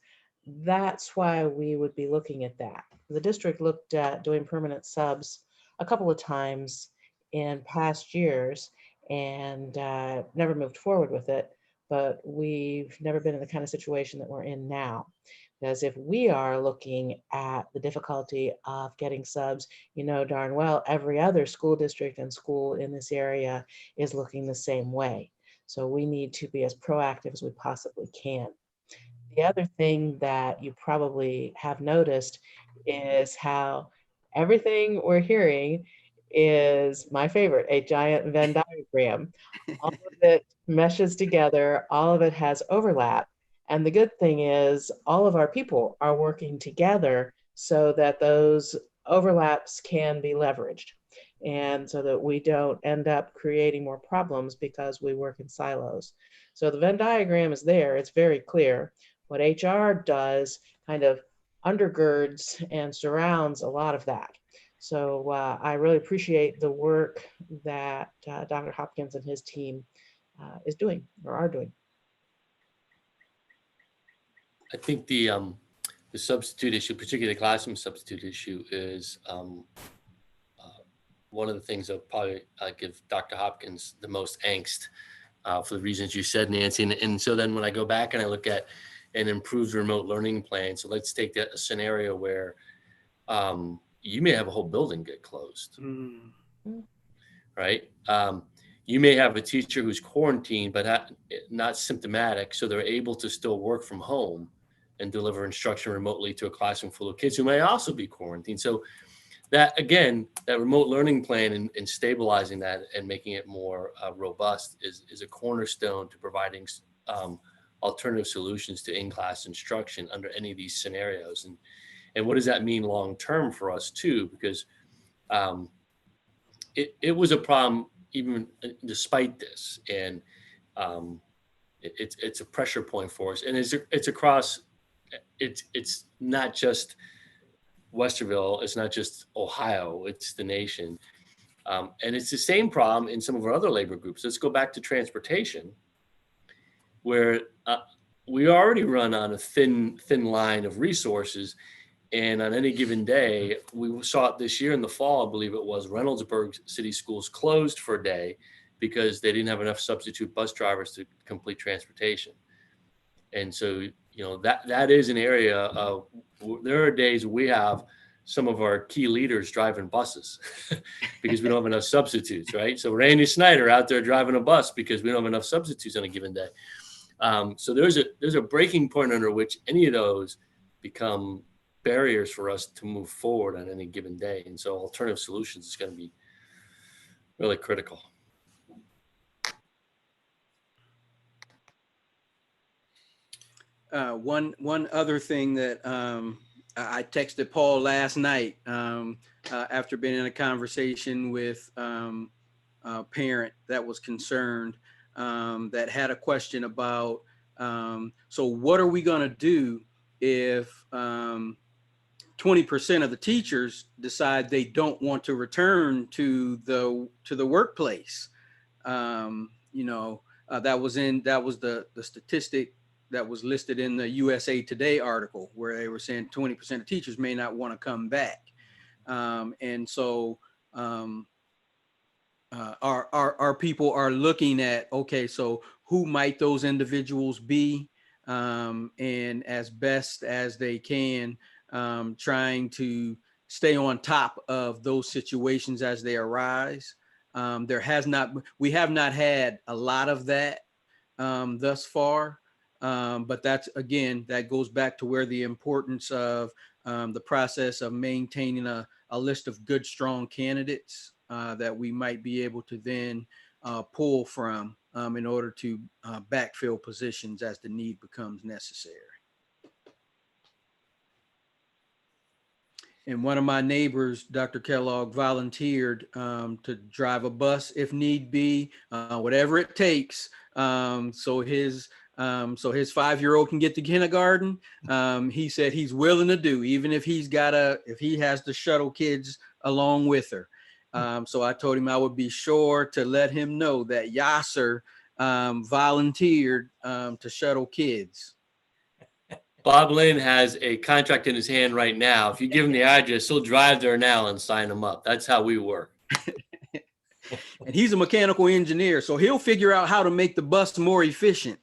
that's why we would be looking at that. The district looked at doing permanent subs a couple of times in past years and never moved forward with it, but we've never been in the kind of situation that we're in now. Because if we are looking at the difficulty of getting subs, you know darn well every other school district and school in this area is looking the same way. So we need to be as proactive as we possibly can. The other thing that you probably have noticed is how everything we're hearing is my favorite, a giant Venn diagram. All of it meshes together, all of it has overlap. And the good thing is all of our people are working together so that those overlaps can be leveraged and so that we don't end up creating more problems because we work in silos. So the Venn diagram is there, it's very clear. What HR does kind of undergirds and surrounds a lot of that. So I really appreciate the work that Dr. Hopkins and his team is doing or are doing. I think the substitute issue, particularly the classroom substitute issue, is one of the things that probably give Dr. Hopkins the most angst for the reasons you said, Nancy. And so then when I go back and I look at an improved remote learning plan, so let's take a scenario where you may have a whole building get closed, right? You may have a teacher who's quarantined but not symptomatic, so they're able to still work from home and deliver instruction remotely to a classroom full of kids who may also be quarantined. So that, again, that remote learning plan and stabilizing that and making it more robust is a cornerstone to providing alternative solutions to in-class instruction under any of these scenarios. And what does that mean long-term for us too? Because it was a problem even despite this. And it's a pressure point for us. And it's across, it's not just Westerville, it's not just Ohio, it's the nation. And it's the same problem in some of our other labor groups. Let's go back to transportation, where we already run on a thin line of resources. And on any given day, we saw it this year in the fall, I believe it was, Reynoldsburg City Schools closed for a day because they didn't have enough substitute bus drivers to complete transportation. And so, that is an area of, there are days we have some of our key leaders driving buses because we don't have enough substitutes, right? So Randy Snyder out there driving a bus because we don't have enough substitutes on a given day. So there's a breaking point under which any of those become barriers for us to move forward on any given day. And so alternative solutions is going to be really critical. One other thing that I texted Paul last night after being in a conversation with a parent that was concerned, that had a question about, so what are we going to do if 20% of the teachers decide they don't want to return to the workplace? That was the statistic that was listed in the USA Today article, where they were saying 20% of teachers may not want to come back. And so our people are looking at, okay, so who might those individuals be? And as best as they can, trying to stay on top of those situations as they arise. We have not had a lot of that thus far. But that goes back to where the importance of the process of maintaining a list of good, strong candidates that we might be able to then pull from in order to backfill positions as the need becomes necessary. And one of my neighbors, Dr. Kellogg, volunteered to drive a bus if need be, whatever it takes. So his 5-year-old can get to kindergarten. He said he's willing to do, even if if he has to shuttle kids along with her. So I told him I would be sure to let him know that Yasser volunteered to shuttle kids. Bob Lynn has a contract in his hand right now. If you give him the address, he'll drive there now and sign them up. That's how we work. And he's a mechanical engineer, so he'll figure out how to make the bus more efficient.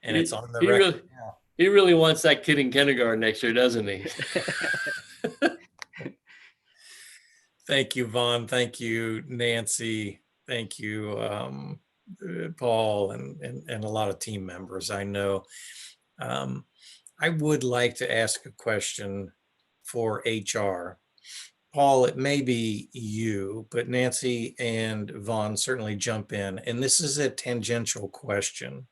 And it's on the record. He really wants that kid in kindergarten next year, doesn't he? Thank you, Vaughn. Thank you, Nancy. Thank you, Paul, and a lot of team members. I know. I would like to ask a question for HR. Paul, it may be you, but Nancy and Vaughn certainly jump in. And this is a tangential question.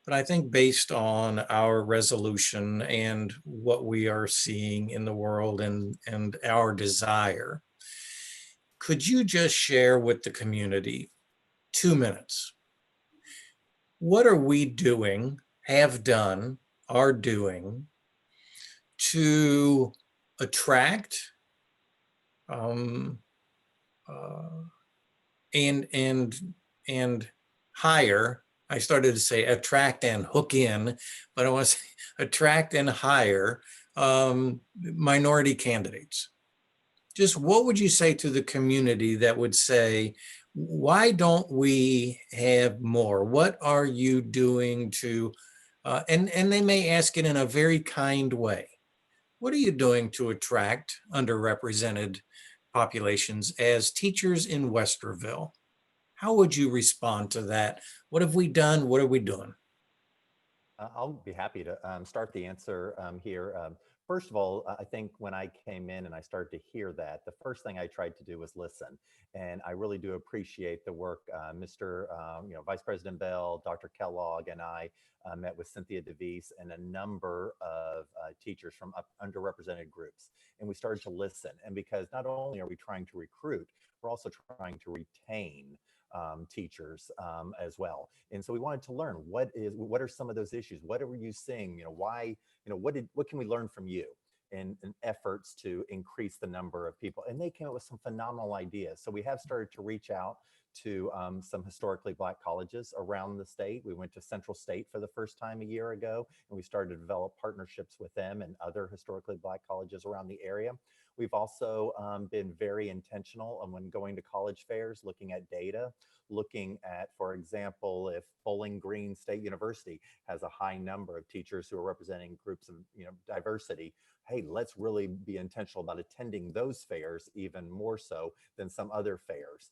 But I think based on our resolution and what we are seeing in the world and our desire, could you just share with the community 2 minutes? What are we doing, have done, are doing to attract and hire? I started to say attract and hook in, but I want to say attract and hire minority candidates. Just what would you say to the community that would say, why don't we have more? What are you doing to, and they may ask it in a very kind way. What are you doing to attract underrepresented populations as teachers in Westerville? How would you respond to that? What have we done? What are we doing? I'll be happy to start the answer here. First of all, I think when I came in and I started to hear that, the first thing I tried to do was listen. And I really do appreciate the work Mr. Vice President Bell, Dr. Kellogg, and I met with Cynthia DeVise and a number of teachers from underrepresented groups. And we started to listen. And because not only are we trying to recruit, we're also trying to retain teachers as well. And so we wanted to learn what are some of those issues? What are you seeing? Why, what can we learn from you in efforts to increase the number of people? And they came up with some phenomenal ideas. So we have started to reach out to some historically Black colleges around the state. We went to Central State for the first time a year ago, and we started to develop partnerships with them and other historically Black colleges around the area. We've also been very intentional on when going to college fairs, looking at data, looking at, for example, if Bowling Green State University has a high number of teachers who are representing groups of diversity, hey, let's really be intentional about attending those fairs even more so than some other fairs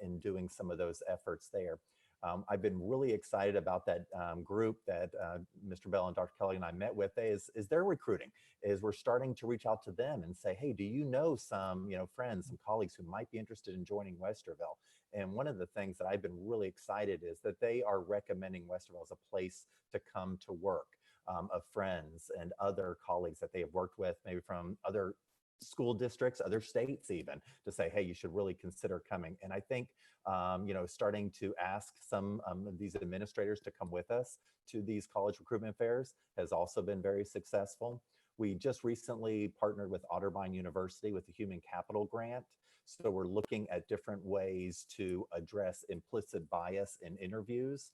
and doing some of those efforts there. I've been really excited about that group that Mr. Bell and Dr. Kelly and I met with. Is their recruiting? Is we're starting to reach out to them and say, hey, do you know some friends, some colleagues who might be interested in joining Westerville? And one of the things that I've been really excited is that they are recommending Westerville as a place to come to work, of friends and other colleagues that they have worked with, maybe from other school districts, other states even, to say, hey, you should really consider coming. And I think, starting to ask some of these administrators to come with us to these college recruitment fairs has also been very successful. We just recently partnered with Otterbein University with the Human Capital Grant. So we're looking at different ways to address implicit bias in interviews,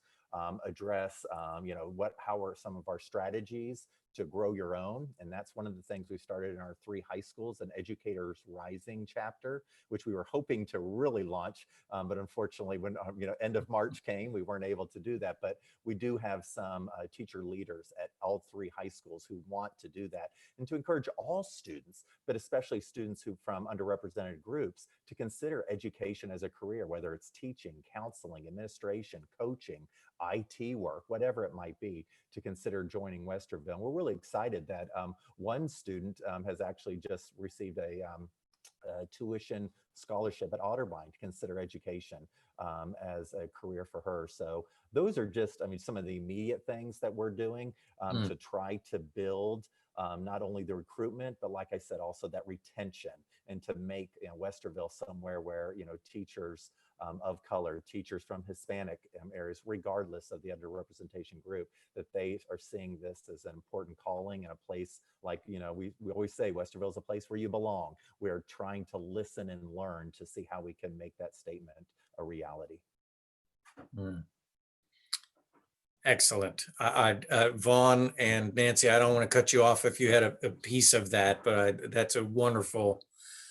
address, how are some of our strategies to grow your own. And that's one of the things we started in our 3 high schools, an Educators Rising chapter, which we were hoping to really launch. But unfortunately, when end of March came, we weren't able to do that. But we do have some teacher leaders at all 3 high schools who want to do that, and to encourage all students, but especially students who from underrepresented groups, to consider education as a career, whether it's teaching, counseling, administration, coaching, IT work, whatever it might be, to consider joining Westerville. We're really excited that one student has actually just received a tuition scholarship at Otterbein to consider education as a career for her. So those are just, some of the immediate things that we're doing to try to build not only the recruitment, but like I said, also that retention, and to make Westerville somewhere where teachers of color, teachers from Hispanic areas, regardless of the underrepresentation group, that they are seeing this as an important calling and a place like, we always say Westerville is a place where you belong. We're trying to listen and learn to see how we can make that statement a reality. Excellent. Vaughn and Nancy, I don't want to cut you off if you had a piece of that, but that's a wonderful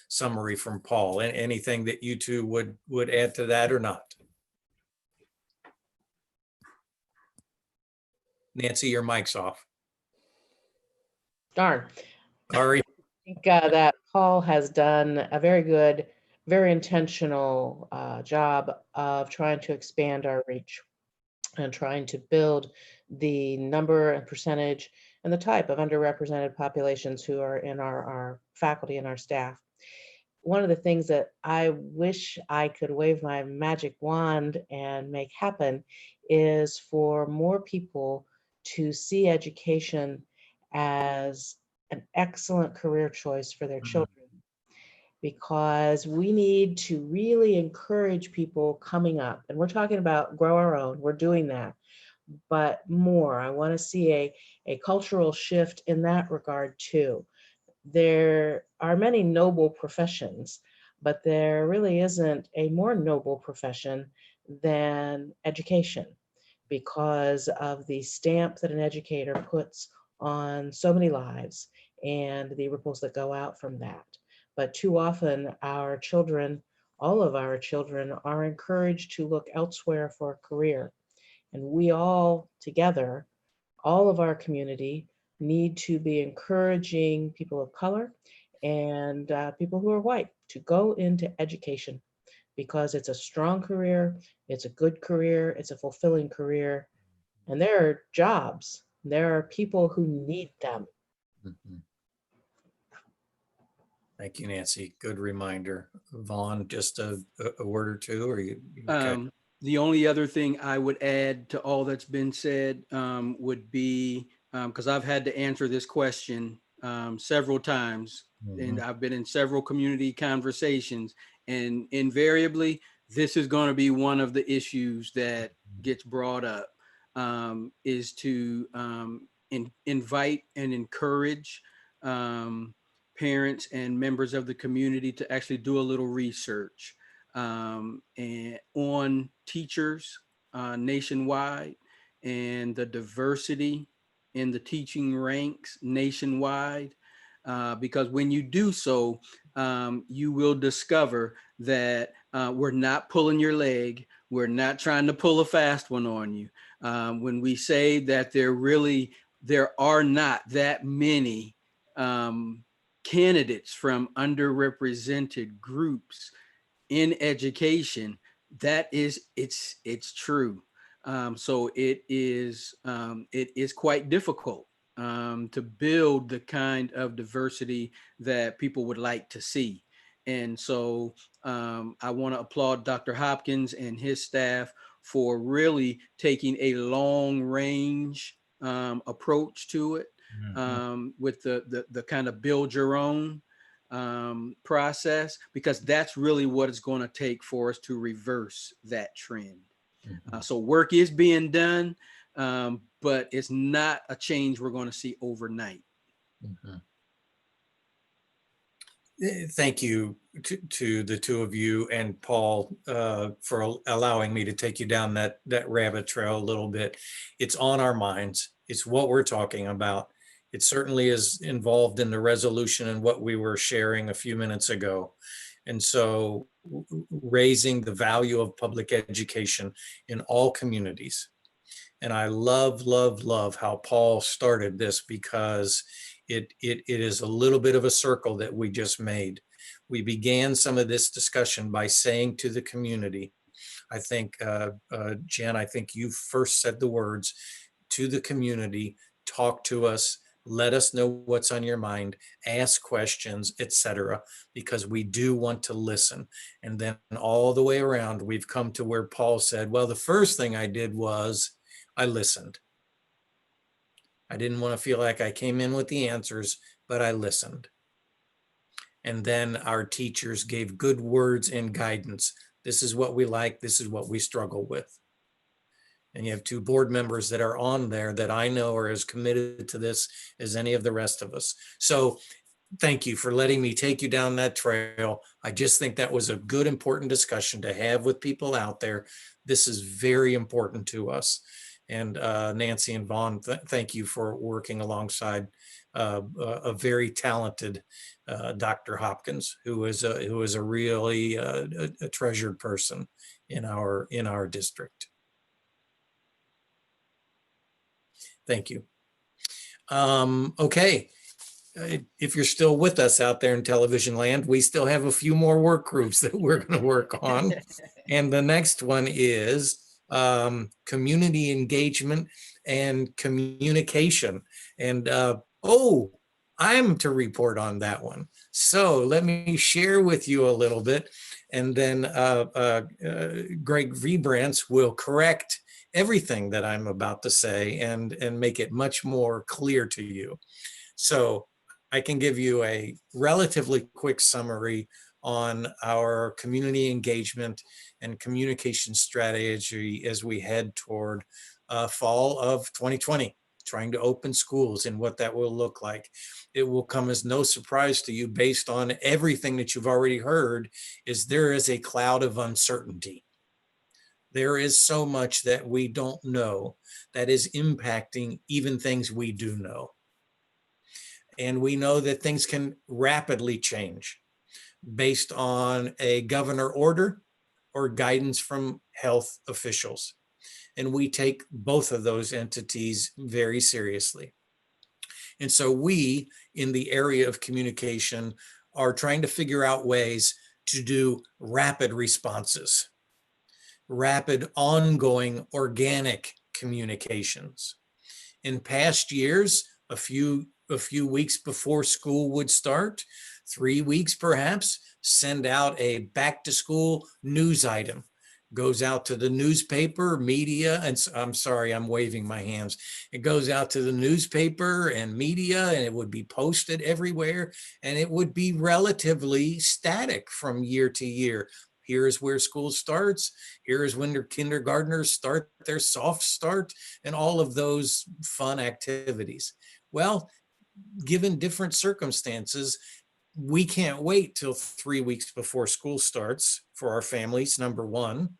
summary from Paul. Anything that you two would add to that or not? Nancy, your mic's off. Darn. Sorry. I think that Paul has done a very good, very intentional job of trying to expand our reach and trying to build the number and percentage and the type of underrepresented populations who are in our faculty and our staff. One of the things that I wish I could wave my magic wand and make happen is for more people to see education as an excellent career choice for their children, because we need to really encourage people coming up. And we're talking about grow our own, we're doing that, but more. I want to see a cultural shift in that regard too. There are many noble professions, but there really isn't a more noble profession than education, because of the stamp that an educator puts on so many lives and the ripples that go out from that. But too often our children, all of our children, are encouraged to look elsewhere for a career. And we all together, all of our community, need to be encouraging people of color and people who are white to go into education, because it's a strong career, it's a good career, it's a fulfilling career, and there are jobs There are people who need them. Mhm. Thank you, Nancy. Good reminder. Vaughn, just a word or two, or you okay? The only other thing I would add to all that's been said would be, because I've had to answer this question several times, and I've been in several community conversations, and invariably, this is going to be one of the issues that gets brought up, is to invite and encourage parents and members of the community to actually do a little research and on teachers nationwide and the diversity in the teaching ranks nationwide. Because when you do so, you will discover that we're not pulling your leg. We're not trying to pull a fast one on you. When we say that there are not that many candidates from underrepresented groups in education, that is, it's true. So it is quite difficult to build the kind of diversity that people would like to see. And so I want to applaud Dr. Hopkins and his staff for really taking a long range approach to it, with the kind of build your own process, because that's really what it's going to take for us to reverse that trend. So work is being done, but it's not a change we're going to see overnight. Thank you to the two of you and Paul for allowing me to take you down that rabbit trail a little bit. It's on our minds. It's what we're talking about. It certainly is involved in the resolution and what we were sharing a few minutes ago. And so raising the value of public education in all communities. And I love, love, love how Paul started this, because it is a little bit of a circle that we just made. We began some of this discussion by saying to the community, I think, Jen, I think you first said the words, to the community, talk to us, let us know what's on your mind, ask questions, etc., because we do want to listen. And then all the way around, we've come to where Paul said, well, the first thing I did was I listened. I didn't want to feel like I came in with the answers, but I listened. And then our teachers gave good words and guidance. This is what we like. This is what we struggle with. And you have two board members that are on there that I know are as committed to this as any of the rest of us. So thank you for letting me take you down that trail. I just think that was a good, important discussion to have with people out there. This is very important to us. And Nancy and Vaughn, thank you for working alongside a very talented Dr. Hopkins, who is a really a treasured person in our district. Thank you. Okay. If you're still with us out there in television land, we still have a few more work groups that we're going to work on. And the next one is community engagement and communication. And I'm to report on that one. So let me share with you a little bit, and then Greg Vibrance will correct everything that I'm about to say and make it much more clear to you. So I can give you a relatively quick summary on our community engagement and communication strategy as we head toward fall of 2020, trying to open schools and what that will look like. It will come as no surprise to you, based on everything that you've already heard, is there is a cloud of uncertainty. There is so much that we don't know that is impacting even things we do know. And we know that things can rapidly change based on a governor order or guidance from health officials. And we take both of those entities very seriously. And so we, in the area of communication, are trying to figure out ways to do rapid responses, rapid, ongoing, organic communications. In past years, a few weeks before school would start, 3 weeks perhaps, send out a back to school news item. Goes out to the newspaper, media, and I'm sorry, I'm waving my hands. It goes out to the newspaper and media, and it would be posted everywhere, and it would be relatively static from year to year. Here's where school starts. Here's when their kindergartners start their soft start and all of those fun activities. Well, given different circumstances, we can't wait till 3 weeks before school starts for our families, number one.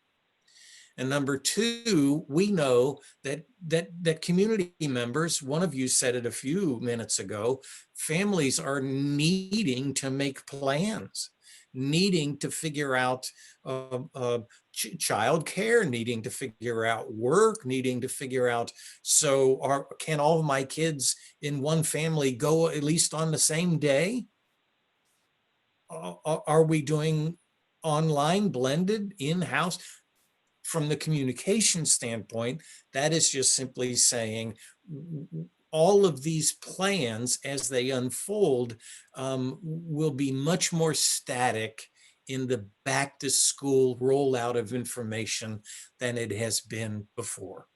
And number two, we know that community members, one of you said it a few minutes ago, families are needing to make plans, needing to figure out child care, needing to figure out work, needing to figure out, can all of my kids in one family go at least on the same day? Are we doing online, blended, in-house? From the communication standpoint, that is just simply saying all of these plans as they unfold will be much more static in the back to school rollout of information than it has been before.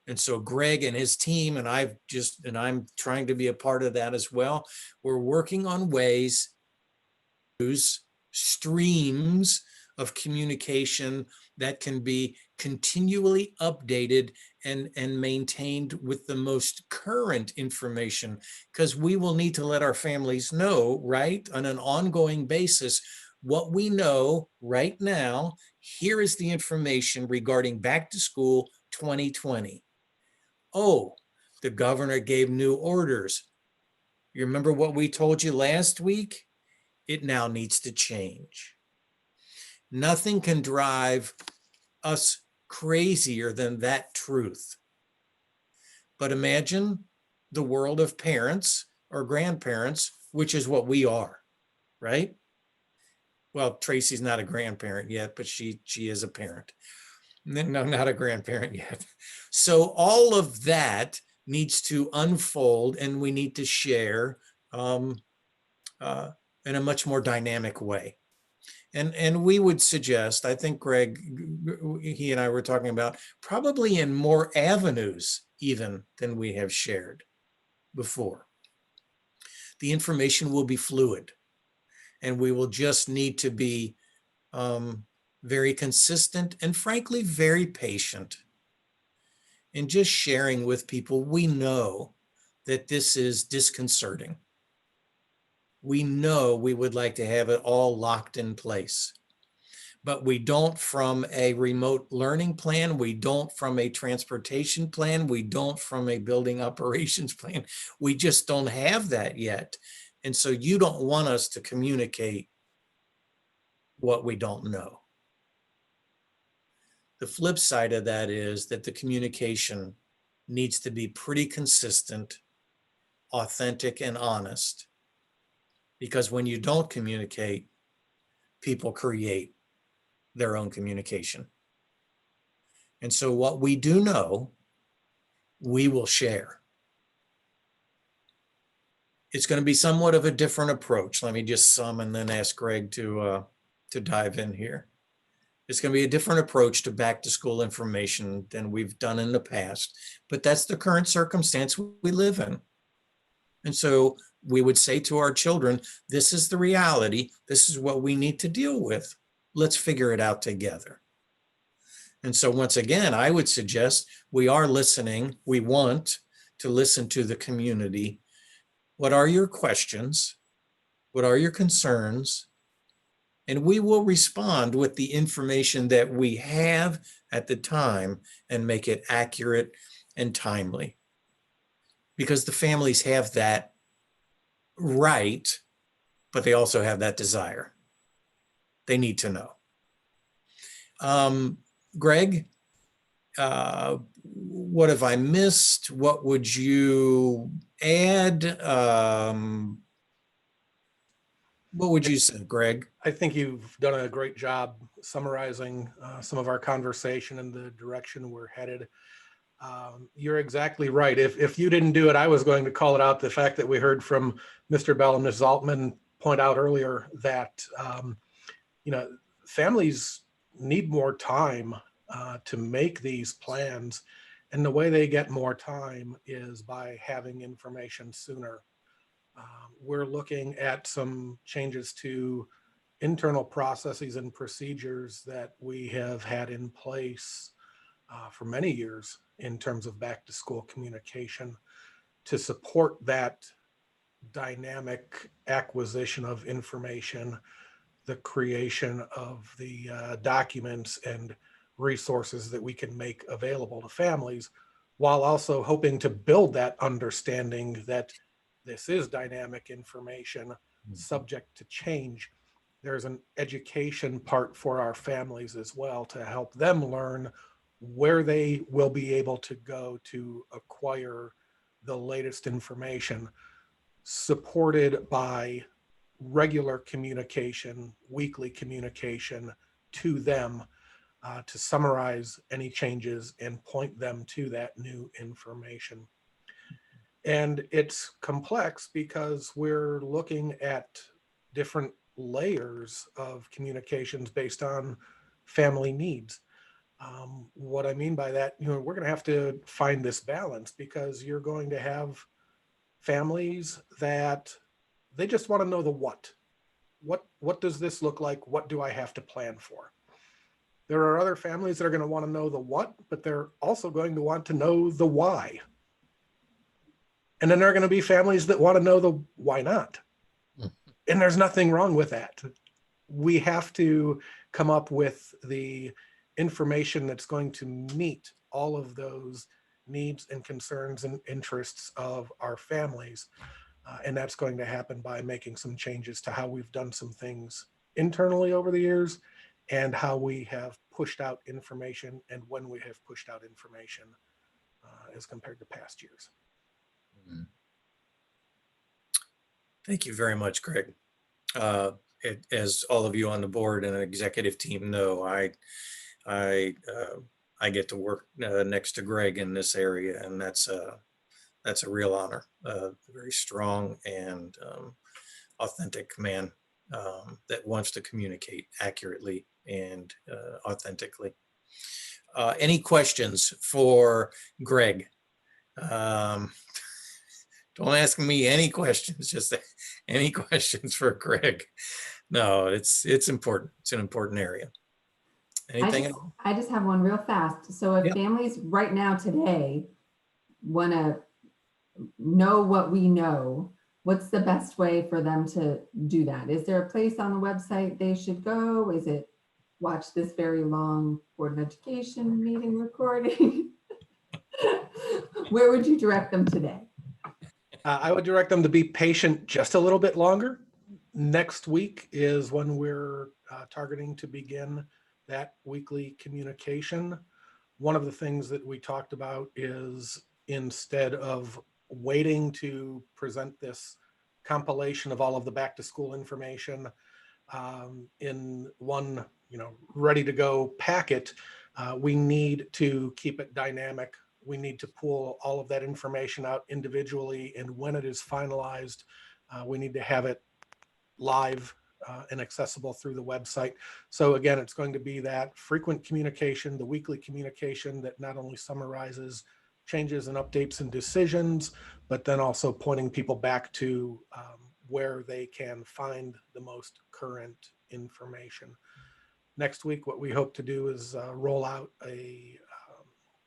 And so Greg and his team, and I'm trying to be a part of that as well. We're working on ways to use streams of communication that can be continually updated and maintained with the most current information, because we will need to let our families know, right, on an ongoing basis, what we know right now. Here is the information regarding back to school 2020. Oh, the governor gave new orders. You remember what we told you last week? It now needs to change. Nothing can drive us crazier than that truth. But imagine the world of parents or grandparents, which is what we are, right? Well, Tracy's not a grandparent yet, but she is a parent. No, not a grandparent yet. So all of that needs to unfold, and we need to share in a much more dynamic way. And we would suggest, I think Greg, he and I were talking about, probably in more avenues even than we have shared before. The information will be fluid, and we will just need to be very consistent and frankly, very patient in just sharing with people. We know that this is disconcerting. We know we would like to have it all locked in place, but we don't from a remote learning plan. We don't from a transportation plan. We don't from a building operations plan. We just don't have that yet. And so you don't want us to communicate what we don't know. The flip side of that is that the communication needs to be pretty consistent, authentic, and honest. Because when you don't communicate, people create their own communication. And so what we do know, we will share. It's going to be somewhat of a different approach. Let me just sum and then ask Greg to dive in here. It's going to be a different approach to back to school information than we've done in the past, but that's the current circumstance we live in. And so we would say to our children, this is the reality. This is what we need to deal with. Let's figure it out together. And so once again, I would suggest we are listening. We want to listen to the community. What are your questions? What are your concerns? And we will respond with the information that we have at the time and make it accurate and timely. Because the families have that right, but they also have that desire. They need to know. Greg, what have I missed? What would you add? What would you say, Greg? I think you've done a great job summarizing some of our conversation and the direction we're headed. You're exactly right. If you didn't do it, I was going to call it out. The fact that we heard from Mr. Bell and Ms. Altman point out earlier that, families need more time to make these plans. And the way they get more time is by having information sooner. We're looking at some changes to internal processes and procedures that we have had in place for many years in terms of back to school communication to support that dynamic acquisition of information, the creation of the documents and resources that we can make available to families, while also hoping to build that understanding that this is dynamic information subject to change. There's an education part for our families as well to help them learn where they will be able to go to acquire the latest information, supported by regular communication, weekly communication to them to summarize any changes and point them to that new information. And it's complex because we're looking at different layers of communications based on family needs. What I mean by that, we're going to have to find this balance because you're going to have families that they just want to know the what. What does this look like? What do I have to plan for? There are other families that are going to want to know the what, but they're also going to want to know the why. And then there are going to be families that want to know the why not. And there's nothing wrong with that. We have to come up with the information that's going to meet all of those needs and concerns and interests of our families. And that's going to happen by making some changes to how we've done some things internally over the years and how we have pushed out information and when we have pushed out information as compared to past years. Thank you very much, Greg. As all of you on the board and executive team know, I get to work next to Greg in this area, and that's a real honor. Very strong and authentic man that wants to communicate accurately and authentically. Any questions for Greg? Don't ask me any questions, just any questions for Greg. No, it's important. It's an important area. Anything else? I just have one real fast. So if families right now today want to know what we know, what's the best way for them to do that? Is there a place on the website they should go? Is it watch this very long Board of Education meeting recording? Where would you direct them today? I would direct them to be patient just a little bit longer. Next week is when we're targeting to begin that weekly communication. One of the things that we talked about is instead of waiting to present this compilation of all of the back to school information in one, ready to go packet, we need to keep it dynamic. We need to pull all of that information out individually. And when it is finalized, we need to have it live and accessible through the website. So again, it's going to be that frequent communication, the weekly communication that not only summarizes changes and updates and decisions, but then also pointing people back to where they can find the most current information. Next week, what we hope to do is roll out a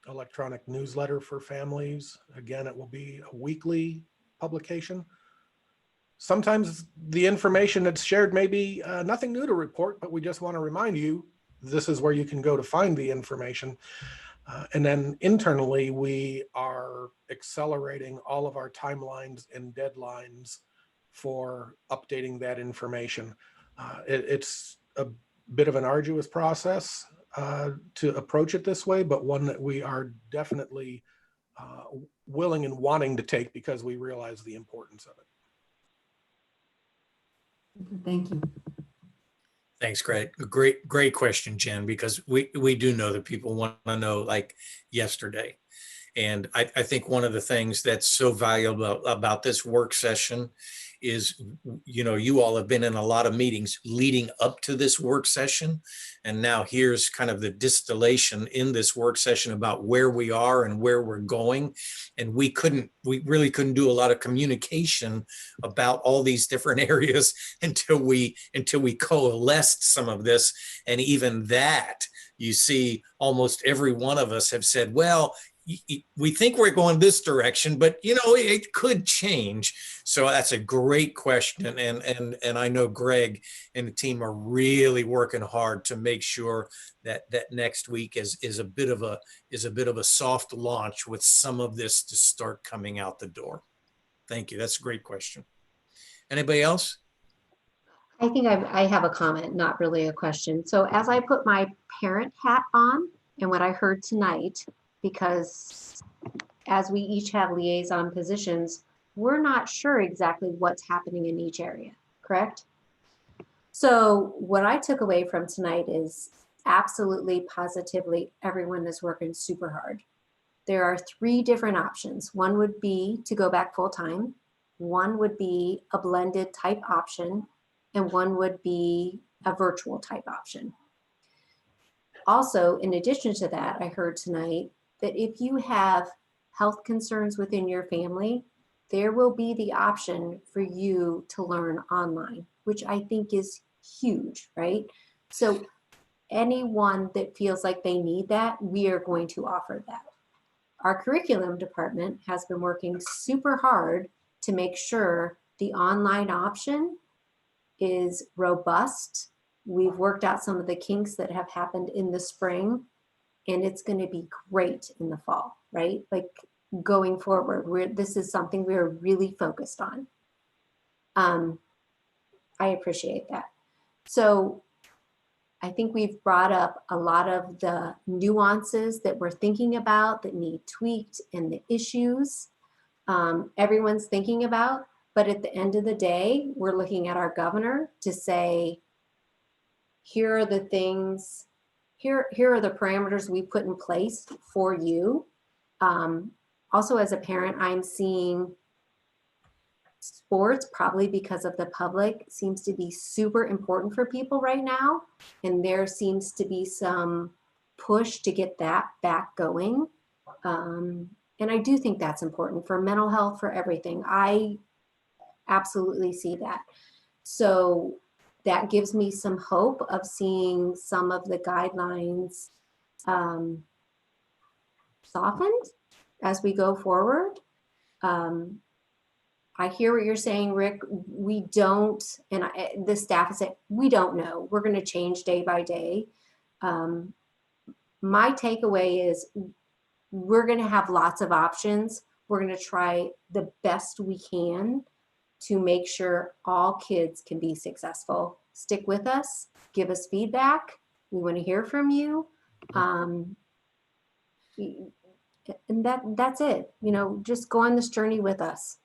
electronic newsletter for families. Again, it will be a weekly publication. Sometimes the information that's shared may be nothing new to report, but we just want to remind you, this is where you can go to find the information. And then internally, we are accelerating all of our timelines and deadlines for updating that information. It's a bit of an arduous process to approach it this way, but one that we are definitely willing and wanting to take because we realize the importance of it. Thank you. Thanks, Greg. Great question, Jen, because we do know that people want to know like yesterday. And I think one of the things that's so valuable about this work session is, you know, you all have been in a lot of meetings leading up to this work session. And now here's kind of the distillation in this work session about where we are and where we're going. And we really couldn't do a lot of communication about all these different areas until we coalesced some of this. And even that, you see, almost every one of us have said, well, we think we're going this direction, but you know, it could change. So that's a great question. And I know Greg and the team are really working hard to make sure that next week is a bit of a soft launch with some of this to start coming out the door. Thank you. That's a great question. Anybody else? I think I have a comment, not really a question. So as I put my parent hat on and what I heard tonight, because as we each have liaison positions, we're not sure exactly what's happening in each area, correct? So what I took away from tonight is absolutely, positively, everyone is working super hard. There are 3 different options. One would be to go back full time. One would be a blended type option, and one would be a virtual type option. Also, in addition to that, I heard tonight that if you have health concerns within your family, there will be the option for you to learn online, which I think is huge, right? So anyone that feels like they need that, we are going to offer that. Our curriculum department has been working super hard to make sure the online option is robust. We've worked out some of the kinks that have happened in the spring, and it's going to be great in the fall, right? Like going forward, this is something we're really focused on. I appreciate that. So I think we've brought up a lot of the nuances that we're thinking about that need tweaked, and the issues everyone's thinking about. But at the end of the day, we're looking at our governor to say, here are the things, here are the parameters we put in place for you. Also, as a parent, I'm seeing sports, probably because of the public, seems to be super important for people right now. And there seems to be some push to get that back going. And I do think that's important for mental health, for everything. I absolutely see that. So that gives me some hope of seeing some of the guidelines softened as we go forward. I hear what you're saying, Rick. We don't, and the staff is saying, we don't know. We're going to change day by day. My takeaway is we're going to have lots of options. We're going to try the best we can to make sure all kids can be successful. Stick with us, give us feedback. We want to hear from you. And that's it. You know, just go on this journey with us.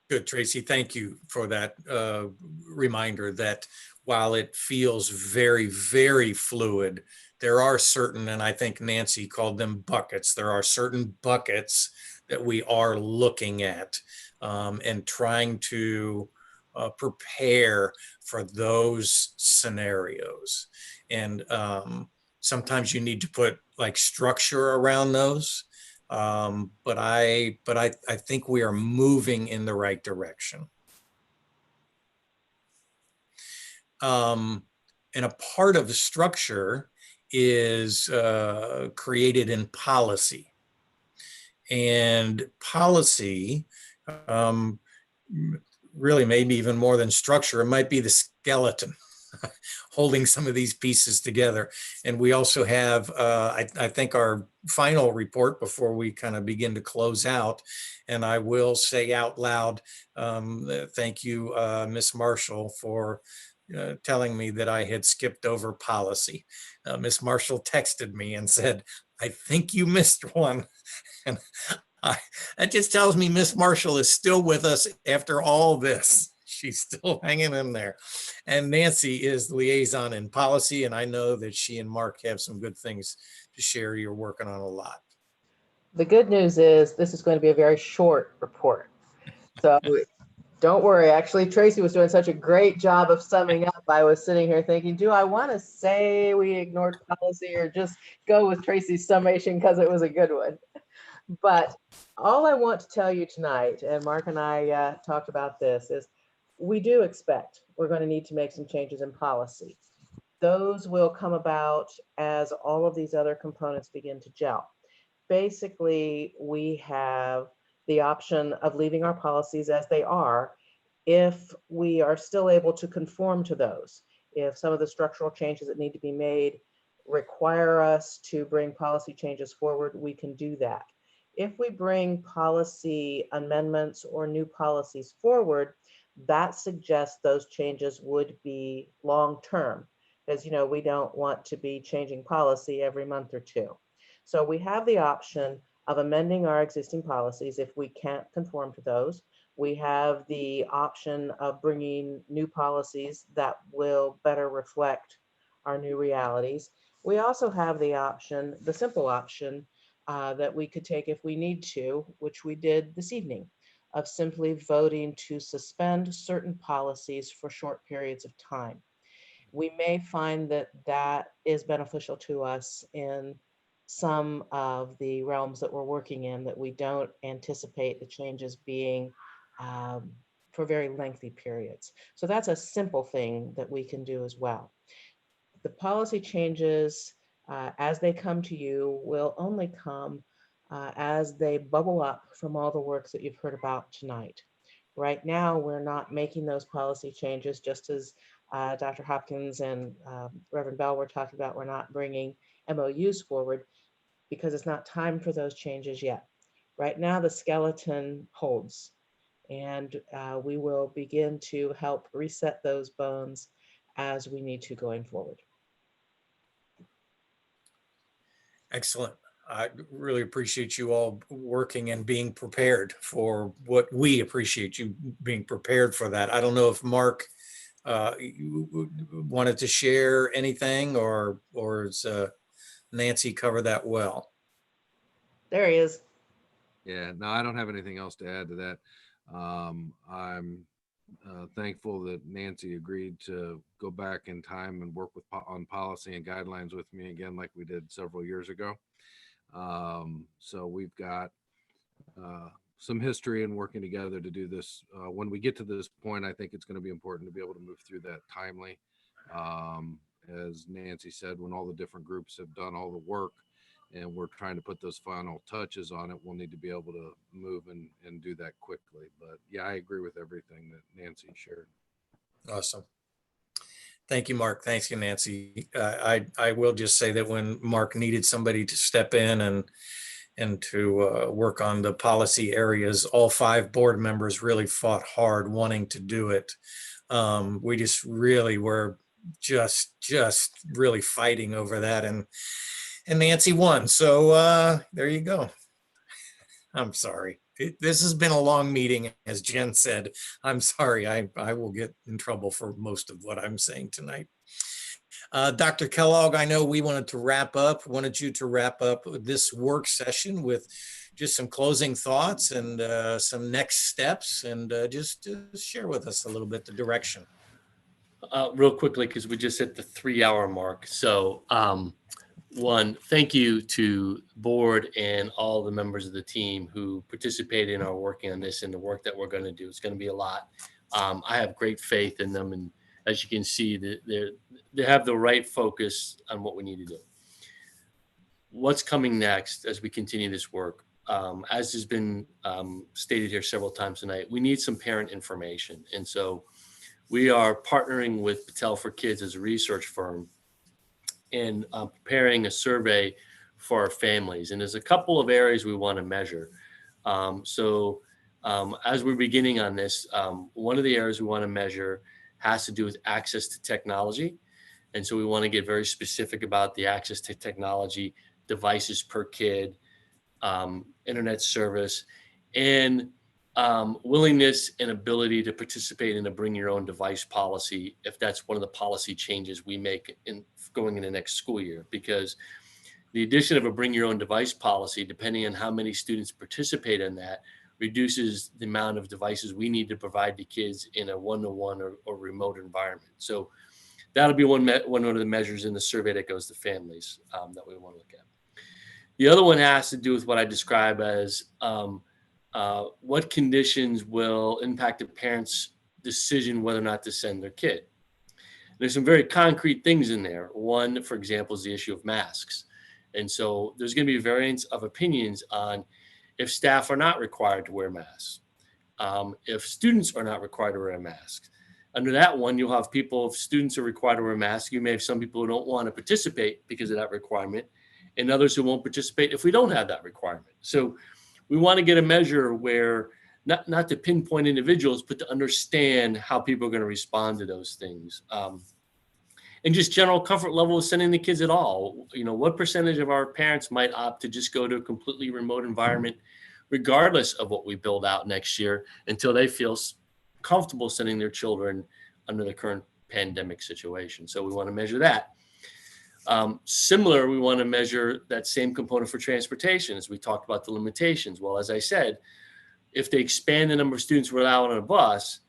Good, Tracy. Thank you for that reminder that while it feels very, very fluid, there are certain, and I think Nancy called them buckets, there are certain buckets that we are looking at and trying to prepare for those scenarios. And sometimes you need to put like structure around those. But I think we are moving in the right direction. And a part of the structure is created in policy. And policy, really maybe even more than structure, it might be the skeleton holding some of these pieces together. And we also have, I think, our final report before we kind of begin to close out. And I will say out loud, thank you, Ms. Marshall, for telling me that I had skipped over policy. Ms. Marshall texted me and said, I think you missed one. And that just tells me Ms. Marshall is still with us after all this. She's still hanging in there. And Nancy is liaison in policy, and I know that she and Mark have some good things to to share. You're working on a lot. The good news is this is going to be a very short report. So don't worry. Actually, Tracy was doing such a great job of summing up. I was sitting here thinking, do I want to say we ignored policy or just go with Tracy's summation because it was a good one? But all I want to tell you tonight, and Mark and I talked about this, is we do expect we're going to need to make some changes in policy. Those will come about as all of these other components begin to gel. Basically, we have the option of leaving our policies as they are if we are still able to conform to those. If some of the structural changes that need to be made require us to bring policy changes forward, we can do that. If we bring policy amendments or new policies forward, that suggests those changes would be long-term. As you know, we don't want to be changing policy every month or two. So we have the option of amending our existing policies if we can't conform to those. We have the option of bringing new policies that will better reflect our new realities. We also have the option, the simple option, that we could take if we need to, which we did this evening, of simply voting to suspend certain policies for short periods of time. We may find that that is beneficial to us in some of the realms that we're working in, that we don't anticipate the changes being for very lengthy periods. So that's a simple thing that we can do as well. The policy changes, as they come to you, will only come as they bubble up from all the works that you've heard about tonight. Right now, we're not making those policy changes, just as Dr. Hopkins and Reverend Bell were talking about. We're not bringing MOUs forward because it's not time for those changes yet. Right now, the skeleton holds, and we will begin to help reset those bones as we need to going forward. Excellent. I really appreciate you all working and being prepared for what we appreciate you being prepared for that. I don't know if Mark you wanted to share anything or is Nancy cover that well? There he is. Yeah, no, I don't have anything else to add to that. I'm thankful that Nancy agreed to go back in time and work on policy and guidelines with me again, like we did several years ago. So we've got some history in working together to do this. When we get to this point, I think it's going to be important to be able to move through that timely. As Nancy said, when all the different groups have done all the work and we're trying to put those final touches on it, we'll need to be able to move and do that quickly. But yeah, I agree with everything that Nancy shared. Awesome. Thank you, Mark. Thanks you, Nancy. I will just say that when Mark needed somebody to step in and to work on the policy areas, all 5 board members really fought hard wanting to do it. We just really were just really fighting over that, and Nancy won. So there you go. I'm sorry. This has been a long meeting, as Jen said. I'm sorry. I will get in trouble for most of what I'm saying tonight. Dr. Kellogg, I know we wanted you to wrap up this work session with just some closing thoughts and some next steps, and just share with us a little bit the direction. Real quickly, because we just hit the 3-hour mark. So one, thank you to board and all the members of the team who participated in our working on this and the work that we're going to do. It's going to be a lot. I have great faith in them, and as you can see, they have the right focus on what we need to do. What's coming next as we continue this work? As has been stated here several times tonight, we need some parent information. And so we are partnering with Patel for Kids as a research firm and preparing a survey for our families. And there's a couple of areas we want to measure. As we're beginning on this, one of the areas we want to measure has to do with access to technology. And so we want to get very specific about the access to technology, devices per kid, internet service, and willingness and ability to participate in a bring your own device policy, if that's one of the policy changes we make in going in the next school year. Because The addition of a bring your own device policy, depending on how many students participate in that, reduces the amount of devices we need to provide to kids in a one-to-one or remote environment. So that'll be one of the measures in the survey that goes to families that we want to look at. The other one has to do with what I describe as what conditions will impact a parent's decision whether or not to send their kid. There's some very concrete things in there. One, for example, is the issue of masks. And so there's going to be variance of opinions on if staff are not required to wear masks, if students are not required to wear a mask. Under that one, you'll have people, if students are required to wear a mask, you may have some people who don't want to participate because of that requirement, and others who won't participate if we don't have that requirement. So we want to get a measure where not to pinpoint individuals, but to understand how people are going to respond to those things. And just general comfort level of sending the kids at all. You know, what percentage of our parents might opt to just go to a completely remote environment, regardless of what we build out next year, until they feel comfortable sending their children under the current pandemic situation. So we want to measure that. Similar, we want to measure that same component for transportation, as we talked about the limitations. Well, as I said, if they expand the number of students we're allowed on a bus,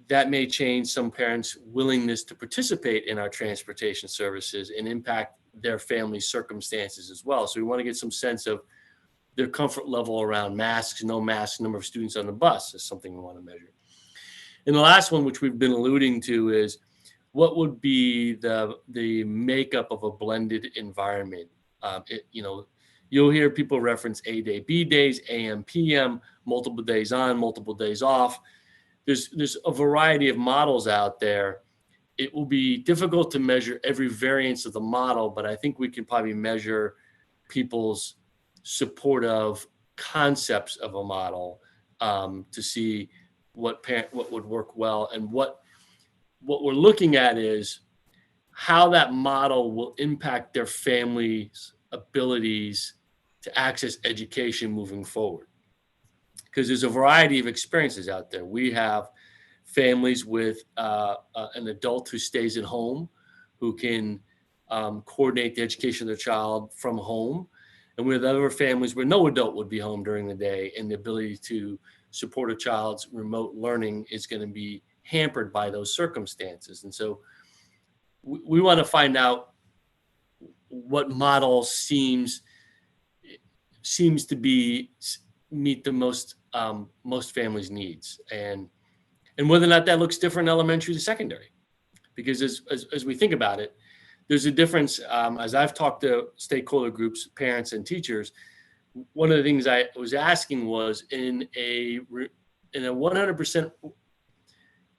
that may change some parents' willingness to participate in our transportation services and impact their family circumstances as well. So we want to get some sense of their comfort level around masks, no masks, number of students on the bus is something we want to measure. And the last one, which we've been alluding to, is what would be the makeup of a blended environment? You'll hear people reference A day, B days, AM, PM, multiple days on, multiple days off. There's a variety of models out there. It will be difficult to measure every variance of the model, but I think we can probably measure people's support of concepts of a model to see what would work well. And what we're looking at is how that model will impact their family's abilities to access education moving forward. Because there's a variety of experiences out there. We have families with an adult who stays at home, who can coordinate the education of their child from home. And we have other families where no adult would be home during the day, and the ability to support a child's remote learning is going to be hampered by those circumstances. And so we want to find out what model seems to meet the most families' needs, and whether or not that looks different elementary to secondary. Because as we think about it, there's a difference. As I've talked to stakeholder groups, parents and teachers, one of the things I was asking was in a 100%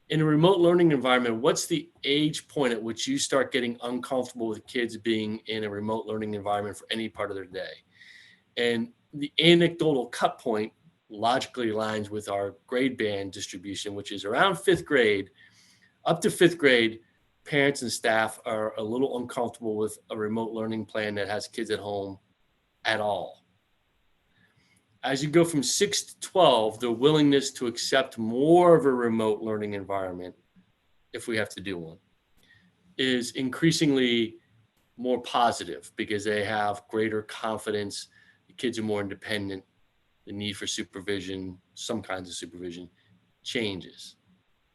in a remote learning environment, what's the age point at which you start getting uncomfortable with kids being in a remote learning environment for any part of their day? And the anecdotal cut point logically aligns with our grade band distribution, which is around fifth grade. Up to fifth grade, parents and staff are a little uncomfortable with a remote learning plan that has kids at home at all. As you go from 6 to 12, the willingness to accept more of a remote learning environment, if we have to do one, is increasingly more positive because they have greater confidence. The kids are more independent. The need for supervision, some kinds of supervision, changes.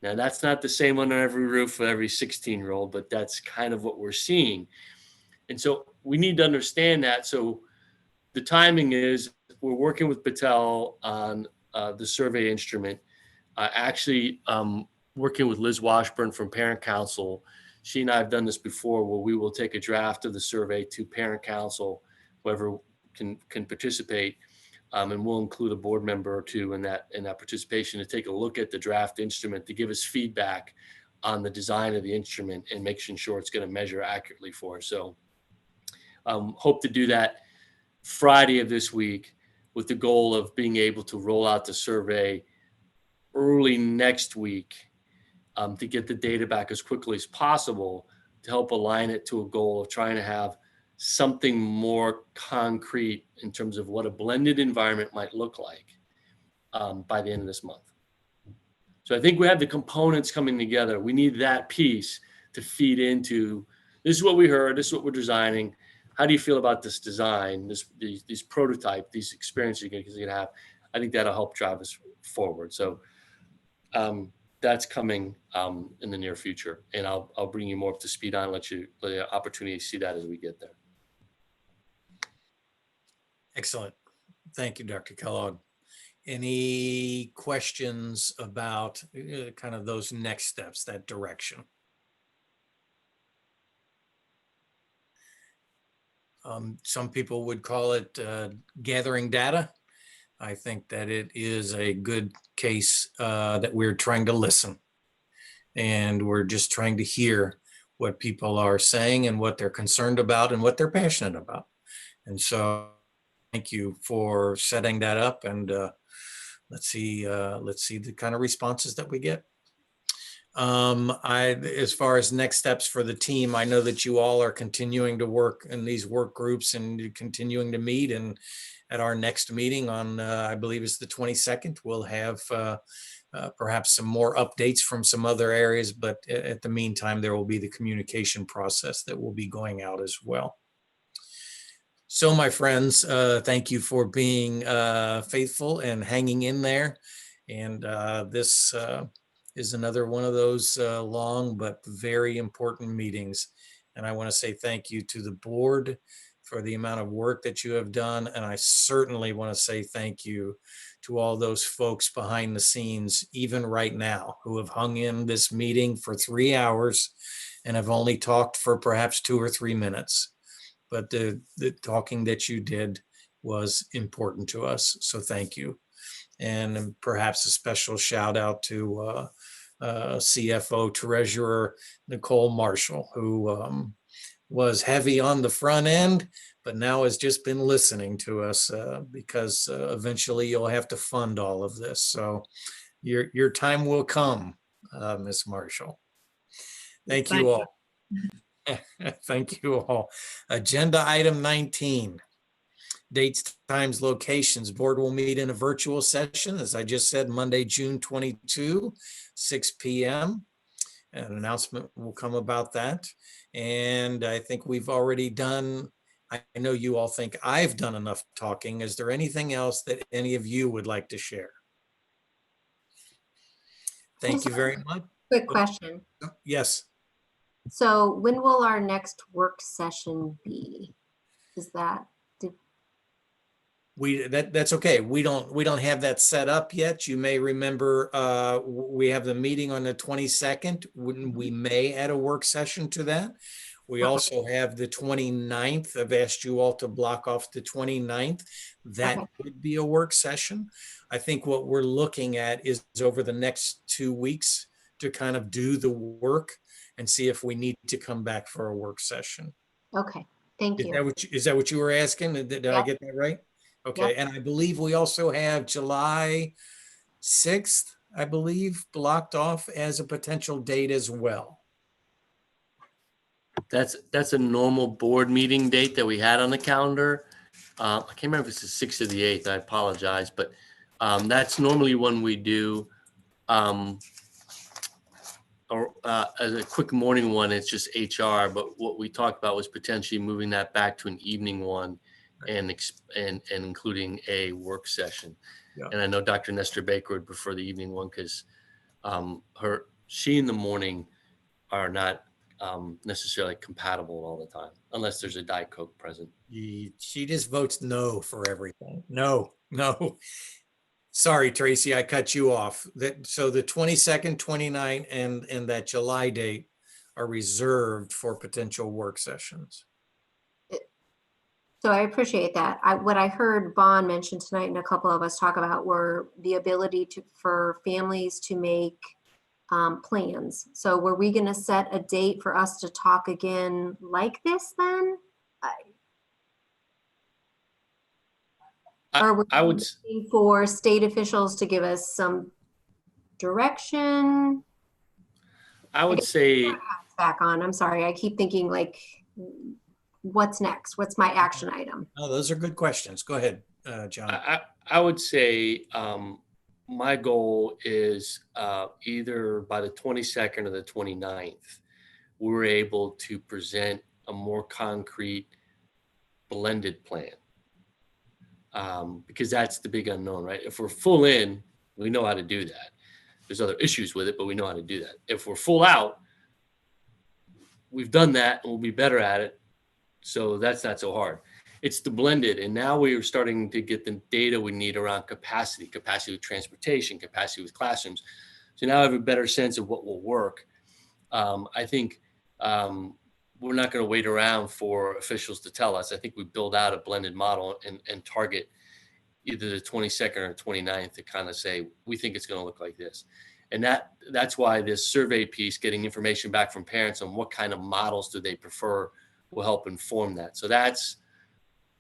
Now, that's not the same under every roof for every 16-year-old, but that's kind of what we're seeing. And so we need to understand that. So the timing is we're working with Battelle on the survey instrument, actually working with Liz Washburn from Parent Council. She and I have done this before, where we will take a draft of the survey to Parent Council, whoever can participate, and we'll include a board member or two in that participation to take a look at the draft instrument to give us feedback on the design of the instrument and making sure it's going to measure accurately for us. So hope to do that Friday of this week, with the goal of being able to roll out the survey early next week to get the data back as quickly as possible to help align it to a goal of trying to have something more concrete in terms of what a blended environment might look like by the end of this month. So I think we have the components coming together. We need that piece to feed into, this is what we heard, this is what we're designing. how do you feel about this design, these prototype, these experiences you're going to have? I think that'll help drive us forward. So that's coming in the near future, and I'll bring you more up to speed on, let you the opportunity to see that as we get there. Excellent. Thank you, Dr. Kellogg. Any questions about kind of those next steps, that direction? Some people would call it gathering data. I think that it is a good case that we're trying to listen, and we're just trying to hear what people are saying and what they're concerned about and what they're passionate about. And so thank you for setting that up, and let's see the kind of responses that we get. As far as next steps for the team, I know that you all are continuing to work in these work groups and continuing to meet. And at our next meeting on, I believe it's the 22nd, we'll have perhaps some more updates from some other areas. But at the meantime, there will be the communication process that will be going out as well. So, my friends, thank you for being faithful and hanging in there. And this is another one of those long but very important meetings. And I want to say thank you to the board for the amount of work that you have done. And I certainly want to say thank you to all those folks behind the scenes, even right now, who have hung in this meeting for 3 hours and have only talked for perhaps 2 or 3 minutes. But the talking that you did was important to us. So thank you. And perhaps a special shout out to CFO Treasurer Nicole Marshall, who was heavy on the front end, but now has just been listening to us because eventually you'll have to fund all of this. So your time will come, Ms. Marshall. Thank you all. Thank you all. Agenda item 19. Dates, times, locations. Board will meet in a virtual session, as I just said, Monday, June 22, 6 p.m. An announcement will come about that. And I think we've already done, I know you all think I've done enough talking. Is there anything else that any of you would like to share? Thank you very much. Quick question. Yes. So when will our next work session be? Is that? That's okay. We don't have that set up yet. You may remember we have the meeting on the 22nd. We may add a work session to that. We also have the 29th. I've asked you all to block off the 29th. That could be a work session. I think what we're looking at is over the next 2 weeks to kind of do the work and see if we need to come back for a work session. Okay, thank you. Is that what you were asking? Did I get that right? Okay, and I believe we also have July 6th, I believe, blocked off as a potential date as well. That's a normal board meeting date that we had on the calendar. I can't remember if it's the 6th or the 8th. I apologize, but that's normally when we do. As a quick morning one, it's just HR. But what we talked about was potentially moving that back to an evening one, and including a work session. Yeah. And I know Dr. Nestor Baker would prefer the evening one because she and the morning are not necessarily compatible all the time, unless there's a Diet Coke present. She just votes no for everything. No. Sorry, Tracy, I cut you off. So the 22nd, 29th, and that July date are reserved for potential work sessions. So I appreciate that. What I heard Bon mention tonight and a couple of us talk about were the ability for families to make plans. So were we going to set a date for us to talk again like this then? Or I would looking for state officials to give us some direction? I would say back on. I'm sorry. I keep thinking like, what's next? What's my action item? Oh, those are good questions. Go ahead, John. I would say my goal is either by the 22nd or the 29th, we're able to present a more concrete blended plan. Because that's the big unknown, right? If we're full in, we know how to do that. There's other issues with it, but we know how to do that. If we're full out, we've done that and we'll be better at it. So that's not so hard. It's the blended. And now we are starting to get the data we need around capacity with transportation, capacity with classrooms. So now I have a better sense of what will work. I think we're not going to wait around for officials to tell us. I think we build out a blended model and target either the 22nd or 29th to kind of say, we think it's going to look like this. And that's why this survey piece, getting information back from parents on what kind of models do they prefer, will help inform that. So that's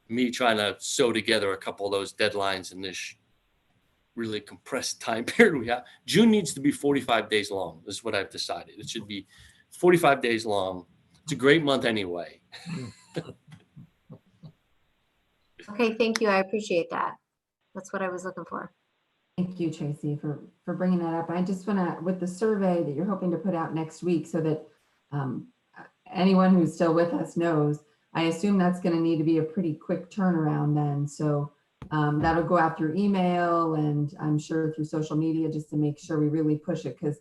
me trying to sew together a couple of those deadlines in this really compressed time period we have. June needs to be 45 days long. This is what I've decided. It should be 45 days long. It's a great month anyway. Okay, thank you. I appreciate that. That's what I was looking for. Thank you, Tracy, for bringing that up. I just want to, with the survey that you're hoping to put out next week so that anyone who's still with us knows, I assume that's going to need to be a pretty quick turnaround then. So that'll go out through email and I'm sure through social media just to make sure we really push it. Because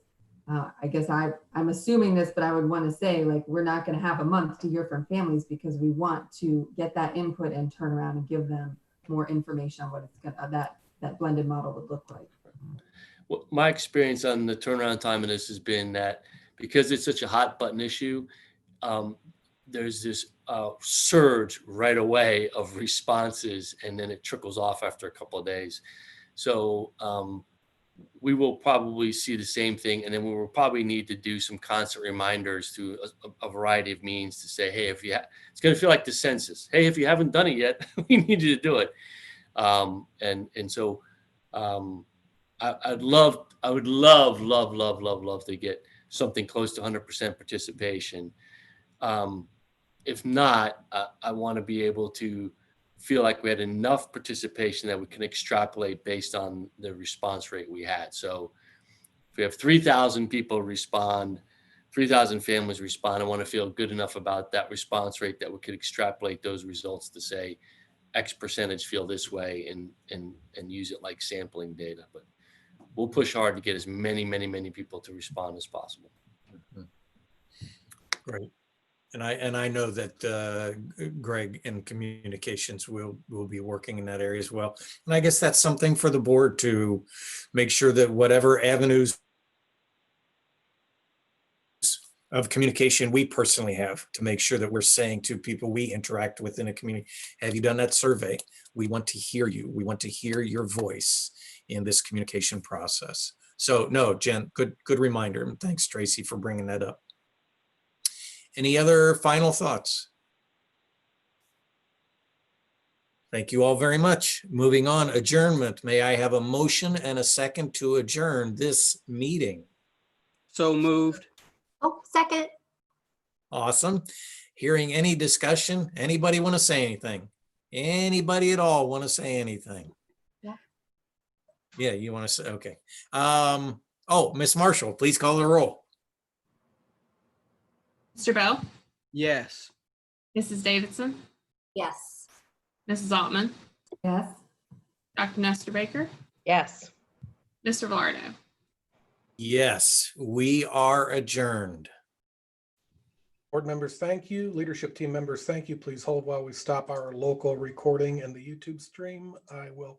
I guess I'm assuming this, but I would want to say, like, we're not going to have a month to hear from families because we want to get that input and turn around and give them more information on what it's going that blended model would look like. Well, my experience on the turnaround time of this has been that because it's such a hot button issue, there's this surge right away of responses, and then it trickles off after a couple of days. So we will probably see the same thing, and then we will probably need to do some constant reminders through a variety of means to say, hey, it's going to feel like the census. Hey, if you haven't done it yet, we need you to do it. So I would love to get something close to 100% participation. If not, I want to be able to feel like we had enough participation that we can extrapolate based on the response rate we had. So if we have 3,000 people respond, 3,000 families respond, I want to feel good enough about that response rate that we could extrapolate those results to say X percentage feel this way and use it like sampling data. But we'll push hard to get as many people to respond as possible. Great. And I know that Greg in communications will be working in that area as well. And I guess that's something for the board to make sure that whatever avenues of communication we personally have, to make sure that we're saying to people we interact with in a community, have you done that survey? We want to hear you. We want to hear your voice in this communication process. So no, Jen, good reminder. And thanks, Tracy, for bringing that up. Any other final thoughts? Thank you all very much. Moving on, adjournment. May I have a motion and a second to adjourn this meeting? So moved. Oh, second. Awesome. Hearing any discussion? Anybody want to say anything? Anybody at all want to say anything? Yeah. Yeah, you want to say, okay. Oh, Miss Marshall, please call the roll. Mr. Bell, Yes. Mrs. Davidson, Yes. Mrs. Altman, Yes. Dr. Nestor Baker, Yes. Mr. Velardo. Yes, we are adjourned. Board members, thank you. Leadership team members, thank you. Please hold while we stop our local recording and the YouTube stream. I will